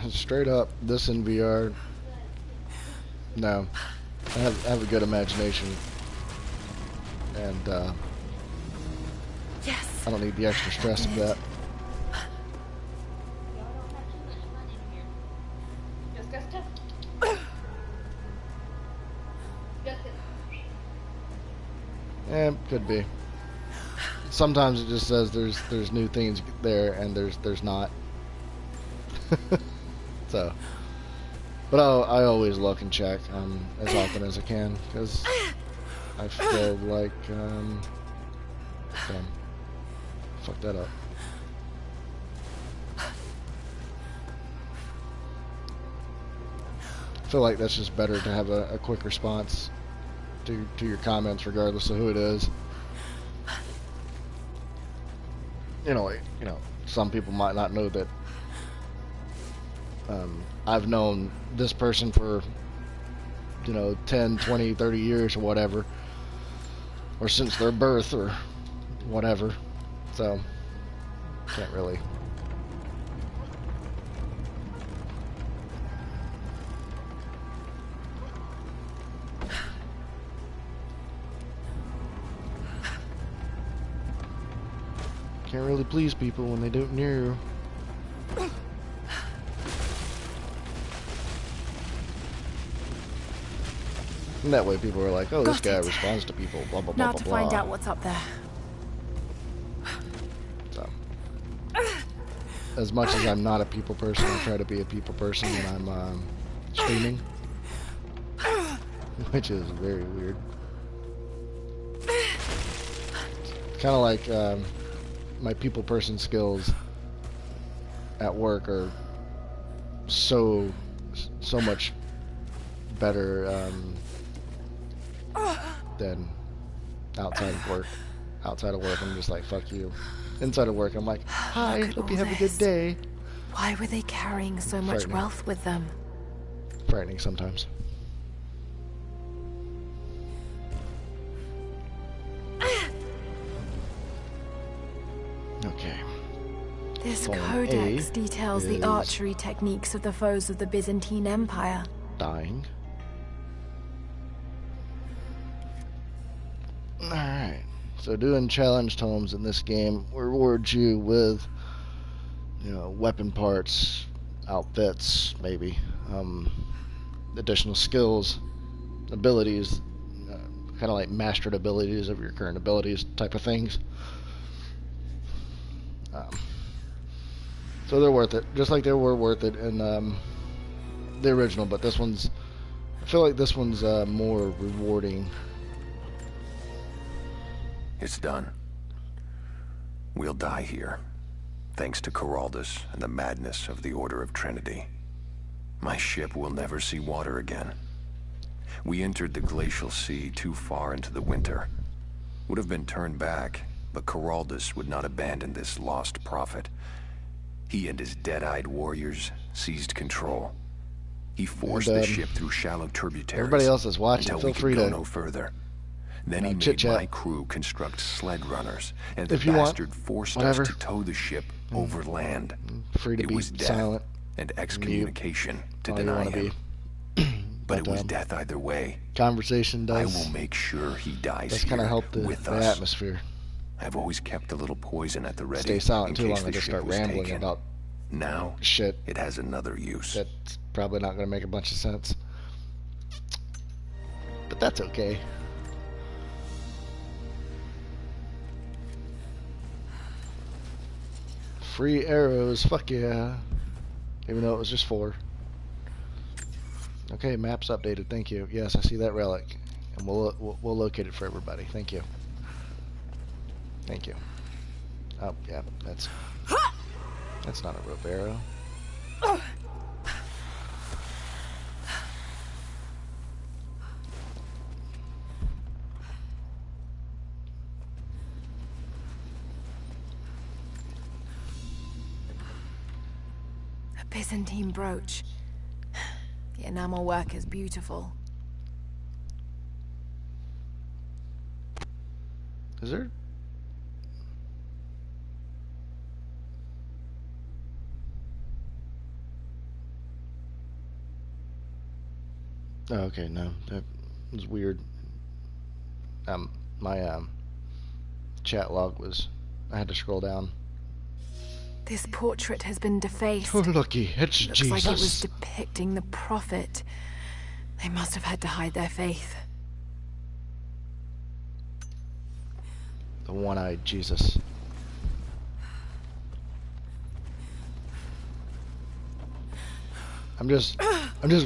Straight up, this in VR. No. I have a good imagination. And, Yes. I don't need the extra stress of that. Yeah, could be. Sometimes it just says there's new things there and there's not. So, but I always look and check as often as I can because I feel like damn, fuck that up. I feel like that's just better to have a quick response to your comments, regardless of who it is. You know, some people might not know that I've known this person for 10, 20, 30 years or whatever, or since their birth or whatever. So can't really. Can't really please people when they don't near you. And that way people are like, oh, this guy responds to people, blah, blah, blah, Now blah, to blah. find out what's up there. So, as much as I'm not a people person, I try to be a people person when I'm streaming. Which is very weird. Kind of like my people person skills at work are so much better than outside of work. Outside of work, I'm just like, fuck you. Inside of work, I'm like, hi, hope you have a good day. Why were they carrying so much wealth with them? Frightening sometimes. Okay. This Phone codex A details the is archery techniques of the foes of the Byzantine Empire. dying. Alright. So doing challenge tomes in this game rewards you with, weapon parts, outfits, maybe, additional skills, abilities, kind of like mastered abilities of your current abilities type of things. So they're worth it, just like they were worth it in the original, but this one's, I feel like this one's more rewarding. It's done. We'll die here, thanks to Coraldus and the madness of the Order of Trinity. My ship will never see water again. We entered the glacial sea too far into the winter. Would have been turned back, but Coraldus would not abandon this lost prophet. He and his dead-eyed warriors seized control. He forced the ship through shallow tributaries. Everybody else is watching. Until Feel we could free go to no further. Then he made my crew construct sled runners, and the bastard forced us to tow the ship over land. Free to it be was death silent and excommunication to all you deny wanna him. be. But it was death either way. Conversation does. I will make sure he dies That's kind of help the with us. atmosphere. I've always kept a little poison at the ready. Stay silent in too case long the and just ship start was rambling taken. about Now shit. It has another use. That's probably not going to make a bunch of sense. But that's okay. Free arrows, fuck yeah. Even though it was just 4. Okay, map's updated, thank you. Yes, I see that relic. And we'll locate it for everybody. Thank you. Thank you. Oh, yeah, that's not a rope arrow. Byzantine brooch. The enamel work is beautiful. Is there? Oh, okay, no, that was weird. My chat log was. I had to scroll down. This portrait has been defaced. Oh, looky, it's Looks Jesus. like it was depicting the prophet. They must have had to hide their faith. The one-eyed Jesus. I'm just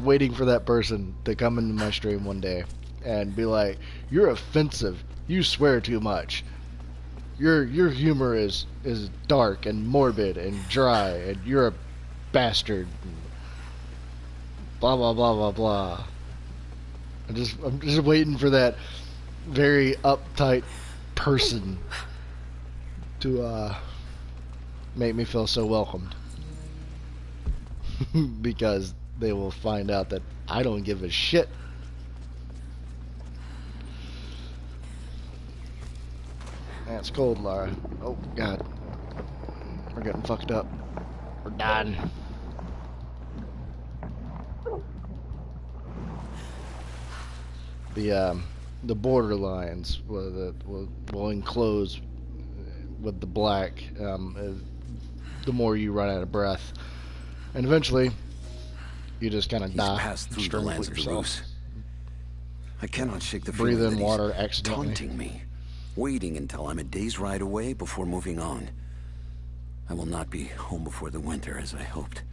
waiting for that person to come into my stream one day and be like, "You're offensive. You swear too much. Your humor is dark and morbid and dry, and you're a bastard." Blah blah blah blah blah. I'm just waiting for that very uptight person to make me feel so welcomed. Because they will find out that I don't give a shit. Man, it's cold, Lara. Oh, God. We're getting fucked up. We're dying. The border lines will enclose with the black the more you run out of breath. And eventually, you just kind of die. Passed through the lands of the Rus. I cannot shake the breathe feeling in that water he's accidentally. taunting me, waiting until I'm a day's ride away before moving on. I will not be home before the winter as I hoped.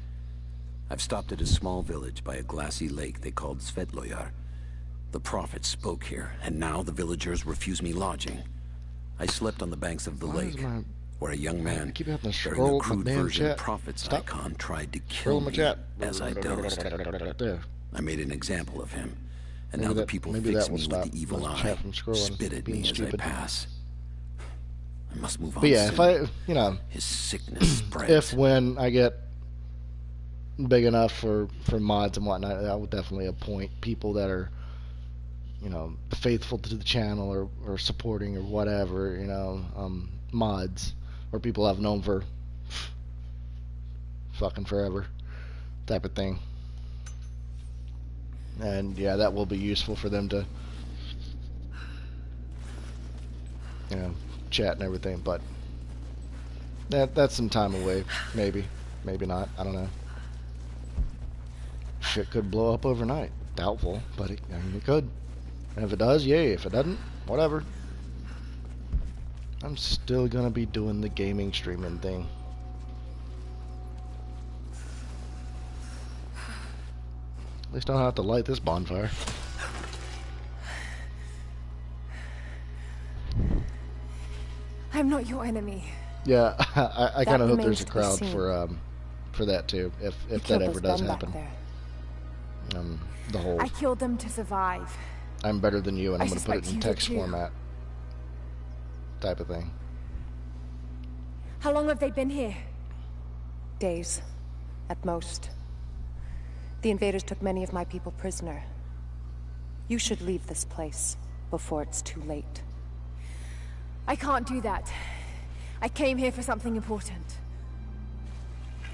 I've stopped at a small village by a glassy lake they called Svetloyar. The prophet spoke here, and now the villagers refuse me lodging. I slept on the banks of the lake, where a young man, wearing a crude version prophet's icon, tried to kill me as I dozed. I made an example of him, and now the people fix me with the evil eye, spit at me as I pass. I must move on. But yeah, soon. if his sickness spreads. If when I get big enough for mods and whatnot, I will definitely appoint people that are, faithful to the channel or supporting or whatever, mods or people I've known for fucking forever type of thing. And yeah, that will be useful for them to, chat and everything, but that's some time away. Maybe not. I don't know. Shit could blow up overnight. Doubtful, but it could. And if it does, yay. If it doesn't, whatever. I'm still gonna be doing the gaming streaming thing. At least I don't have to light this bonfire. I'm not your enemy. Yeah, I kind of hope there's a crowd for that too, if that ever does happen. The whole I killed them to survive. I'm better than you, and I'm going to put it in text format type of thing. How long have they been here? Days, at most. The invaders took many of my people prisoner. You should leave this place before it's too late. I can't do that. I came here for something important.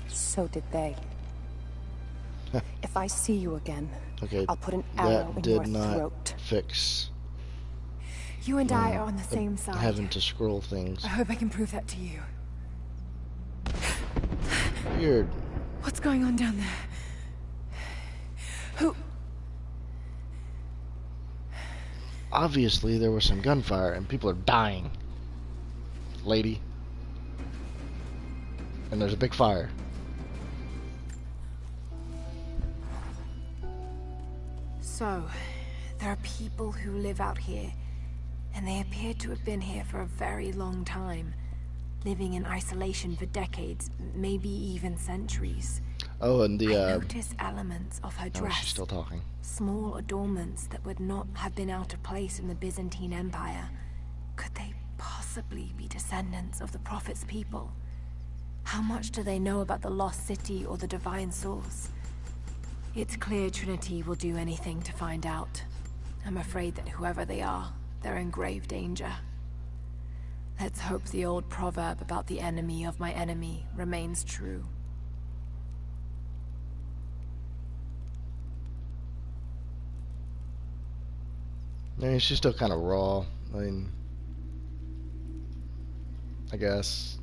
So did they. If I see you again, okay, I'll put an arrow in your that did not throat. Fix. You and I are on the same side. Having to scroll things. I hope I can prove that to you. Weird. What's going on down there? Who? Obviously, there was some gunfire, and people are dying. Lady. And there's a big fire. So, there are people who live out here, and they appear to have been here for a very long time, living in isolation for decades, maybe even centuries. Oh, and I notice elements of her dress. Oh, she's still talking. Small adornments that would not have been out of place in the Byzantine Empire. Could they possibly be descendants of the Prophet's people? How much do they know about the Lost City or the Divine Source? It's clear Trinity will do anything to find out. I'm afraid that whoever they are, they're in grave danger. Let's hope the old proverb about the enemy of my enemy remains true. I mean, she's still kind of raw. I mean, I guess.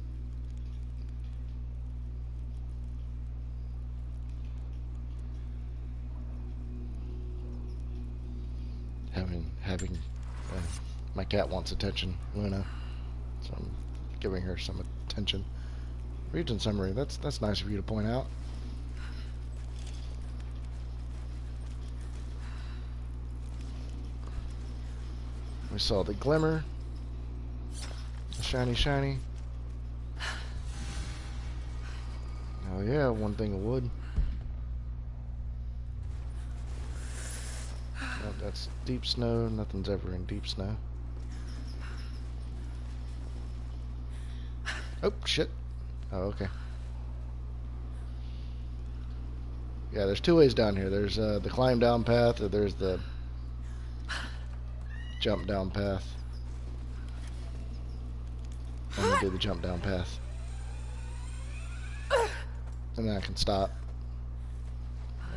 Having my cat wants attention, Luna, so I'm giving her some attention. Region summary, that's nice of you to point out. We saw the glimmer, the shiny. Oh yeah, one thing of wood. Oh, that's deep snow. Nothing's ever in deep snow. Oh shit. Oh, okay. Yeah, there's two ways down here. There's the climb down path, or there's the jump down path. I'm gonna do the jump down path. And then I can stop.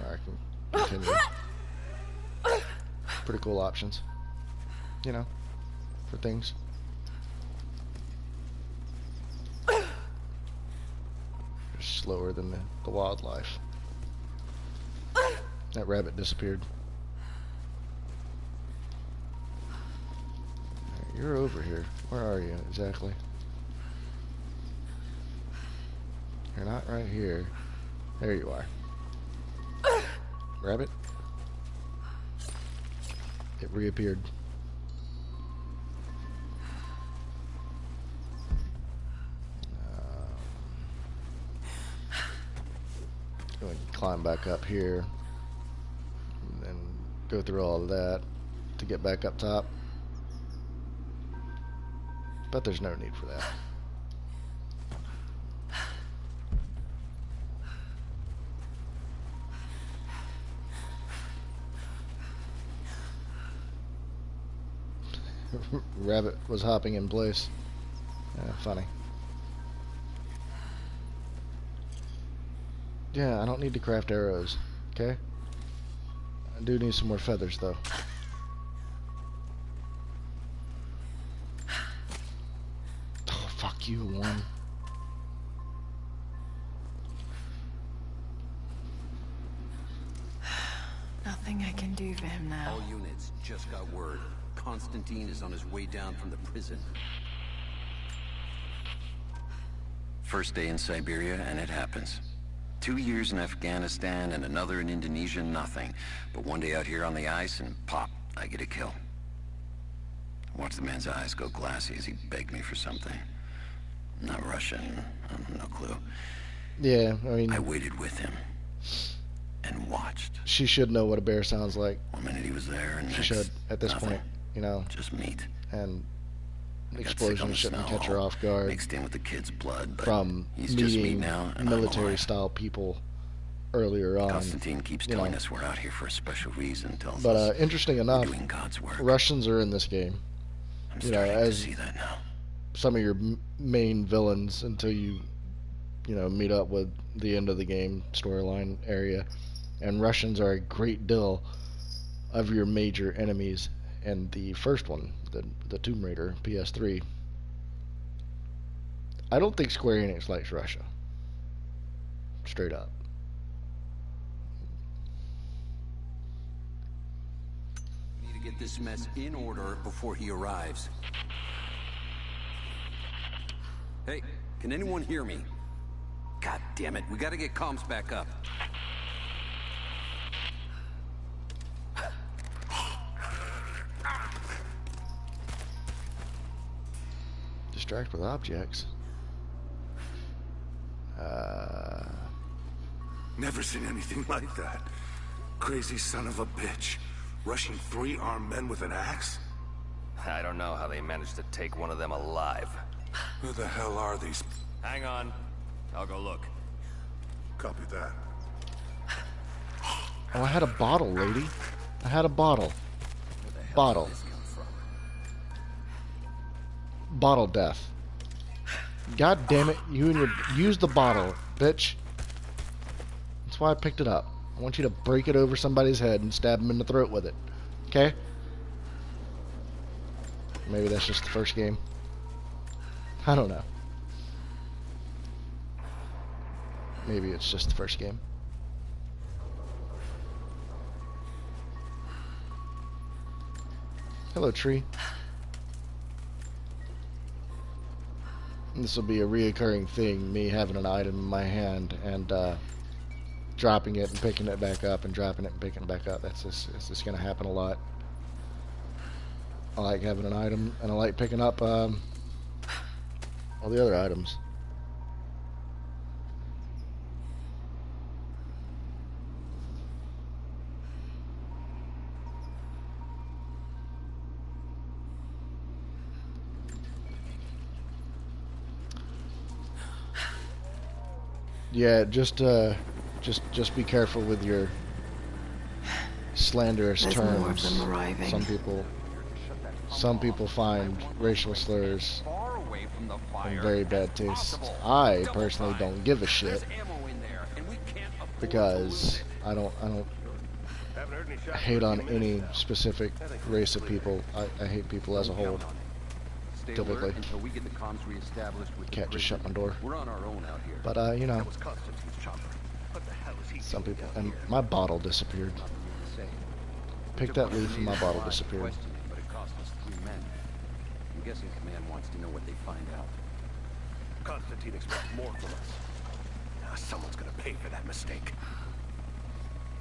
Or I can continue. Pretty cool options. You know, for things. Just slower than the wildlife. That rabbit disappeared. Right, you're over here. Where are you exactly? You're not right here. There you are. Rabbit? It reappeared. Go ahead and climb back up here. And then go through all of that to get back up top. But there's no need for that. Rabbit was hopping in place. Funny. Yeah, I don't need to craft arrows. Okay? I do need some more feathers, though. Oh, fuck you, one. Nothing I can do for him now. All units just got word. Constantine is on his way down from the prison. First day in Siberia, and it happens. 2 years in Afghanistan and another in Indonesia, nothing. But one day out here on the ice, and pop, I get a kill. Watch the man's eyes go glassy as he begged me for something. Not Russian, no clue. Yeah, I mean... I waited with him. And watched. She should know what a bear sounds like. 1 minute he was there, and she should, at this nothing. point. You know, just meat. And the explosion shouldn't catch her off guard. Mixed in with the kid's blood, but from he's just meat meeting now, and military-style people earlier on. Constantine keeps telling us we're out here for a special reason. Tells but us interesting enough, we're doing God's work. Russians are in this game. I'm starting to see that now. Some of your main villains until you meet up with the end of the game storyline area, and Russians are a great deal of your major enemies. And the first one, the Tomb Raider PS3, I don't think Square Enix likes Russia. Straight up. We need to get this mess in order before he arrives. Hey, can anyone hear me? God damn it, we gotta get comms back up. Distract with objects. Never seen anything like that. Crazy son of a bitch. Rushing 3 armed men with an axe? I don't know how they managed to take one of them alive. Who the hell are these? Hang on. I'll go look. Copy that. Oh, I had a bottle, lady. I had a bottle. Bottle. Bottle death. God damn it, you and your... Use the bottle, bitch. That's why I picked it up. I want you to break it over somebody's head and stab him in the throat with it. Okay? Maybe that's just the first game. I don't know. Maybe it's just the first game. Hello, tree. This will be a reoccurring thing, me having an item in my hand and dropping it and picking it back up and dropping it and picking it back up. It's just going to happen a lot. I like having an item and I like picking up all the other items. Yeah, just be careful with your slanderous There's terms. more of them arriving. Some people find racial slurs in very bad taste. I personally don't give a shit because I don't hate on any specific race of people. I hate people as a whole. Typically. Until we get the comms reestablished with Can't just shut my door. We're on our own out here. But you know, some people. And my bottle disappeared. Pick that leaf and my bottle disappeared. But it cost us 3 men. I'm guessing Command wants to know what they find out. Constantine expects more from us. Now someone's gonna pay for that mistake.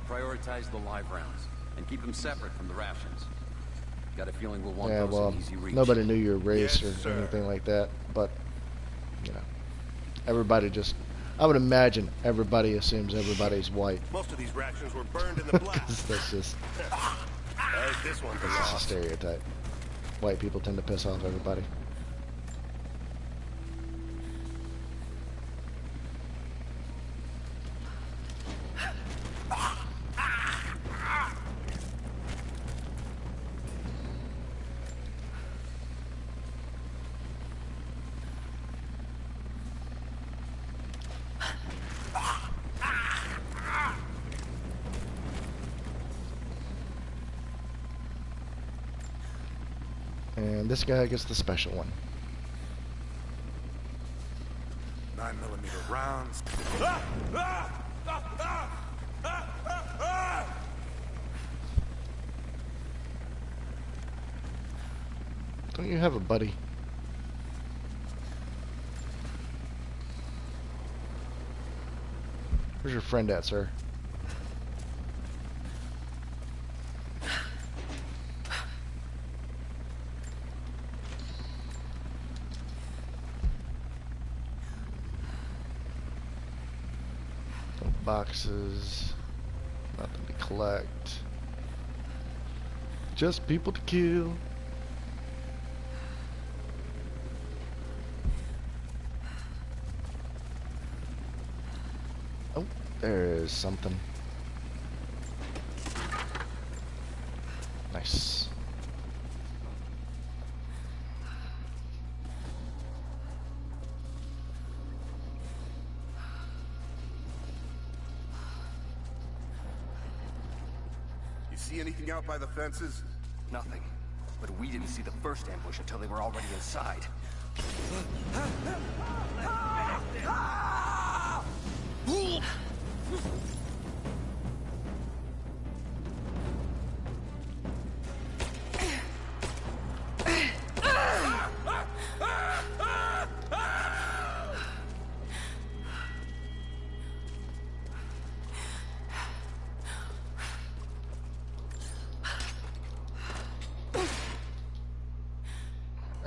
Prioritize the live rounds and keep them separate from the rations. Got a feeling we'll want Yeah, those well, in easy reach. nobody knew your race Yes, or sir. anything like that, but you know, everybody just. I would imagine everybody assumes everybody's white. Most of these rations were burned in the blast. That's just This one's a a loss. stereotype. White people tend to piss off everybody. And this guy gets the special one. 9mm rounds. Don't you have a buddy? Where's your friend at, sir? No boxes. Nothing to collect. Just people to kill. Oh, there's something. Nice. You see anything out by the fences? Nothing. But we didn't see the first ambush until they were already inside.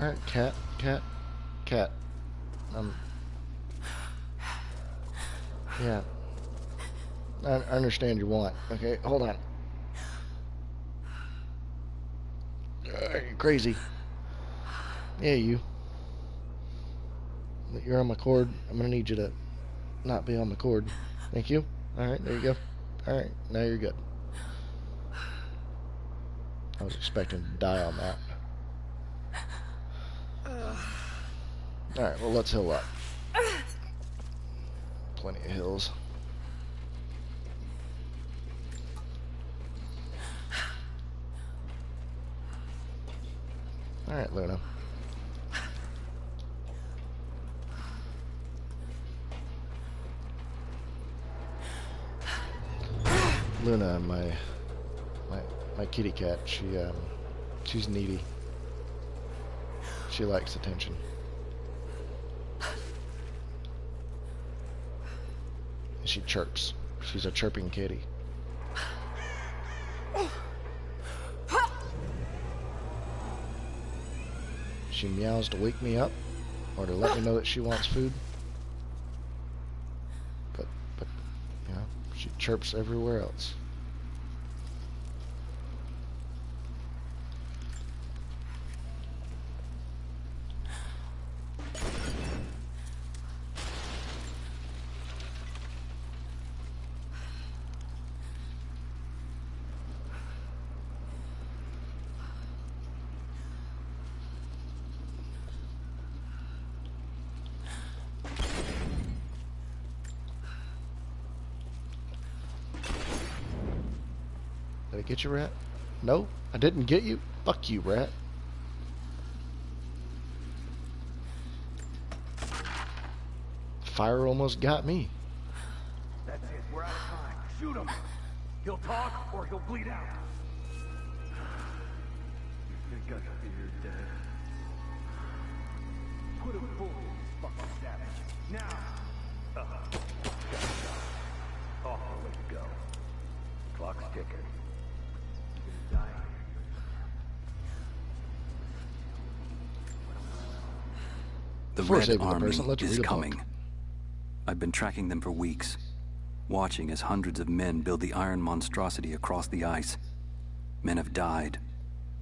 Alright, cat. Yeah. I understand your want. Okay, hold on. You're crazy. Yeah, you. You're on my cord. I'm gonna need you to not be on the cord. Thank you. Alright, there you go. Alright, now you're good. I was expecting to die on that. Alright, well, let's heal up. Plenty of hills. Alright, Luna. Luna, my kitty cat, she's needy. She likes attention. She chirps. She's a chirping kitty. She meows to wake me up or to let me know that she wants food. But you know, she chirps everywhere else. Did I get you, rat? No, I didn't get you. Fuck you, rat. Fire almost got me. That's it. We're out of time. Shoot him. He'll talk or he'll bleed out. You think I fear death? Put him full, fucking savage. Now. Off the way to go. Clock's ticking. The Red Army is coming. I've been tracking them for weeks, watching as hundreds of men build the iron monstrosity across the ice. Men have died,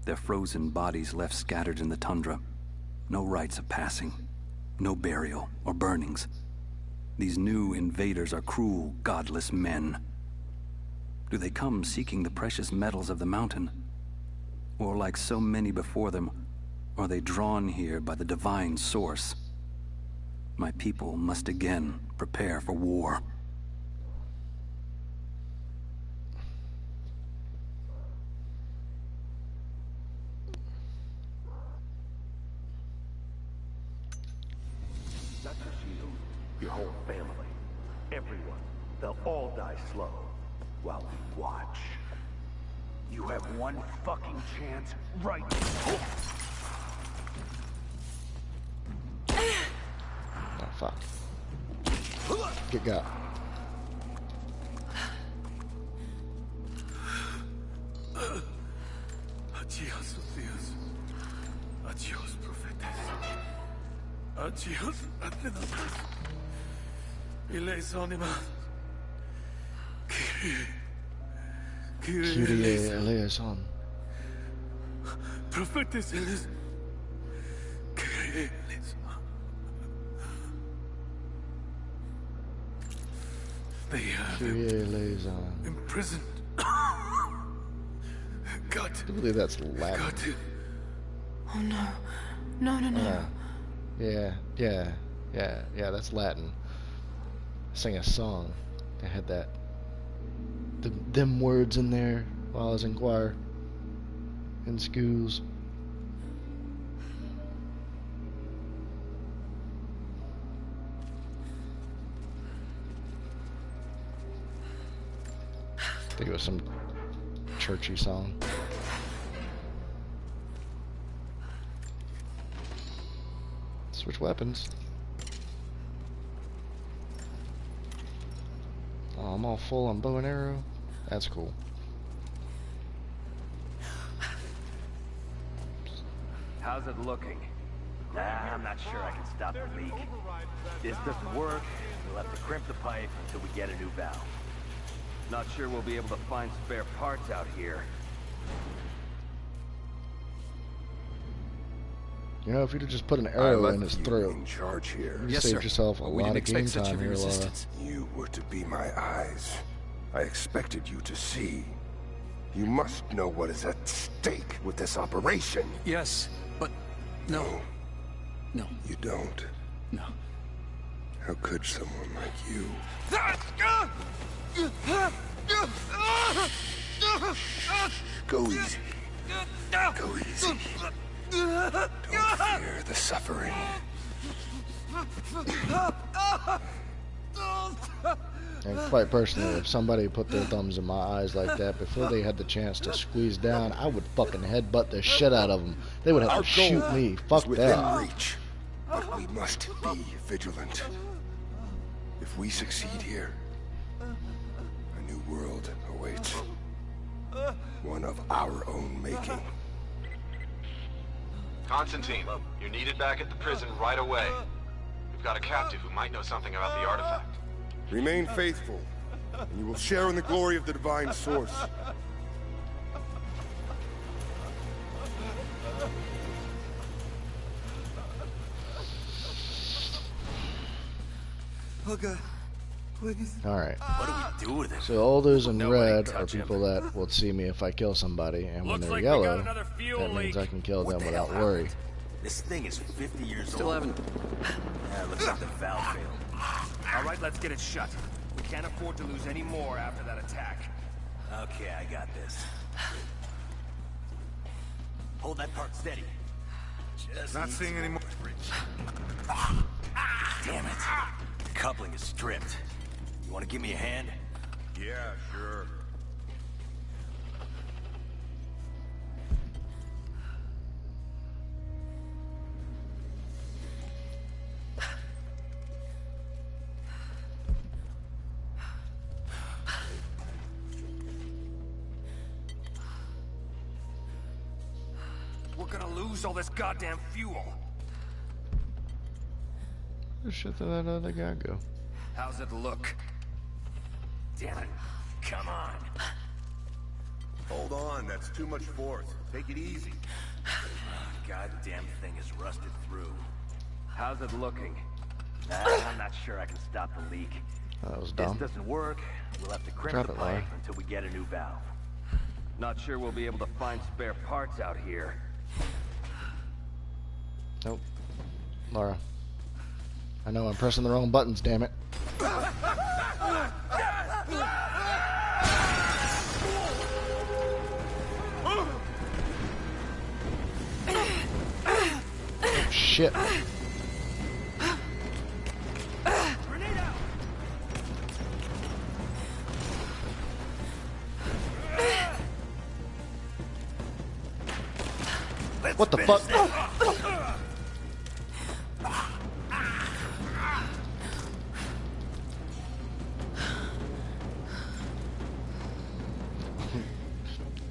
their frozen bodies left scattered in the tundra. No rites of passing, no burial or burnings. These new invaders are cruel, godless men. Do they come seeking the precious metals of the mountain? Or like so many before them, are they drawn here by the divine source? My people must again prepare for war. Not just you, your whole family, everyone. They'll all die slow while we watch. You have one fucking chance right now. Oh, fuck. Get got. Adios, Dios. Adios, profetas. Adios, atletas. Y les animas. Kyrie eleison. Profetas eles. Kyrie eleison. They have him imprisoned. Got to. I believe that's Latin. Got to. Oh no. No, no, no. Yeah, that's Latin. I sang a song that had them words in there while I was in choir in schools. I think it was some churchy song. Switch weapons. Oh, I'm all full on bow and arrow. That's cool. How's it looking? I'm not sure I can stop the leak. This doesn't work. We'll have to crimp the pipe until we get a new valve. Not sure we'll be able to find spare parts out here. You know, if you'd have just put an I arrow left in his you throat, in charge here. you saved yourself a lot of game time here, Laura. You were to be my eyes. I expected you to see. You must know what is at stake with this operation. Yes, but no. No. You don't. No. How could someone like you? Go easy. Go easy. Don't fear the suffering. And quite personally, if somebody put their thumbs in my eyes like that before they had the chance to squeeze down, I would fucking headbutt the shit out of them. They would have to shoot me. Fuck within that. reach, but we must be vigilant. If we succeed here, a new world awaits. One of our own making. Constantine, you're needed back at the prison right away. We've got a captive who might know something about the artifact. Remain faithful, and you will share in the glory of the divine source. Alright. What do we do with it? So all those in red are people that will see me if I kill somebody, and when they're yellow, that means I can kill them without worry. This thing is 50 years Still old. haven't. Yeah, looks like the valve failed. All right, let's get it shut. We can't afford to lose any more after that attack. Okay, I got this. Hold that part steady. Just Not seeing any more. Damn it. The coupling is stripped. You want to give me a hand? Yeah, sure. We're gonna lose all this goddamn fuel. Where the shit did that other guy go? How's it look? Damn it. Come on. Hold on, that's too much force. Take it easy. Goddamn thing is rusted through. How's it looking? I'm not sure I can stop the leak. That was If dumb. this doesn't work, we'll have to crimp Drop the it, pipe Laura. until we get a new valve. Not sure we'll be able to find spare parts out here. Nope. Laura. I know I'm pressing the wrong buttons, damn it. Oh, shit. What the fuck?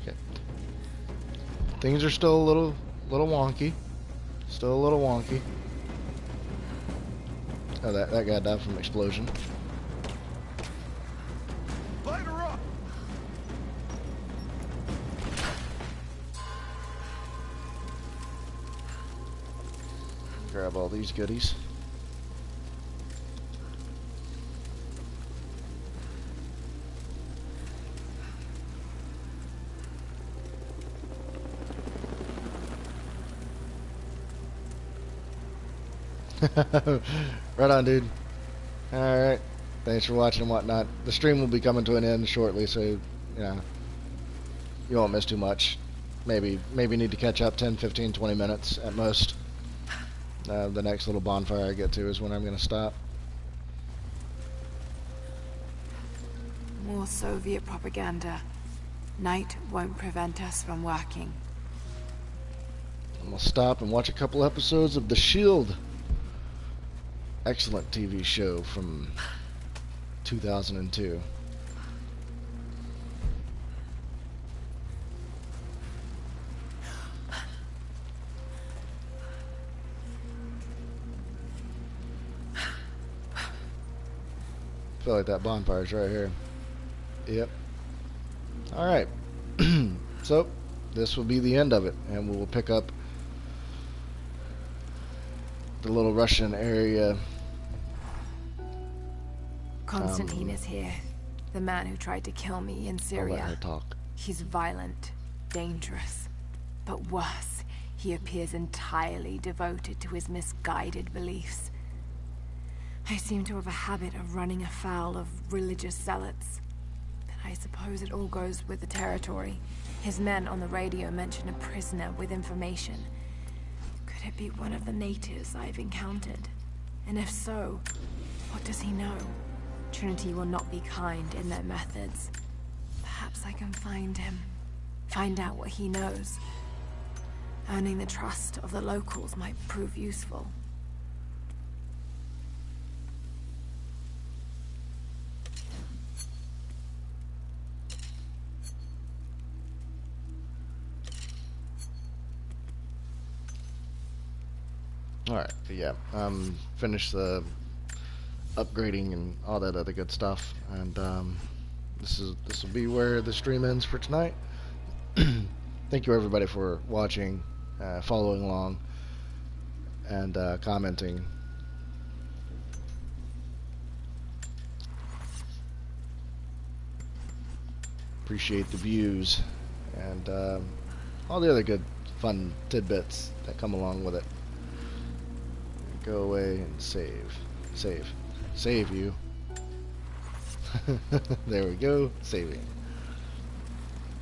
Okay. Things are still a little wonky. Still a little wonky. Oh, that guy died from an explosion. Light her up! Grab all these goodies. Right on, dude. Alright. Thanks for watching and whatnot. The stream will be coming to an end shortly, so, you know, you won't miss too much. Maybe need to catch up 10, 15, 20 minutes at most. The next little bonfire I get to is when I'm going to stop. More Soviet propaganda. Night won't prevent us from working. I'm going to stop and watch a couple episodes of The Shield. Excellent TV show from 2002. I feel like that bonfire's right here. Yep. Alright. So, this will be the end of it, and we will pick up the little Russian area. Constantine is here. The man who tried to kill me in I'll let her Syria. talk. He's violent, dangerous, but worse, he appears entirely devoted to his misguided beliefs. I seem to have a habit of running afoul of religious zealots. But I suppose it all goes with the territory. His men on the radio mention a prisoner with information. Could it be one of the natives I've encountered? And if so, what does he know? Trinity will not be kind in their methods. Perhaps I can find him. Find out what he knows. Earning the trust of the locals might prove useful. Alright, but yeah, finish the upgrading and all that other good stuff, and this will be where the stream ends for tonight. Thank you everybody for watching, following along, and commenting. Appreciate the views and all the other good fun tidbits that come along with it. Go away and save you. There we go, saving.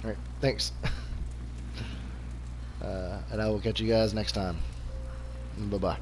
Alright, thanks. And I will catch you guys next time. Bye bye.